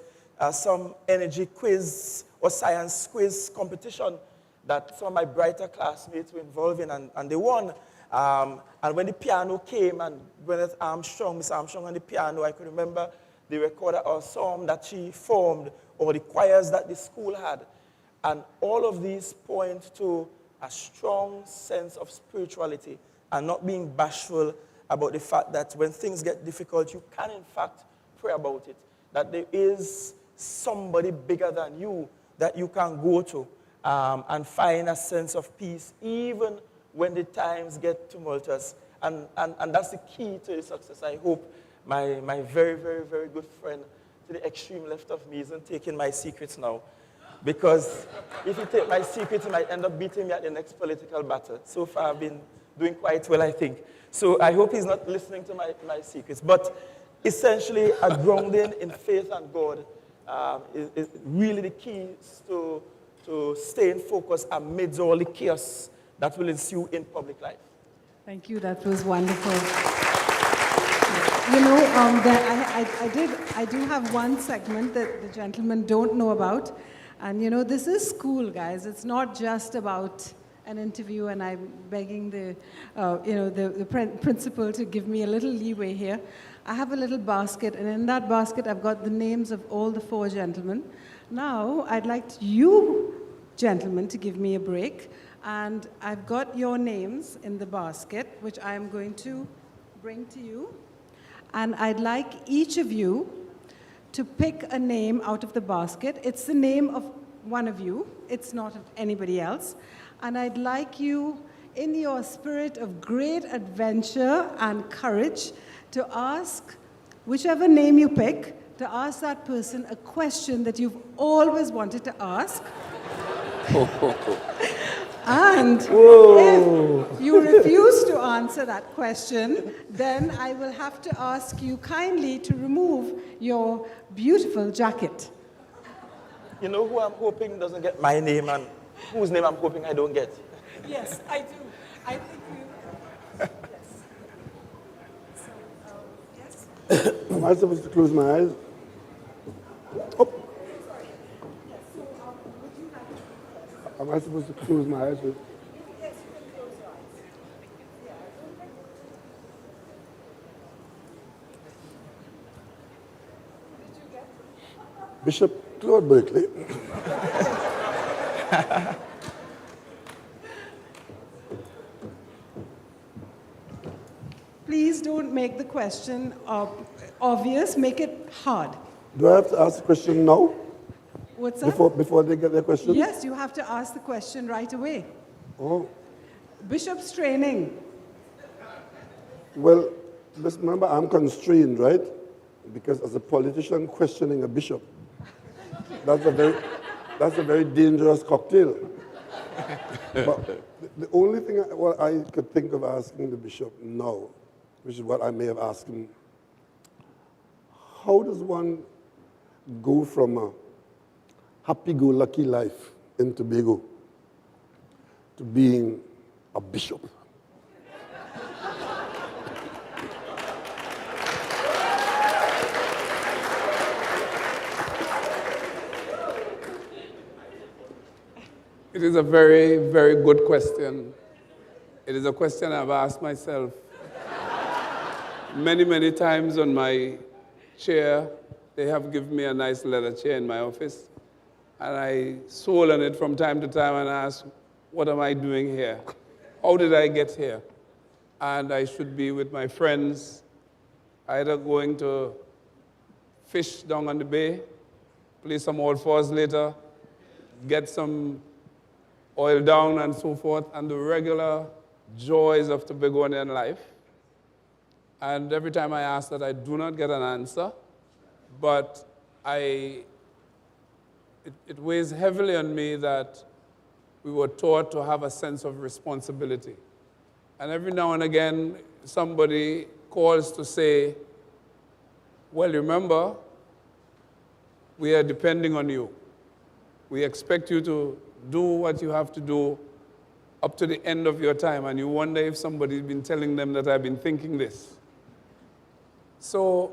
some energy quiz or science quiz competition that some of my brighter classmates were involved in, and they won. And when the piano came, and Gwyneth Armstrong, Miss Armstrong on the piano, I could remember the recorder or psalm that she formed, or the choirs that the school had. And all of these point to a strong sense of spirituality and not being bashful about the fact that when things get difficult, you can in fact pray about it, that there is somebody bigger than you that you can go to and find a sense of peace even when the times get tumultuous. And that's the key to the success. I hope my very, very, very good friend to the extreme left of me isn't taking my secrets now. Because if you take my secrets, you might end up beating me at the next political battle. So far, I've been doing quite well, I think. So I hope he's not listening to my secrets. But essentially, a grounding in faith and God is really the key to staying focused amidst all the chaos that will ensue in public life. Thank you. That was wonderful. You know, I do have one segment that the gentlemen don't know about. And, you know, this is school, guys. It's not just about an interview, and I'm begging the principal to give me a little leeway here. I have a little basket, and in that basket, I've got the names of all the 4 gentlemen. Now, I'd like you, gentlemen, to give me a break. And I've got your names in the basket, which I am going to bring to you. And I'd like each of you to pick a name out of the basket. It's the name of one of you. It's not of anybody else. And I'd like you, in your spirit of great adventure and courage, to ask whichever name you pick, to ask that person a question that you've always wanted to ask. And if you refuse to answer that question, then I will have to ask you kindly to remove your beautiful jacket. You know who I'm hoping doesn't get my name and whose name I'm hoping I don't get? Yes, I do. I think you... Yes. So, yes. Am I supposed to close my eyes? Oh. Am I supposed to close my eyes? Bishop Claude Berkeley. Please don't make the question obvious, make it hard. Do I have to ask the question now? What's that? Before they get their question? Yes, you have to ask the question right away. Oh. Bishop's training. Well, just remember, I'm constrained, right? Because as a politician questioning a bishop, that's a very dangerous cocktail. But the only thing I could think of asking the bishop now, which is what I may have asked him, how does one go from a happy-go-lucky life in Tobago to being a bishop? It is a very, very good question. It is a question I've asked myself many, many times on my chair. They have given me a nice leather chair in my office, and I swirl on it from time to time and ask, what am I doing here? How did I get here? And I should be with my friends, either going to fish down on the bay, play some old fours later, get some oil down and so forth, and the regular joys of Tobagonian life. And every time I ask that, I do not get an answer, but it weighs heavily on me that we were taught to have a sense of responsibility. And every now and again, somebody calls to say, well, remember, we are depending on you. We expect you to do what you have to do up to the end of your time, and you wonder if somebody's been telling them that I've been thinking this. So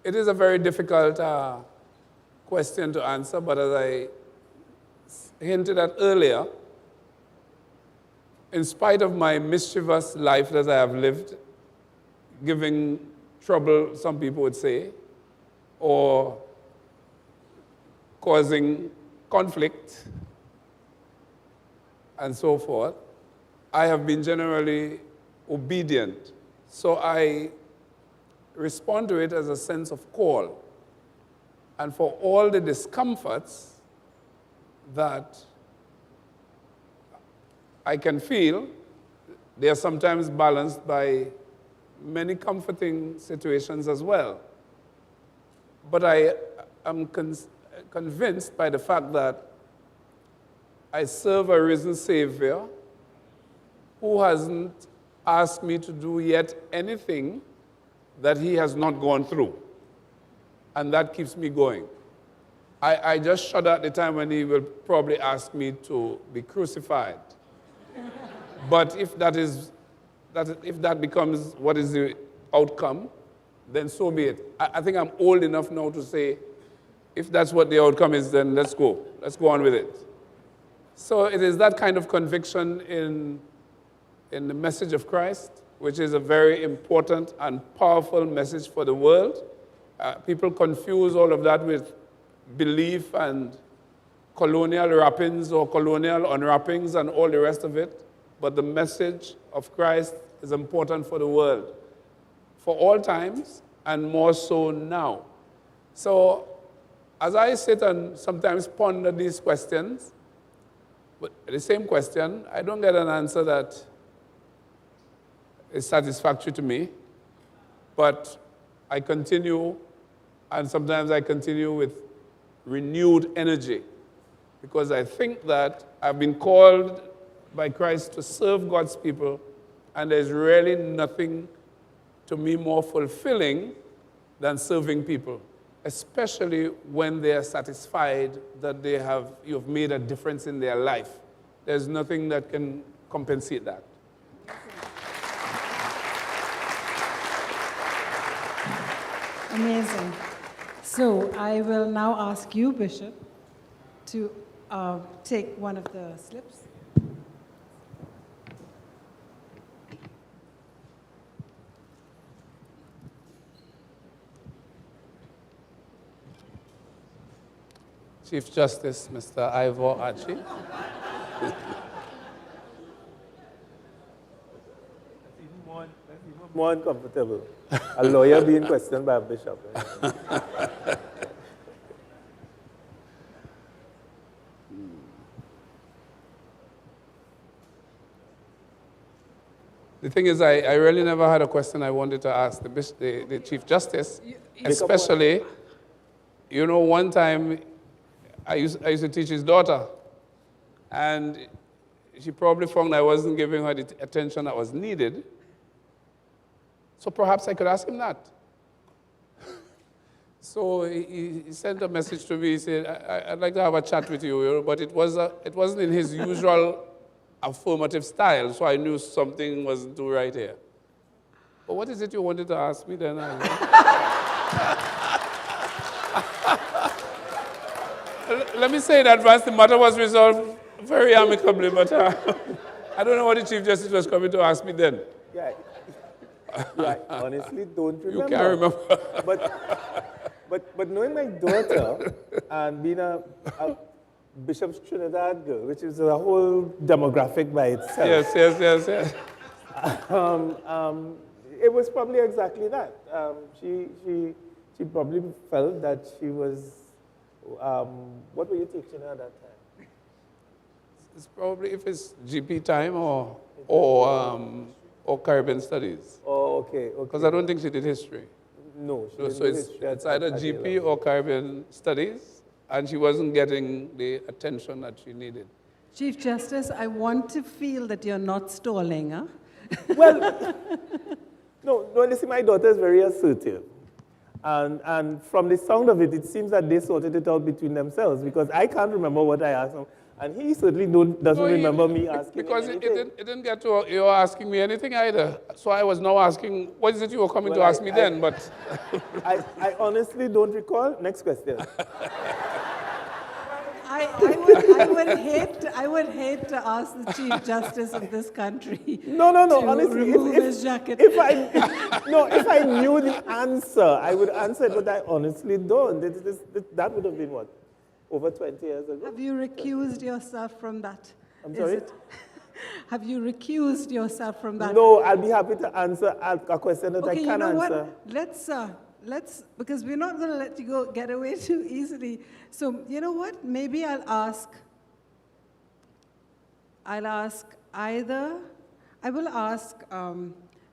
it is a very difficult question to answer, but as I hinted at earlier, in spite of my mischievous life that I have lived, giving trouble, some people would say, or causing conflict, and so forth, I have been generally obedient. So I respond to it as a sense of call. And for all the discomforts that I can feel, they are sometimes balanced by many comforting situations as well. But I am convinced by the fact that I serve a risen Savior who hasn't asked me to do yet anything that he has not gone through. And that keeps me going. I just shudder at the time when he will probably ask me to be crucified. But if that becomes what is the outcome, then so be it. I think I'm old enough now to say, if that's what the outcome is, then let's go. Let's go on with it. So it is that kind of conviction in the message of Christ, which is a very important and powerful message for the world. People confuse all of that with belief and colonial wrappings or colonial unwrappings and all the rest of it, but the message of Christ is important for the world, for all times, and more so now. So as I sit and sometimes ponder these questions, but the same question, I don't get an answer that is satisfactory to me, but I continue, and sometimes I continue with renewed energy, because I think that I've been called by Christ to serve God's people, and there's really nothing to me more fulfilling than serving people, especially when they are satisfied that you've made a difference in their life. There's nothing that can compensate that. Amazing. So I will now ask you, Bishop, to take one of the slips. Chief Justice, Mr. Ivor Archie. That's even more uncomfortable. A lawyer being questioned by a bishop. The thing is, I really never had a question I wanted to ask the Chief Justice, especially, you know, one time I used to teach his daughter, and she probably found I wasn't giving her the attention that was needed. So perhaps I could ask him that. So he sent a message to me. He said, I'd like to have a chat with you, but it wasn't in his usual affirmative style, so I knew something wasn't too right here. But what is it you wanted to ask me then? Let me say in advance, the matter was resolved very amicably, but I don't know what the Chief Justice was coming to ask me then. Yeah, I honestly don't remember. You can't remember. But knowing my daughter and being a Bishop's Trinidad girl, which is a whole demographic by itself. Yes. It was probably exactly that. She probably felt that she was, what were you teaching her at that time? It's probably, if it's GP time or Caribbean studies. Oh, okay. Because I don't think she did history. No, she so it's either GP or Caribbean studies, and she wasn't getting the attention that she needed. Chief Justice, I want to feel that you're not stalling, huh? Well, no, listen, my daughter is very assertive. And from the sound of it, it seems that they sorted it out between themselves, because I can't remember what I asked them. And he certainly doesn't remember me asking because him it didn't get to you asking me anything either. So I was now asking, what is it you were coming to ask me then? But I honestly don't recall. Next question. I would hate to ask the Chief Justice of this country. No. To honestly, remove his jacket. If I knew the answer, I would answer it, but I honestly don't. That would have been what? Over 20 years ago. Have you recused yourself from that? I'm sorry? Have you recused yourself from that? No, I'll be happy to answer a question that I can answer. What? Let's, because we're not going to let you get away too easily. So, you know what? Maybe I will ask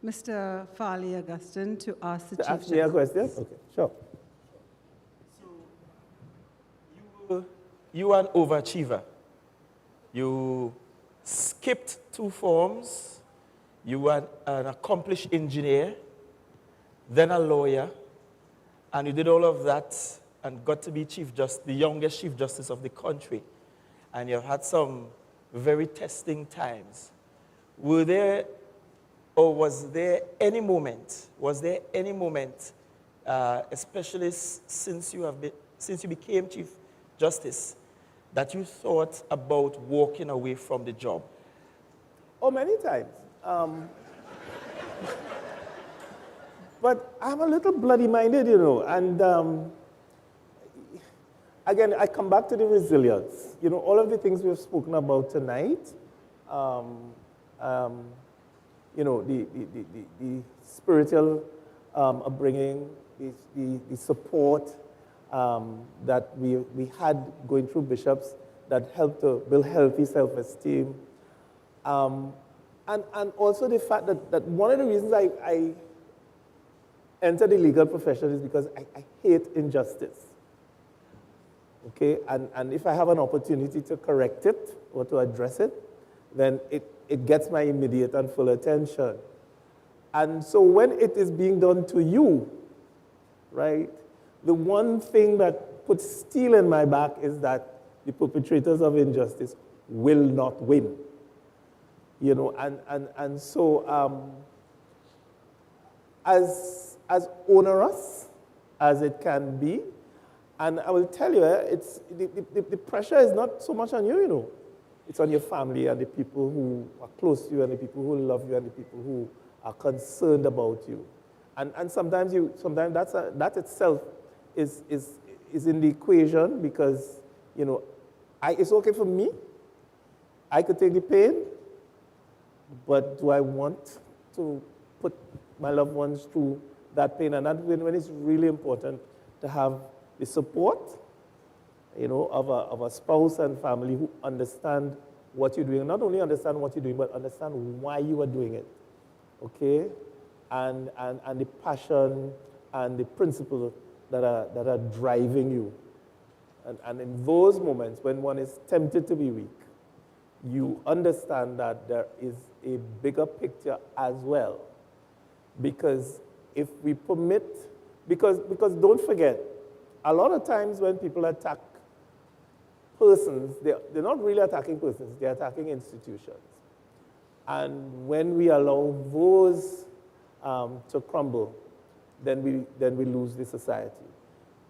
Mr. Farley Augustine to ask the Chief Justice. Ask me a question? Okay, sure. You are an overachiever. You skipped 2 forms. You were an accomplished engineer, then a lawyer, and you did all of that and got to be the youngest Chief Justice of the country. And you've had some very testing times. Was there any moment, especially since you became Chief Justice, that you thought about walking away from the job? Oh, many times. But I'm a little bloody-minded, you know, and again, I come back to the resilience. You know, all of the things we've spoken about tonight, you know, the spiritual upbringing, the support that we had going through bishops that helped to build healthy self-esteem. And also the fact that one of the reasons I entered the legal profession is because I hate injustice. Okay, and if I have an opportunity to correct it or to address it, then it gets my immediate and full attention. And so when it is being done to you, right, the one thing that puts steel in my back is that the perpetrators of injustice will not win. You know, and so as onerous as it can be, and I will tell you, it's the pressure is not so much on you, you know. It's on your family and the people who are close to you and the people who love you and the people who are concerned about you. And sometimes that itself is in the equation because, you know, it's okay for me. I could take the pain, but do I want to put my loved ones through that pain? And that's when it's really important to have the support, you know, of a spouse and family who understand what you're doing. Not only understand what you're doing, but understand why you are doing it, okay? And the passion and the principles that are driving you. And in those moments when one is tempted to be weak, you understand that there is a bigger picture as well. Because if we permit, because don't forget, a lot of times when people attack persons, they're not really attacking persons, they're attacking institutions. And when we allow those to crumble, then we lose the society.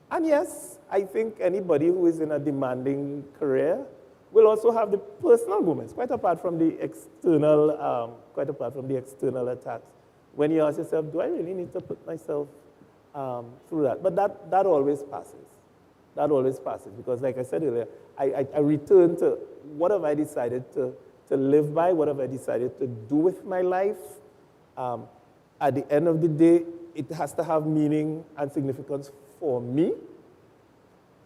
And yes, I think anybody who is in a demanding career will also have the personal moments, quite apart from the external attacks. When you ask yourself, do I really need to put myself through that? But that always passes. That always passes because, like I said earlier, I return to what have I decided to live by, what have I decided to do with my life. At the end of the day, it has to have meaning and significance for me,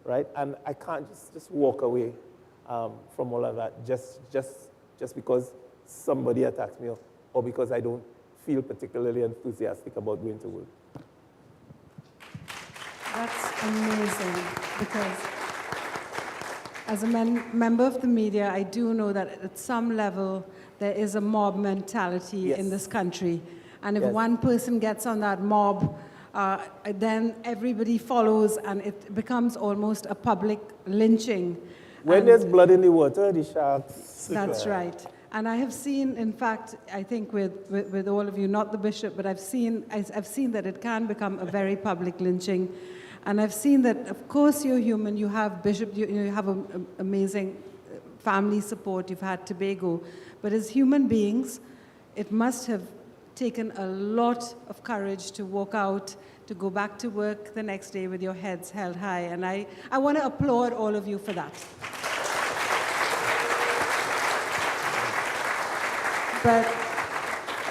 right? And I can't just walk away from all of that just because somebody attacks me or because I don't feel particularly enthusiastic about going to work. That's amazing because as a member of the media, I do know that at some level there is a mob mentality in this country. And if one person gets on that mob, then everybody follows and it becomes almost a public lynching. When there's blood in the water, the sharks. That's right. And I have seen, in fact, I think with all of you, not the bishop, but I've seen that it can become a very public lynching. And I've seen that, of course, you're human. You have bishop, you have amazing family support. You've had Tobago. But as human beings, it must have taken a lot of courage to walk out, to go back to work the next day with your heads held high. And I want to applaud all of you for that.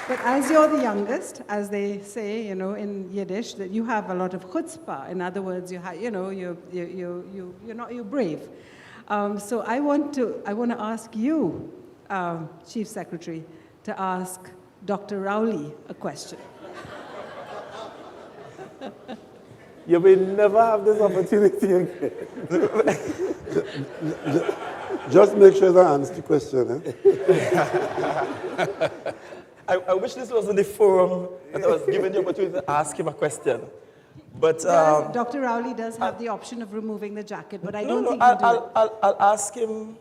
But as you're the youngest, as they say, you know, in Yiddish, that you have a lot of chutzpah. In other words, you're brave. So I want to ask you, Chief Secretary, to ask Dr. Rowley a question. You will never have this opportunity again. Just make sure that answers the question. I wish this wasn't the forum that I was given the opportunity to ask him a question. But Dr. Rowley does have the option of removing the jacket, but I don't think I'll ask him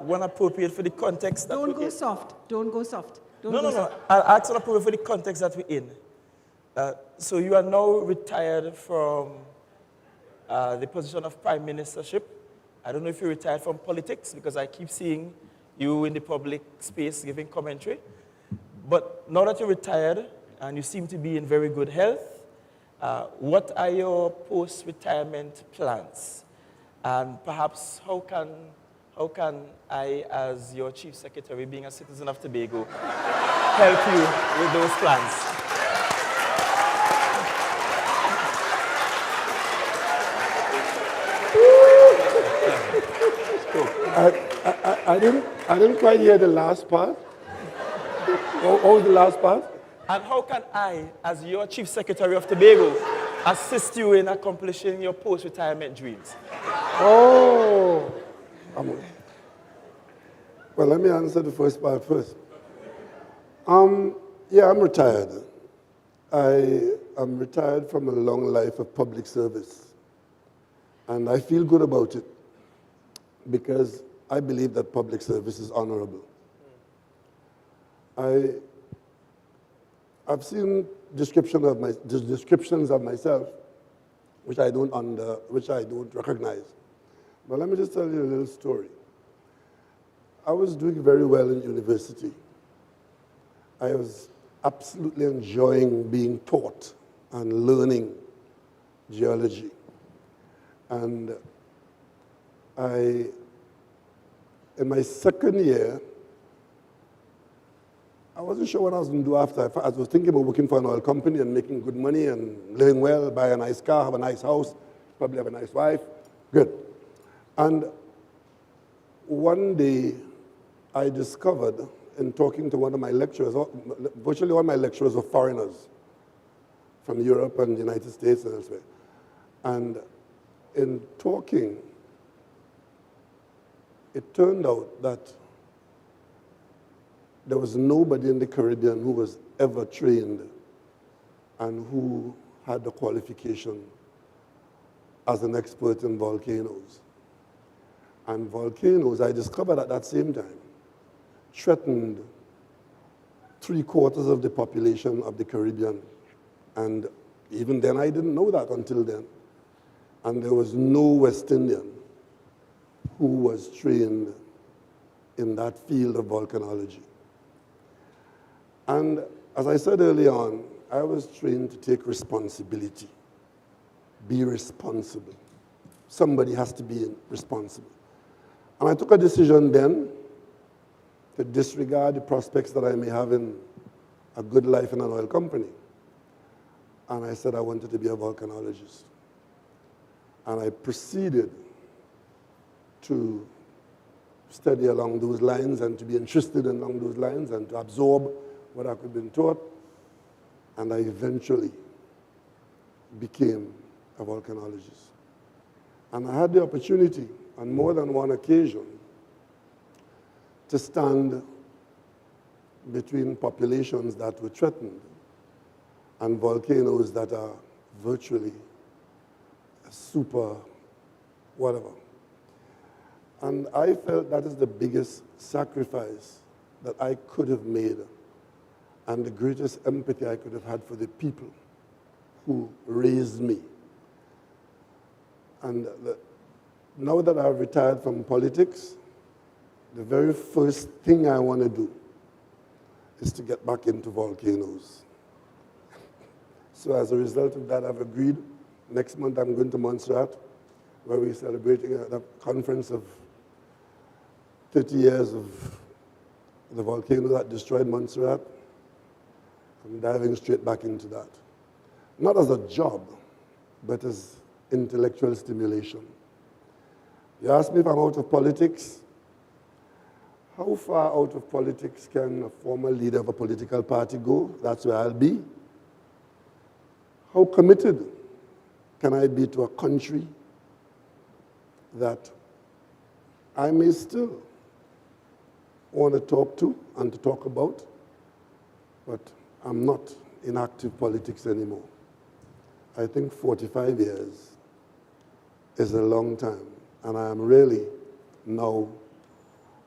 when appropriate for the context that Don't go soft. No. I'll ask when appropriate for the context that we're in. So you are now retired from the position of Prime Ministership. I don't know if you retired from politics because I keep seeing you in the public space giving commentary. But now that you're retired and you seem to be in very good health, what are your post-retirement plans? And perhaps how can I, as your Chief Secretary, being a citizen of Tobago, help you with those plans? I didn't quite hear the last part. What was the last part? And how can I, as your Chief Secretary of Tobago, assist you in accomplishing your post-retirement dreams? Oh. Well, let me answer the first part first. Yeah, I'm retired. I am retired from a long life of public service. And I feel good about it because I believe that public service is honorable. I've seen descriptions of myself which I don't recognize. But let me just tell you a little story. I was doing very well in university. I was absolutely enjoying being taught and learning geology. And in my second year, I wasn't sure what I was going to do after. I was thinking about working for an oil company and making good money and living well, buy a nice car, have a nice house, probably have a nice wife. Good. And one day, I discovered in talking to one of my lecturers, virtually all my lecturers were foreigners from Europe and the United States and elsewhere. And in talking, it turned out that there was nobody in the Caribbean who was ever trained and who had the qualification as an expert in volcanoes. And volcanoes, I discovered at that same time, threatened 3/4 of the population of the Caribbean. And even then, I didn't know that until then. And there was no West Indian who was trained in that field of volcanology. And as I said early on, I was trained to take responsibility, be responsible. Somebody has to be responsible. And I took a decision then to disregard the prospects that I may have in a good life in an oil company. And I said I wanted to be a volcanologist. And I proceeded to study along those lines and to be interested along those lines and to absorb what I could have been taught. And I eventually became a volcanologist. And I had the opportunity on more than one occasion to stand between populations that were threatened and volcanoes that are virtually super whatever. And I felt that is the biggest sacrifice that I could have made and the greatest empathy I could have had for the people who raised me. And now that I've retired from politics, the very first thing I want to do is to get back into volcanoes. So as a result of that, I've agreed. Next month, I'm going to Montserrat, where we're celebrating a conference of 30 years of the volcano that destroyed Montserrat. I'm diving straight back into that. Not as a job, but as intellectual stimulation. You ask me if I'm out of politics. How far out of politics can a former leader of a political party go? That's where I'll be. How committed can I be to a country that I may still want to talk to and to talk about, but I'm not in active politics anymore. I think 45 years is a long time, and I am really now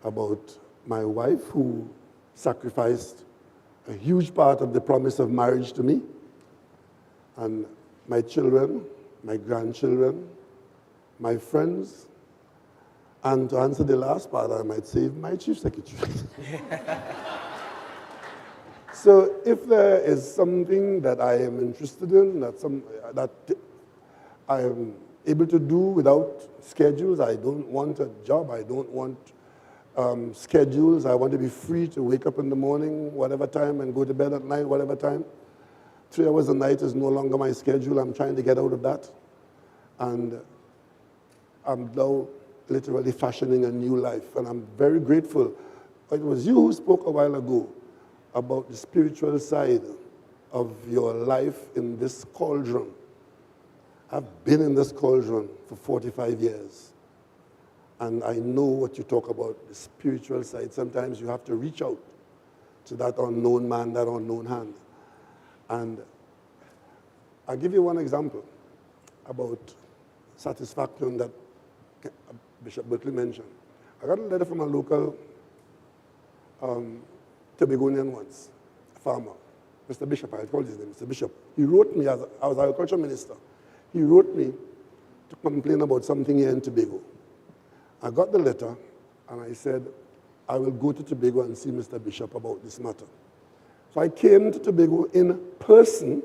about my wife, who sacrificed a huge part of the promise of marriage to me, and my children, my grandchildren, my friends, and to answer the last part, I might say my chief secretary. So if there is something that I am interested in, that I am able to do without schedules. I don't want a job. I don't want schedules. I want to be free to wake up in the morning, whatever time, and go to bed at night, whatever time. 3 hours a night is no longer my schedule. I'm trying to get out of that. And I'm now literally fashioning a new life. And I'm very grateful. It was you who spoke a while ago about the spiritual side of your life in this cauldron. I've been in this cauldron for 45 years. And I know what you talk about, the spiritual side. Sometimes you have to reach out to that unknown man, that unknown hand. And I'll give you one example about satisfaction that Bishop Berkeley mentioned. I got a letter from a local Tobagonian once, a farmer, Mr. Bishop, I called his name, Mr. Bishop. He wrote me, I was agriculture minister, he wrote me to complain about something here in Tobago. I got the letter, and I said, I will go to Tobago and see Mr. Bishop about this matter. So I came to Tobago in person,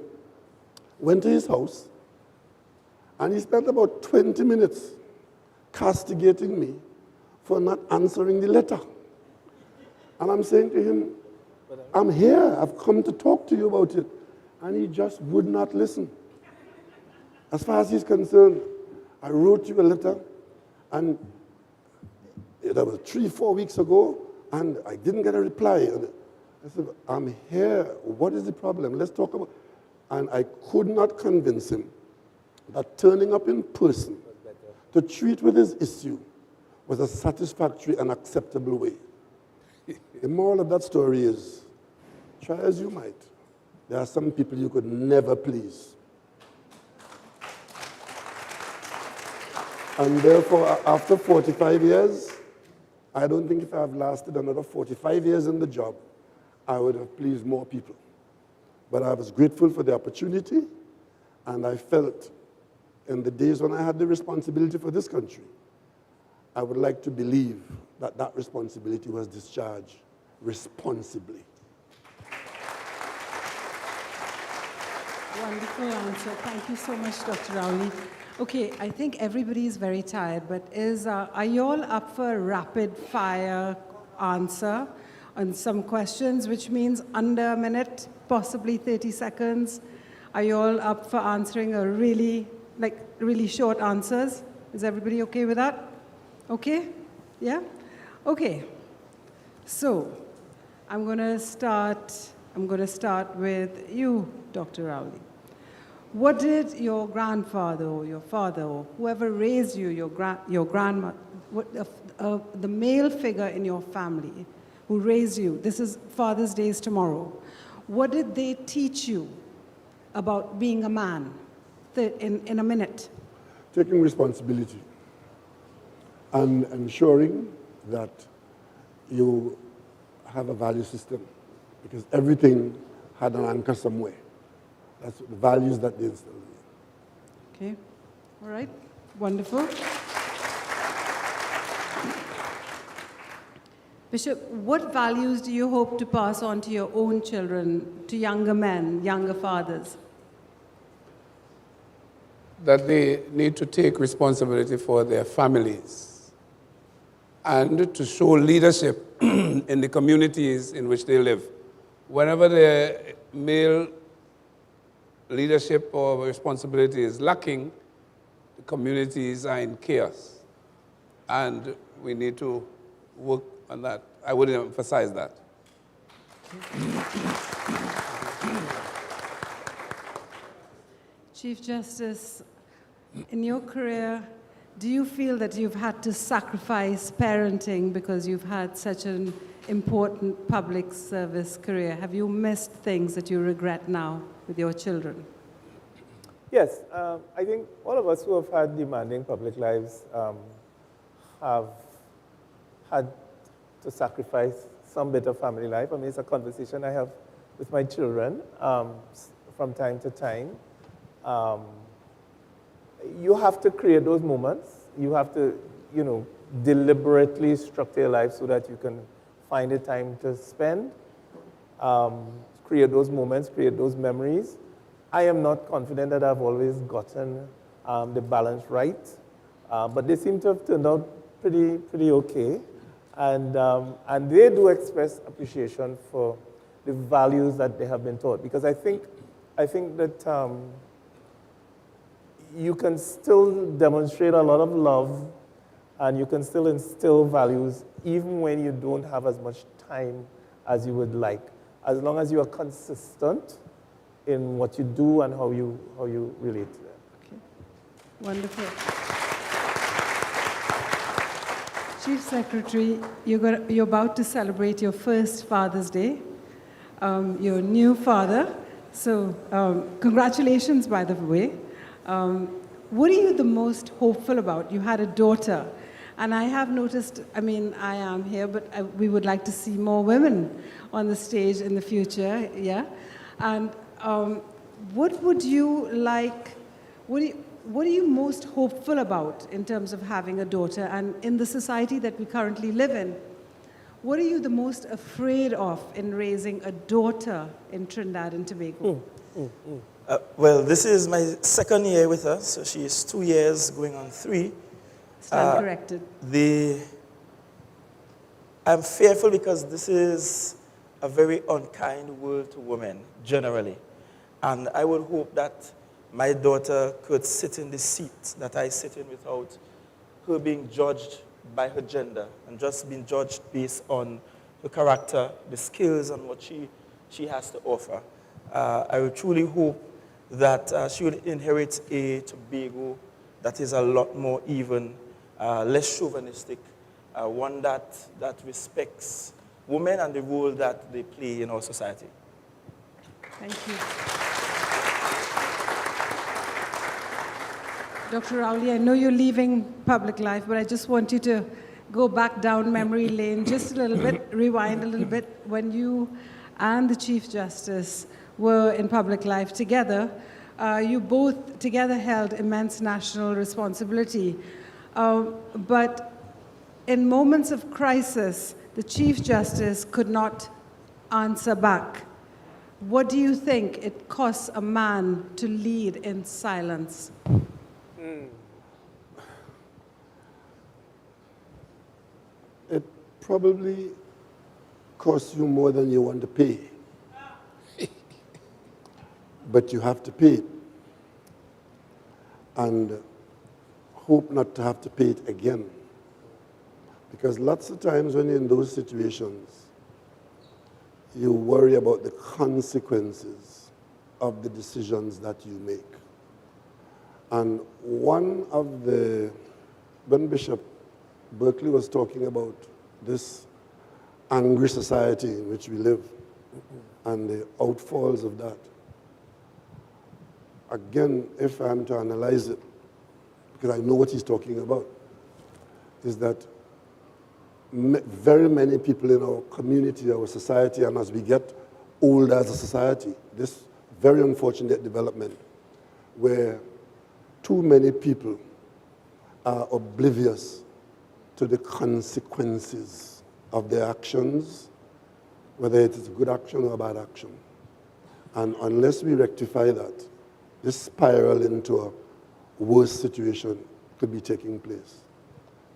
went to his house, and he spent about 20 minutes castigating me for not answering the letter. And I'm saying to him, I'm here, I've come to talk to you about it. And he just would not listen. As far as he's concerned, I wrote you a letter, and that was 3-4 weeks ago, and I didn't get a reply. And I said, I'm here, what is the problem? Let's talk about it. And I could not convince him that turning up in person to treat with his issue was a satisfactory and acceptable way. The moral of that story is, try as you might, there are some people you could never please. And therefore, after 45 years, I don't think if I have lasted another 45 years in the job, I would have pleased more people. But I was grateful for the opportunity, and I felt in the days when I had the responsibility for this country, I would like to believe that that responsibility was discharged responsibly. Wonderful answer. Thank you so much, Dr. Rowley. Okay, I think everybody is very tired, but are you all up for a rapid fire answer on some questions, which means under a minute, possibly 30 seconds? Are you all up for answering a really short answers? Is everybody okay with that? Okay? Yeah? Okay. So, I'm going to start with you, Dr. Rowley. What did your grandfather or your father or whoever raised you, your grandmother, the male figure in your family who raised you, this is Father's Day is tomorrow, what did they teach you about being a man in a minute? Taking responsibility and ensuring that you have a value system, because everything had an anchor somewhere. That's the values that they instilled in you. Okay, all right, wonderful. Bishop, what values do you hope to pass on to your own children, to younger men, younger fathers? That they need to take responsibility for their families and to show leadership in the communities in which they live. Whenever the male leadership or responsibility is lacking, the communities are in chaos. And we need to work on that. I would emphasize that. Chief Justice, in your career, do you feel that you've had to sacrifice parenting because you've had such an important public service career? Have you missed things that you regret now with your children? Yes, I think all of us who have had demanding public lives have had to sacrifice some bit of family life. I mean, it's a conversation I have with my children from time to time. You have to create those moments. You have to, deliberately structure your life so that you can find the time to spend, create those moments, create those memories. I am not confident that I've always gotten the balance right. But they seem to have turned out pretty okay. And they do express appreciation for the values that they have been taught. Because I think that you can still demonstrate a lot of love and you can still instill values even when you don't have as much time as you would like, as long as you are consistent in what you do and how you relate to them. Okay. Wonderful. Chief Secretary, you're about to celebrate your first Father's Day. You're a new father, so congratulations, by the way. What are you the most hopeful about? You had a daughter, and I have noticed, I mean, I am here, but we would like to see more women on the stage in the future, yeah? And what would you like, what are you most hopeful about in terms of having a daughter? And in the society that we currently live in, what are you the most afraid of in raising a daughter in Trinidad and Tobago? Well, this is my second year with her, so she is 2 years going on 3. Stand corrected. I'm fearful because this is a very unkind world to women, generally. And I would hope that my daughter could sit in the seat that I sit in without her being judged by her gender and just being judged based on her character, the skills, and what she has to offer. I would truly hope that she would inherit a Tobago that is a lot more even, less chauvinistic, one that respects women and the role that they play in our society. Thank you. Dr. Rowley, I know you're leaving public life, but I just want you to go back down memory lane just a little bit, rewind a little bit. When you and the Chief Justice were in public life together, you both together held immense national responsibility. But in moments of crisis, the Chief Justice could not answer back. What do you think it costs a man to lead in silence? It probably costs you more than you want to pay. But you have to pay it. And hope not to have to pay it again. Because lots of times when you're in those situations, you worry about the consequences of the decisions that you make. And when Bishop Berkeley was talking about this angry society in which we live and the outfalls of that, again, if I'm to analyze it, because I know what he's talking about, is that very many people in our community, our society, and as we get older as a society, this very unfortunate development where too many people are oblivious to the consequences of their actions, whether it is a good action or a bad action. And unless we rectify that, this spiral into a worse situation could be taking place.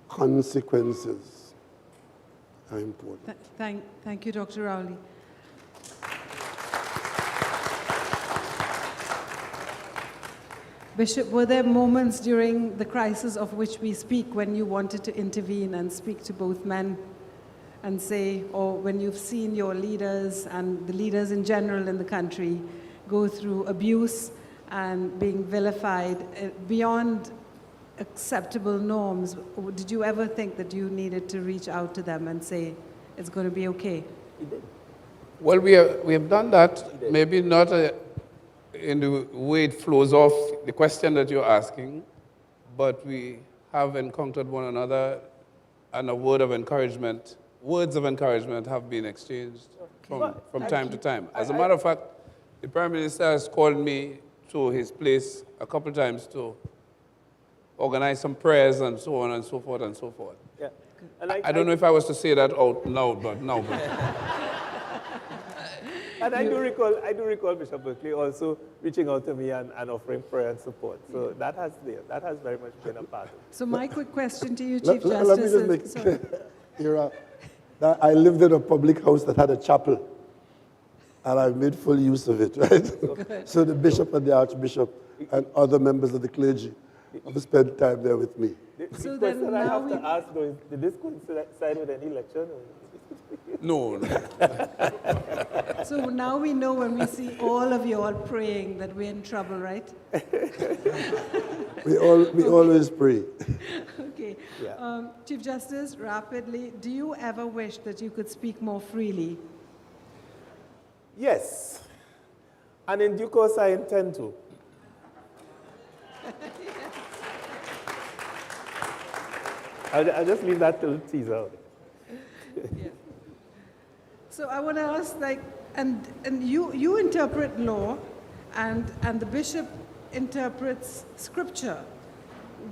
Consequences are important. Thank you, Dr. Rowley. Bishop, were there moments during the crisis of which we speak when you wanted to intervene and speak to both men and say, or when you've seen your leaders and the leaders in general in the country go through abuse and being vilified beyond acceptable norms, did you ever think that you needed to reach out to them and say, it's going to be okay? We did. Well, we have done that, maybe not in the way it flows off the question that you're asking, but we have encountered one another and a word of encouragement, words of encouragement have been exchanged from time to time. As a matter of fact, the Prime Minister has called me to his place a couple of times to organize some prayers and so on and so forth and so forth. Yeah. And I don't know if I was to say that out loud, but no. And I do recall Bishop Berkeley also reaching out to me and offering prayer and support. So that has very much been a part of it. So my quick question to you, Chief Justice. Let me just make it clear, Ira, that I lived in a public house that had a chapel, and I made full use of it, right? So the bishop and the archbishop and other members of the clergy have spent time there with me. The question I have to ask, though, is, did this coincide with any election? No. So now we know when we see all of you all praying that we're in trouble, right? We always pray. Okay. Yeah. Chief Justice, rapidly, do you ever wish that you could speak more freely? Yes. And in due course, I intend to. I'll just leave that little teaser out. Yeah. So I want to ask, and you interpret law, and the bishop interprets scripture.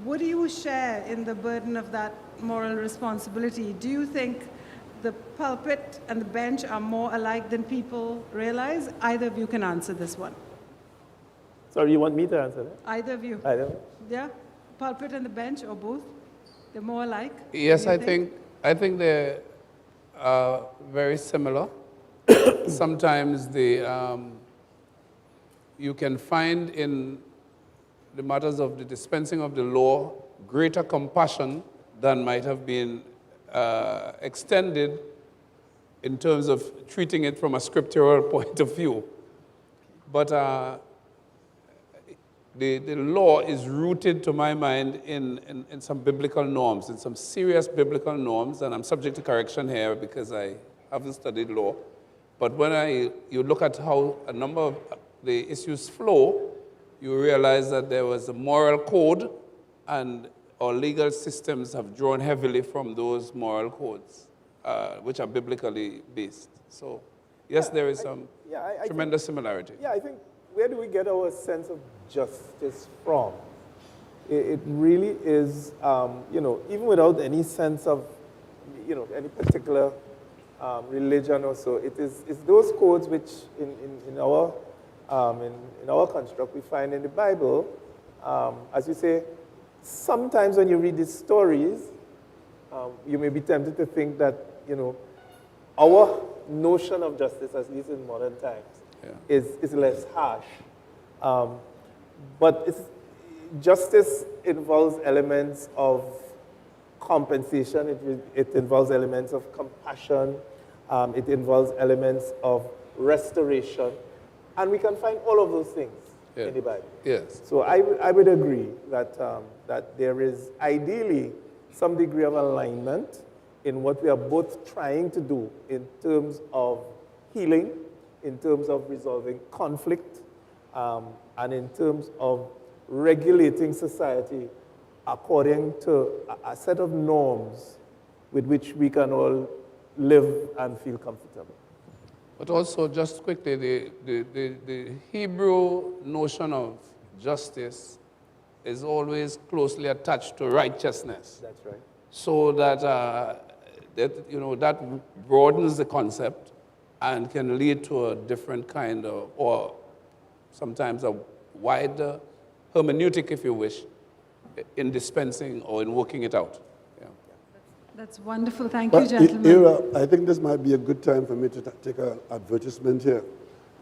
What do you share in the burden of that moral responsibility? Do you think the pulpit and the bench are more alike than people realize? Either of you can answer this one. Sorry, you want me to answer that? Either of you. Either. Yeah? Pulpit and the bench, or both? They're more alike? Yes, I think they're very similar. Sometimes you can find in the matters of the dispensing of the law greater compassion than might have been extended in terms of treating it from a scriptural point of view. But the law is rooted, to my mind, in some biblical norms, in some serious biblical norms, and I'm subject to correction here because I haven't studied law. But when you look at how a number of the issues flow, you realize that there was a moral code, and our legal systems have drawn heavily from those moral codes, which are biblically based. So, yes, there is some tremendous similarity. Yeah, I think, where do we get our sense of justice from? It really is, even without any sense of, any particular religion or so, it's those codes which in our construct we find in the Bible. As you say, sometimes when you read these stories, you may be tempted to think that, our notion of justice, at least in modern times, is less harsh. But justice involves elements of compensation, it involves elements of compassion, it involves elements of restoration, and we can find all of those things in the Bible. Yes. So I would agree that, that there is ideally some degree of alignment in what we are both trying to do in terms of healing, in terms of resolving conflict, and in terms of regulating society according to a set of norms with which we can all live and feel comfortable. But also, just quickly, the Hebrew notion of justice is always closely attached to righteousness. That's right. So that that broadens the concept and can lead to a different kind of, or sometimes a wider hermeneutic, if you wish, in dispensing or in working it out. That's wonderful. Thank you, But, gentlemen. Ira, I think this might be a good time for me to take an advertisement here,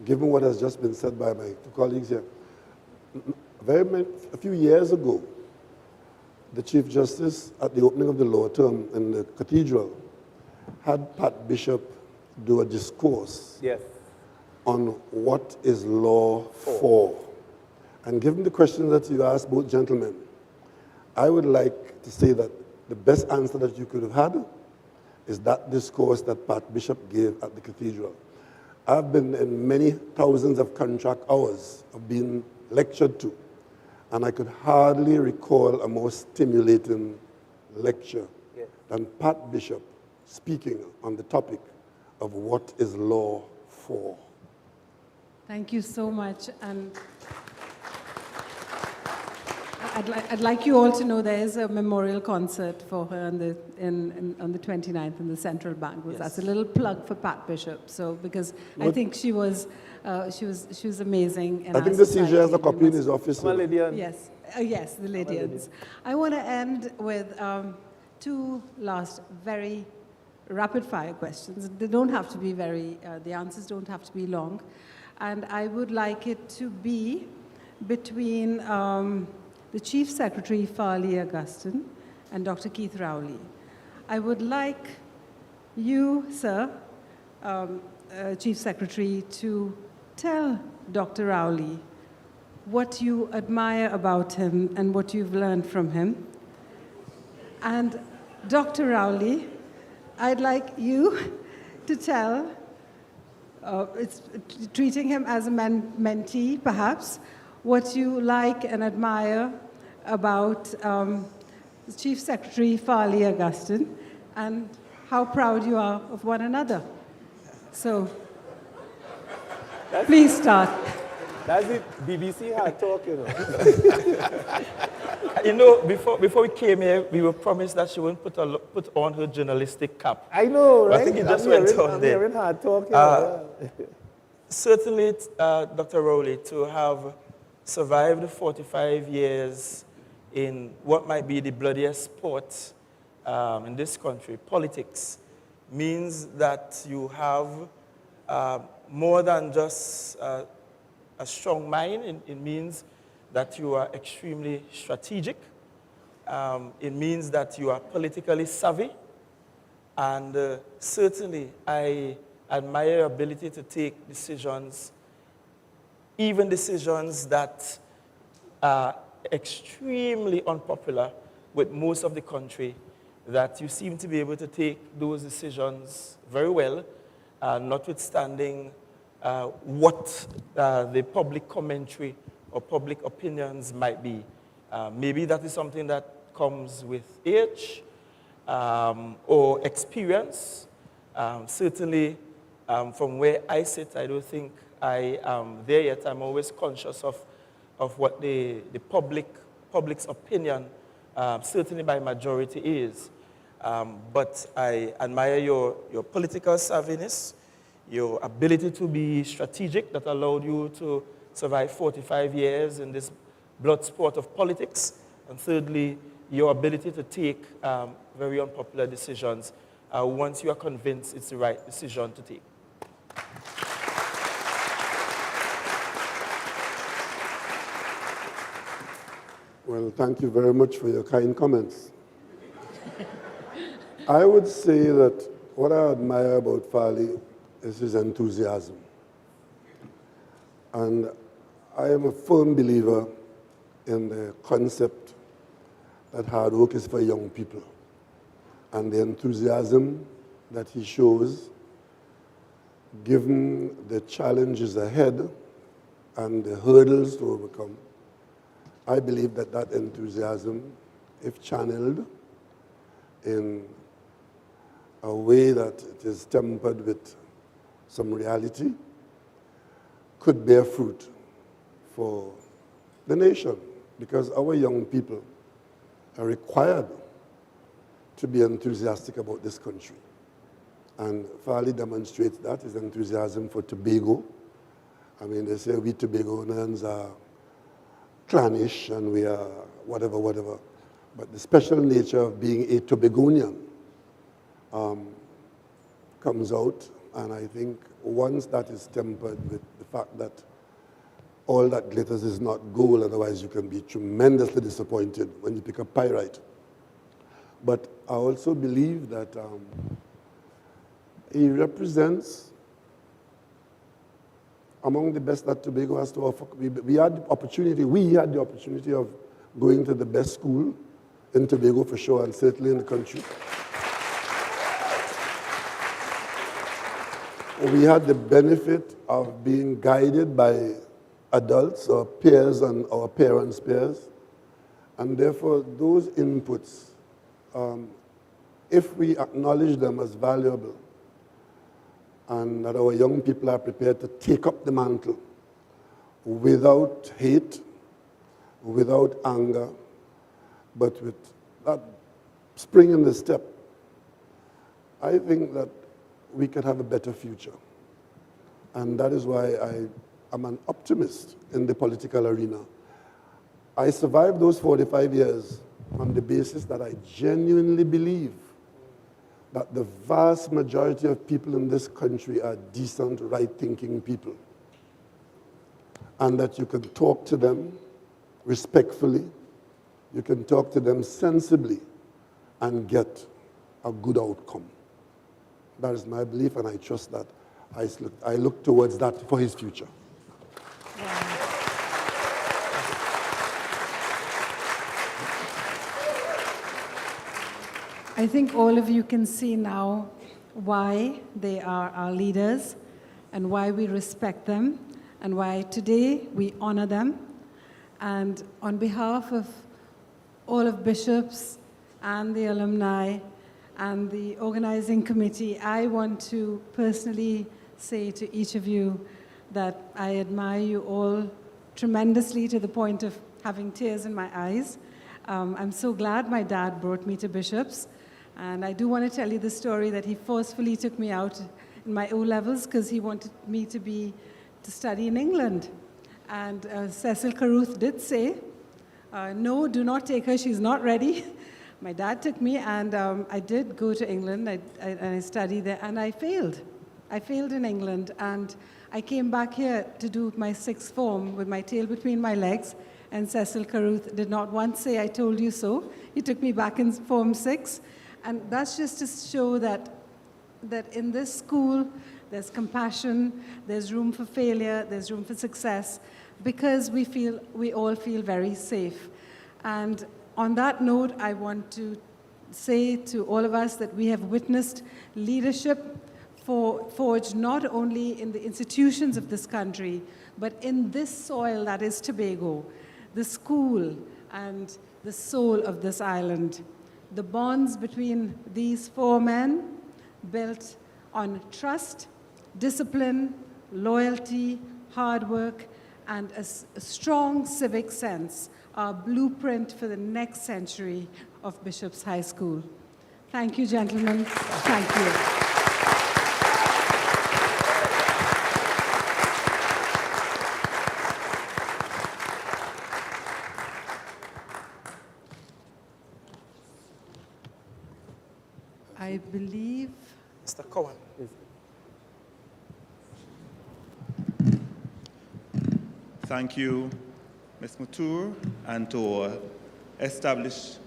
given what has just been said by my two colleagues here. A few years ago, the Chief Justice, at the opening of the law term in the cathedral, had Pat Bishop do a discourse on what is law for. And given the question that you asked both gentlemen, I would like to say that the best answer that you could have had is that discourse that Pat Bishop gave at the cathedral. I've been in many thousands of contract hours of being lectured to, and I could hardly recall a more stimulating lecture than Pat Bishop speaking on the topic of what is law for. Thank you so much. And I'd like you all to know there is a memorial concert for her on the 29th in the Central Bank. Yes. That's a little plug for Pat Bishop. So because I think she was amazing. In I think our the CJ has a copy in his office. Yes, yes, the Lydians. I want to end with two last very rapid-fire questions. They don't have to be the answers don't have to be long. And I would like it to be between the Chief Secretary, Farley Augustine, and Dr. Keith Rowley. I would like you, sir, Chief Secretary, to tell Dr. Rowley what you admire about him and what you've learned from him. And Dr. Rowley, I'd like you to tell, treating him as a mentee, perhaps, what you like and admire about Chief Secretary Farley Augustine and how proud you are of one another. So, please start. That's it. BBC had talk, you know. You know, before we came here, we were promised that she wouldn't put on her journalistic cap. I know, right? I think it just went on there. I'm hard talk, yeah. Certainly, Dr. Rowley, to have survived 45 years in what might be the bloodiest sport in this country, politics, means that you have more than just a strong mind. It means that you are extremely strategic. It means that you are politically savvy. And certainly, I admire your ability to take decisions, even decisions that are extremely unpopular with most of the country, that you seem to be able to take those decisions very well, notwithstanding what the public commentary or public opinions might be. Maybe that is something that comes with age or experience. Certainly, from where I sit, I don't think I am there yet. I'm always conscious of what the public's opinion, certainly by majority, is. But I admire your political savviness, your ability to be strategic that allowed you to survive 45 years in this blood sport of politics. And thirdly, your ability to take very unpopular decisions once you are convinced it's the right decision to take. Well, thank you very much for your kind comments. I would say that what I admire about Farley is his enthusiasm. And I am a firm believer in the concept that hard work is for young people. And the enthusiasm that he shows, given the challenges ahead and the hurdles to overcome, I believe that that enthusiasm, if channeled in a way that it is tempered with some reality, could bear fruit for the nation, because our young people are required to be enthusiastic about this country. And Farley demonstrates that, his enthusiasm for Tobago. I mean, they say we Tobagoans are clannish and we are whatever, whatever. But the special nature of being a Tobagonian comes out, and I think once that is tempered with the fact that all that glitters is not gold, otherwise you can be tremendously disappointed when you pick up pyrite. But I also believe that he represents among the best that Tobago has to offer. We had the opportunity of going to the best school in Tobago for sure, and certainly in the country. We had the benefit of being guided by adults, our peers and our parents' peers, and therefore those inputs, if we acknowledge them as valuable, and that our young people are prepared to take up the mantle without hate, without anger, But with that spring in the step, I think that we can have a better future. And that is why I am an optimist in the political arena. I survived those 45 years on the basis that I genuinely believe that the vast majority of people in this country are decent, right-thinking people. And that you can talk to them respectfully, you can talk to them sensibly, and get a good outcome. That is my belief, and I trust that. I look towards that for his future. I think all of you can see now why they are our leaders and why we respect them and why today we honor them. And on behalf of all of bishops and the alumni and the organizing committee, I want to personally say to each of you that I admire you all tremendously to the point of having tears in my eyes. I'm so glad my dad brought me to Bishops. And I do want to tell you the story that he forcefully took me out in my O-levels because he wanted me to study in England. And Cecil Caruth did say, no, do not take her, she's not ready. My dad took me, and I did go to England, and I studied there, and I failed. I failed in England, and I came back here to do my sixth form with my tail between my legs, and Cecil Caruth did not once say, I told you so. He took me back in Form 6. And that's just to show that in this school, there's compassion, there's room for failure, there's room for success, because we all feel very safe. And on that note, I want to say to all of us that we have witnessed leadership forged not only in the institutions of this country, but in this soil that is Tobago, the school and the soul of this island. The bonds between these four men, built on trust, discipline, loyalty, hard work, and a strong civic sense, are a blueprint for the next century of Bishops High School. Thank you, gentlemen. Thank you. I believe Mr. Cohen. Thank you, Ms. Matur, and to established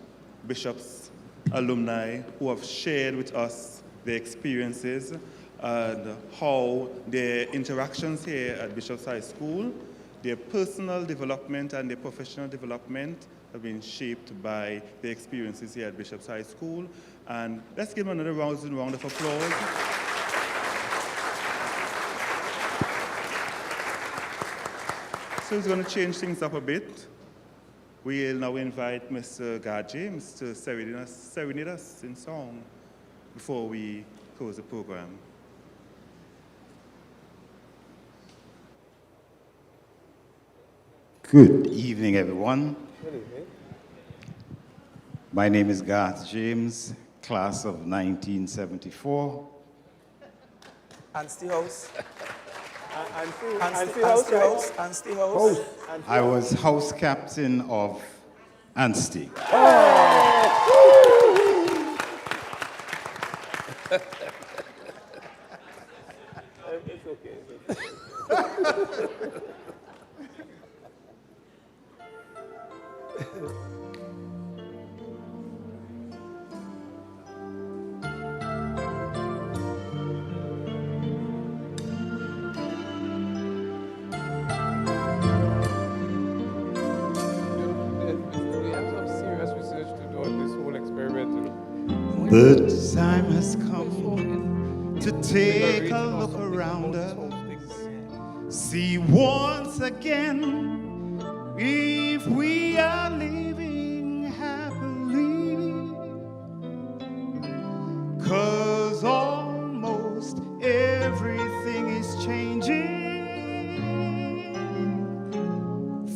bishops, alumni who have shared with us their experiences and how their interactions here at Bishops High School, their personal development and their professional development have been shaped by their experiences here at Bishops High School. And let's give them another round of applause. So it's going to change things up a bit. We'll now invite Mr. God James to serenade us in song before we close the program. Good evening, everyone. Good evening. My name is Garth James, class of 1974. Anstey House. Anstey House. Anstey House. I was house captain of Anstey. It's okay. The time has come to take a look around us, see once again if we are living happily, 'cause almost everything is changing.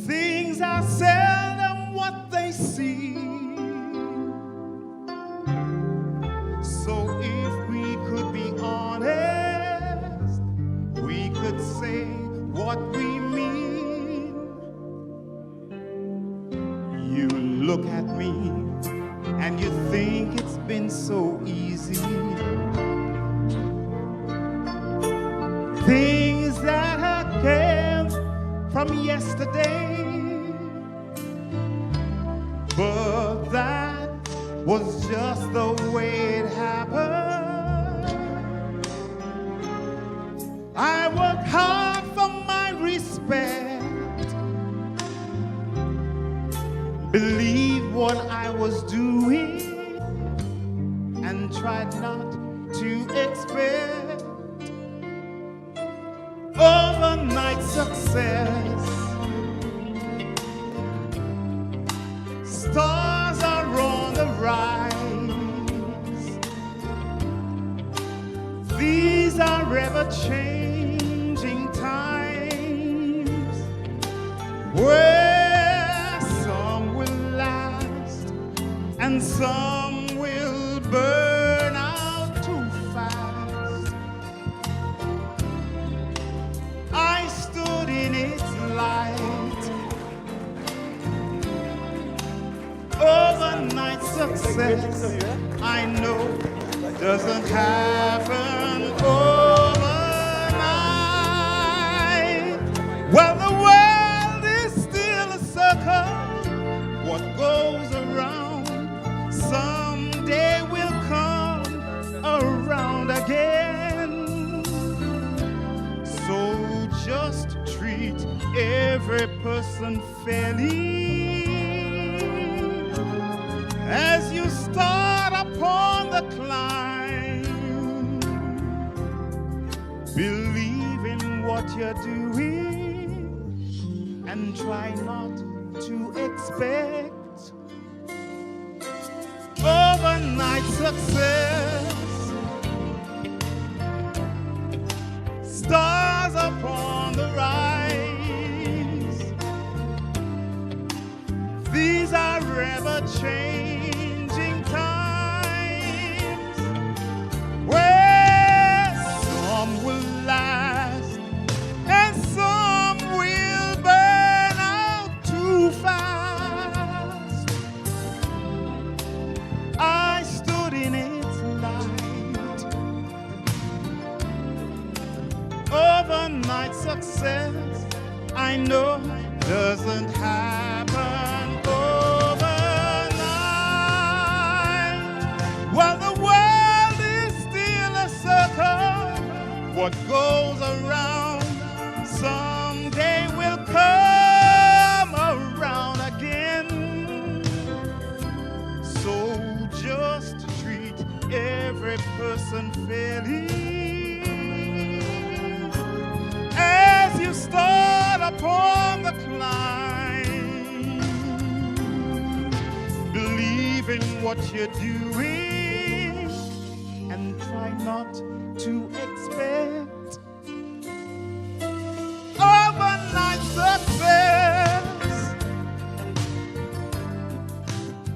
Things are seldom what they seem. been so easy. Things that came from yesterday, but that was just the way it happened. I worked hard for my respect, believed what I was doing, and tried not to expect overnight success. Stars are on the rise. These are ever-changing times where some will last and some will burn out too fast. I stood in its light. Overnight success, I know, doesn't happen overnight. Well, the world is still a circle. What goes around someday will come around again. So just treat every person fairly as you start upon the climb. Believe in what you're doing and try not to expect overnight success. Stars upon the rise. These are ever-changing times where some will last and some will burn out too fast. I stood in its light. Overnight success, I know, doesn't happen overnight. While the world is still a circle, what goes around someday will come around again. So just treat every person fairly as you start upon the climb. Believe in what you're doing and try not to expect overnight success.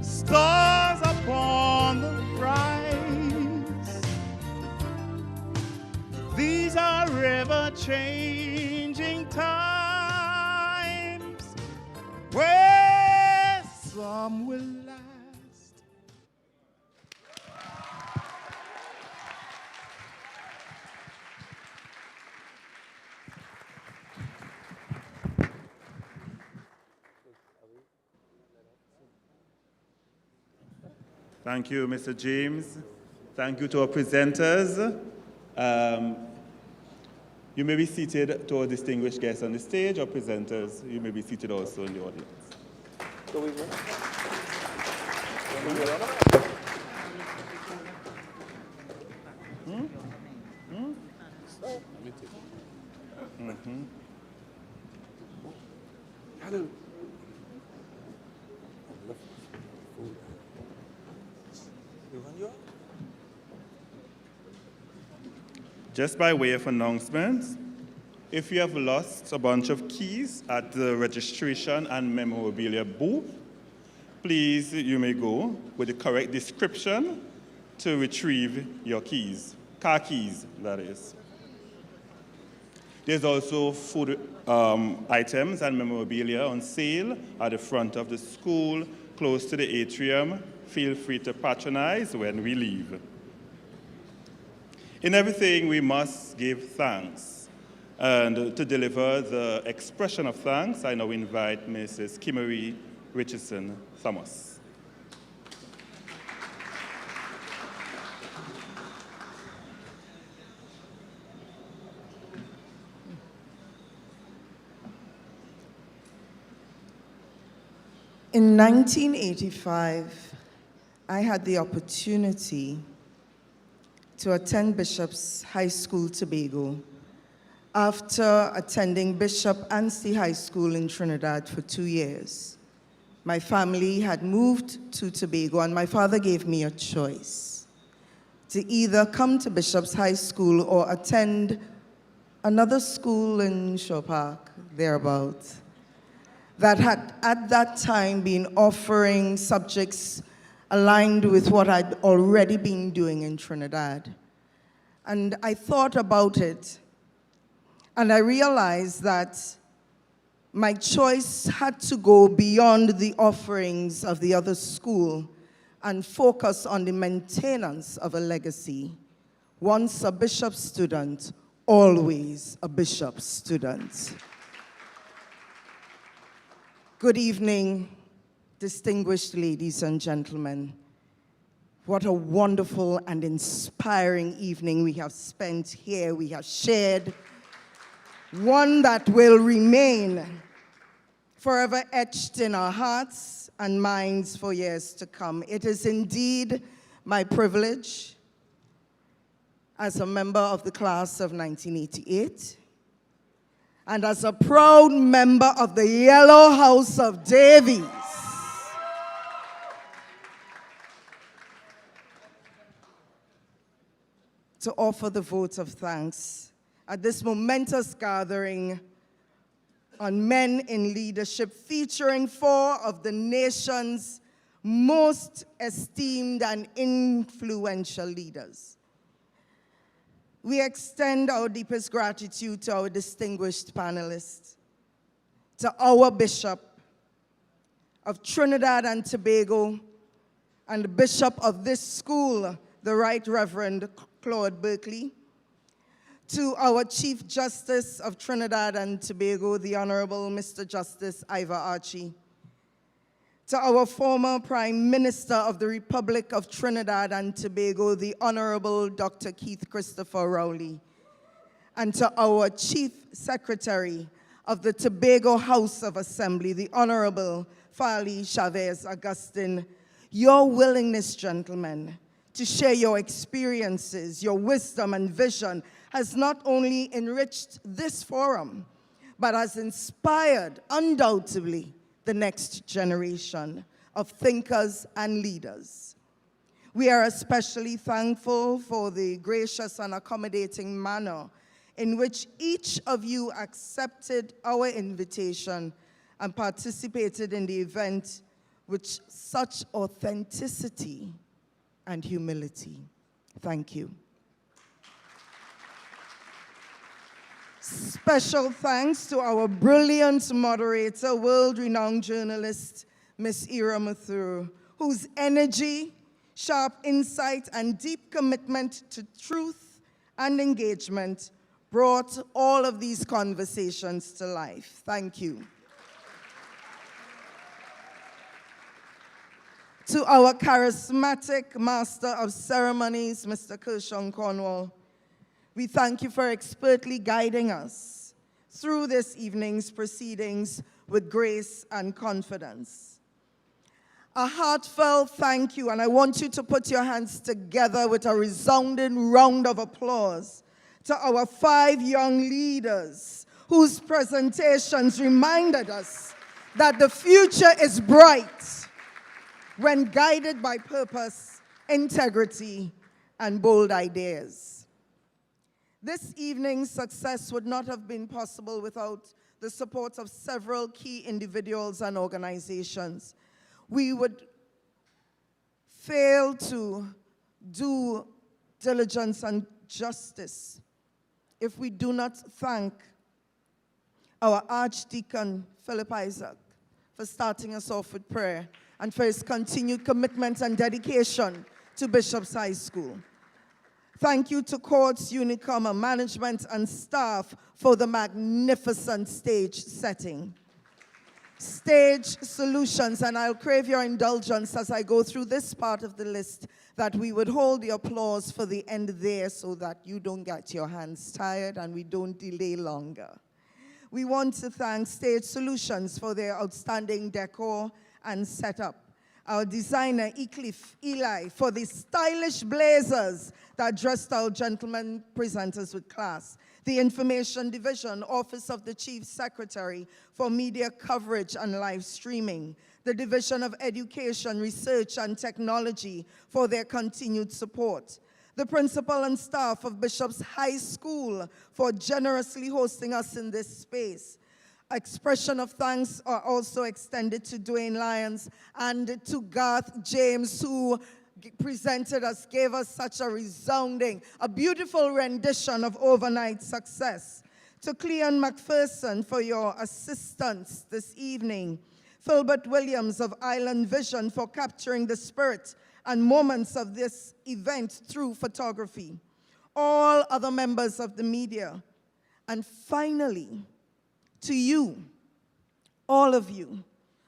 Stars upon the rise. These are ever-changing times where some will last. Thank you, Mr. James. Thank you to our presenters. You may be seated to our distinguished guests on the stage, or presenters. You may be seated also in the audience. Just by way of announcements, if you have lost a bunch of keys at the registration and memorabilia booth, please, you may go with the correct description to retrieve your keys, car keys, that is. There's also food items and memorabilia on sale at the front of the school, close to the atrium, feel free to patronize when we leave. In everything, we must give thanks. And to deliver the expression of thanks, I now invite Mrs. Kimmery Richardson Thomas. In 1985, I had the opportunity to attend Bishop's High School, Tobago, after attending Bishop Anstey High School in Trinidad for 2 years. My family had moved to Tobago, and my father gave me a choice to either come to Bishop's High School or attend another school in Shore Park, thereabouts, that had at that time been offering subjects aligned with what I'd already been doing in Trinidad. And I thought about it, and I realized that my choice had to go beyond the offerings of the other school and focus on the maintenance of a legacy. Once a Bishop student, always a Bishop student. Good evening, distinguished ladies and gentlemen. What a wonderful and inspiring evening we have spent here. We have shared one that will remain forever etched in our hearts and minds for years to come. It is indeed my privilege as a member of the class of 1988 and as a proud member of the Yellow House of Davies to offer the vote of thanks at this momentous gathering on men in leadership, featuring 4 of the nation's most esteemed and influential leaders. We extend our deepest gratitude to our distinguished panelists, to our Bishop of Trinidad and Tobago, and the Bishop of this school, the Right Reverend Claude Berkeley, to our Chief Justice of Trinidad and Tobago, the Honorable Mr. Justice Ivor Archie, to our former Prime Minister of the Republic of Trinidad and Tobago, the Honorable Dr. Keith Christopher Rowley, and to our Chief Secretary of the Tobago House of Assembly, the Honorable Fali Chavez Augustine. Your willingness, gentlemen, to share your experiences, your wisdom and vision has not only enriched this forum, but has inspired, undoubtedly, the next generation of thinkers and leaders. We are especially thankful for the gracious and accommodating manner in which each of you accepted our invitation and participated in the event with such authenticity and humility. Thank you. Special thanks to our brilliant moderator, world-renowned journalist, Miss Ira Mathur, whose energy, sharp insight, and deep commitment to truth and engagement brought all of these conversations to life. Thank you. To our charismatic master of ceremonies, Mr. Kershon Cornwall, we thank you for expertly guiding us through this evening's proceedings with grace and confidence. A heartfelt thank you, and I want you to put your hands together with a resounding round of applause to our 5 young leaders whose presentations reminded us that the future is bright when guided by purpose, integrity, and bold ideas. This evening's success would not have been possible without the support of several key individuals and organizations. We would fail to do diligence and justice if we do not thank our Archdeacon Philip Isaac for starting us off with prayer, and for his continued commitment and dedication to Bishop's High School. Thank you to Courts, Unicom, management, and staff for the magnificent stage setting. Stage Solutions, and I'll crave your indulgence as I go through this part of the list, that we would hold the applause for the end there so that you don't get your hands tired and we don't delay longer. We want to thank Stage Solutions for their outstanding decor and setup. Our designer, Eli, for the stylish blazers that dressed our gentlemen presenters with class. The Information Division, Office of the Chief Secretary for media coverage and live streaming. The Division of Education, Research, and Technology for their continued support. The principal and staff of Bishop's High School for generously hosting us in this space. Expression of thanks are also extended to Dwayne Lyons and to Garth James, who gave us such a resounding, a beautiful rendition of Overnight Success. To Cleon McPherson for your assistance this evening. Philbert Williams of Island Vision for capturing the spirit and moments of this event through photography. All other members of the media. And finally, to you, all of you,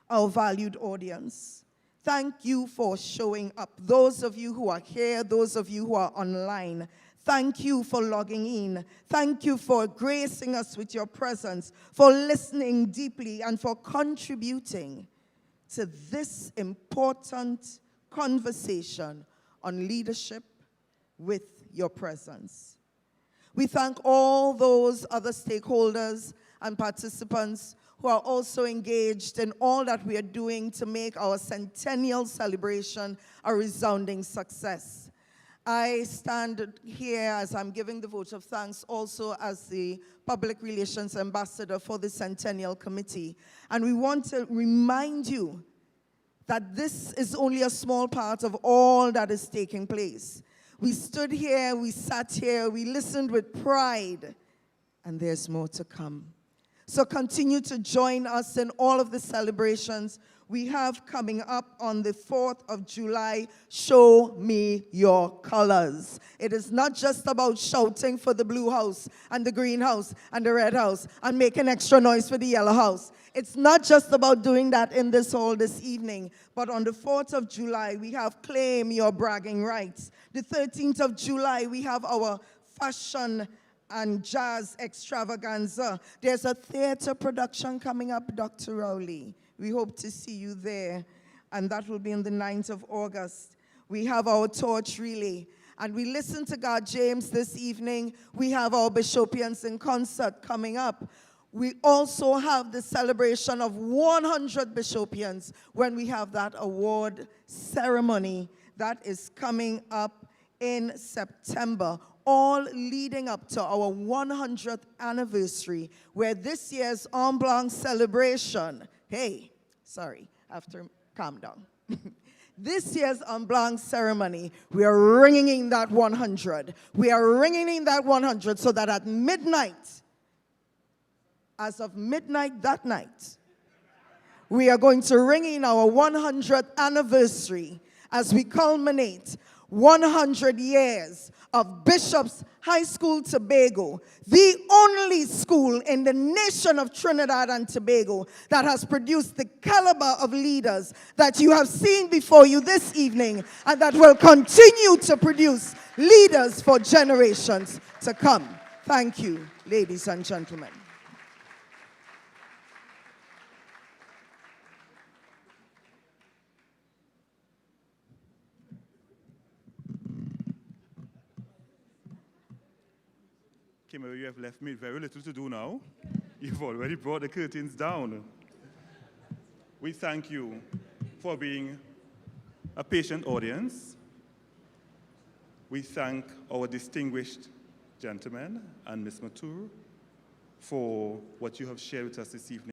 our valued audience, thank you for showing up. Those of you who are here, those of you who are online, thank you for logging in. Thank you for gracing us with your presence, for listening deeply, and for contributing to this important conversation on leadership with your presence. We thank all those other stakeholders and participants who are also engaged in all that we are doing to make our centennial celebration a resounding success. I stand here as I'm giving the vote of thanks also as the Public Relations Ambassador for the Centennial Committee. And we want to remind you that this is only a small part of all that is taking place. We stood here, we sat here, we listened with pride, and there's more to come. So continue to join us in all of the celebrations we have coming up on the 4th of July. Show me your colors. It is not just about shouting for the blue house and the green house and the red house and making extra noise for the yellow house. It's not just about doing that in this hall this evening, but on the 4th of July, we have Claim Your Bragging Rights. The 13th of July, we have our fashion and jazz extravaganza. There's a theater production coming up, Dr. Rowley. We hope to see you there, and that will be on the 9th of August. We have our torch relay, and we listen to God James this evening. We have our Bishopians in concert coming up. We also have the celebration of 100 Bishopians when we have that award ceremony that is coming up in September, all leading up to our 100th anniversary, where this year's en blanc celebration, calm down. This year's en blanc ceremony, we are ringing in that 100. We are ringing in that 100 so that at midnight, as of midnight that night, we are going to ring in our 100th anniversary as we culminate 100 years of Bishop's High School Tobago, the only school in the nation of Trinidad and Tobago that has produced the caliber of leaders that you have seen before you this evening, and that will continue to produce leaders for generations to come. Thank you, ladies and gentlemen. Kimmerer, you have left me very little to do now. You've already brought the curtains down. We thank you for being a patient audience. We thank our distinguished gentlemen and Ms. Matur for what you have shared with us this evening.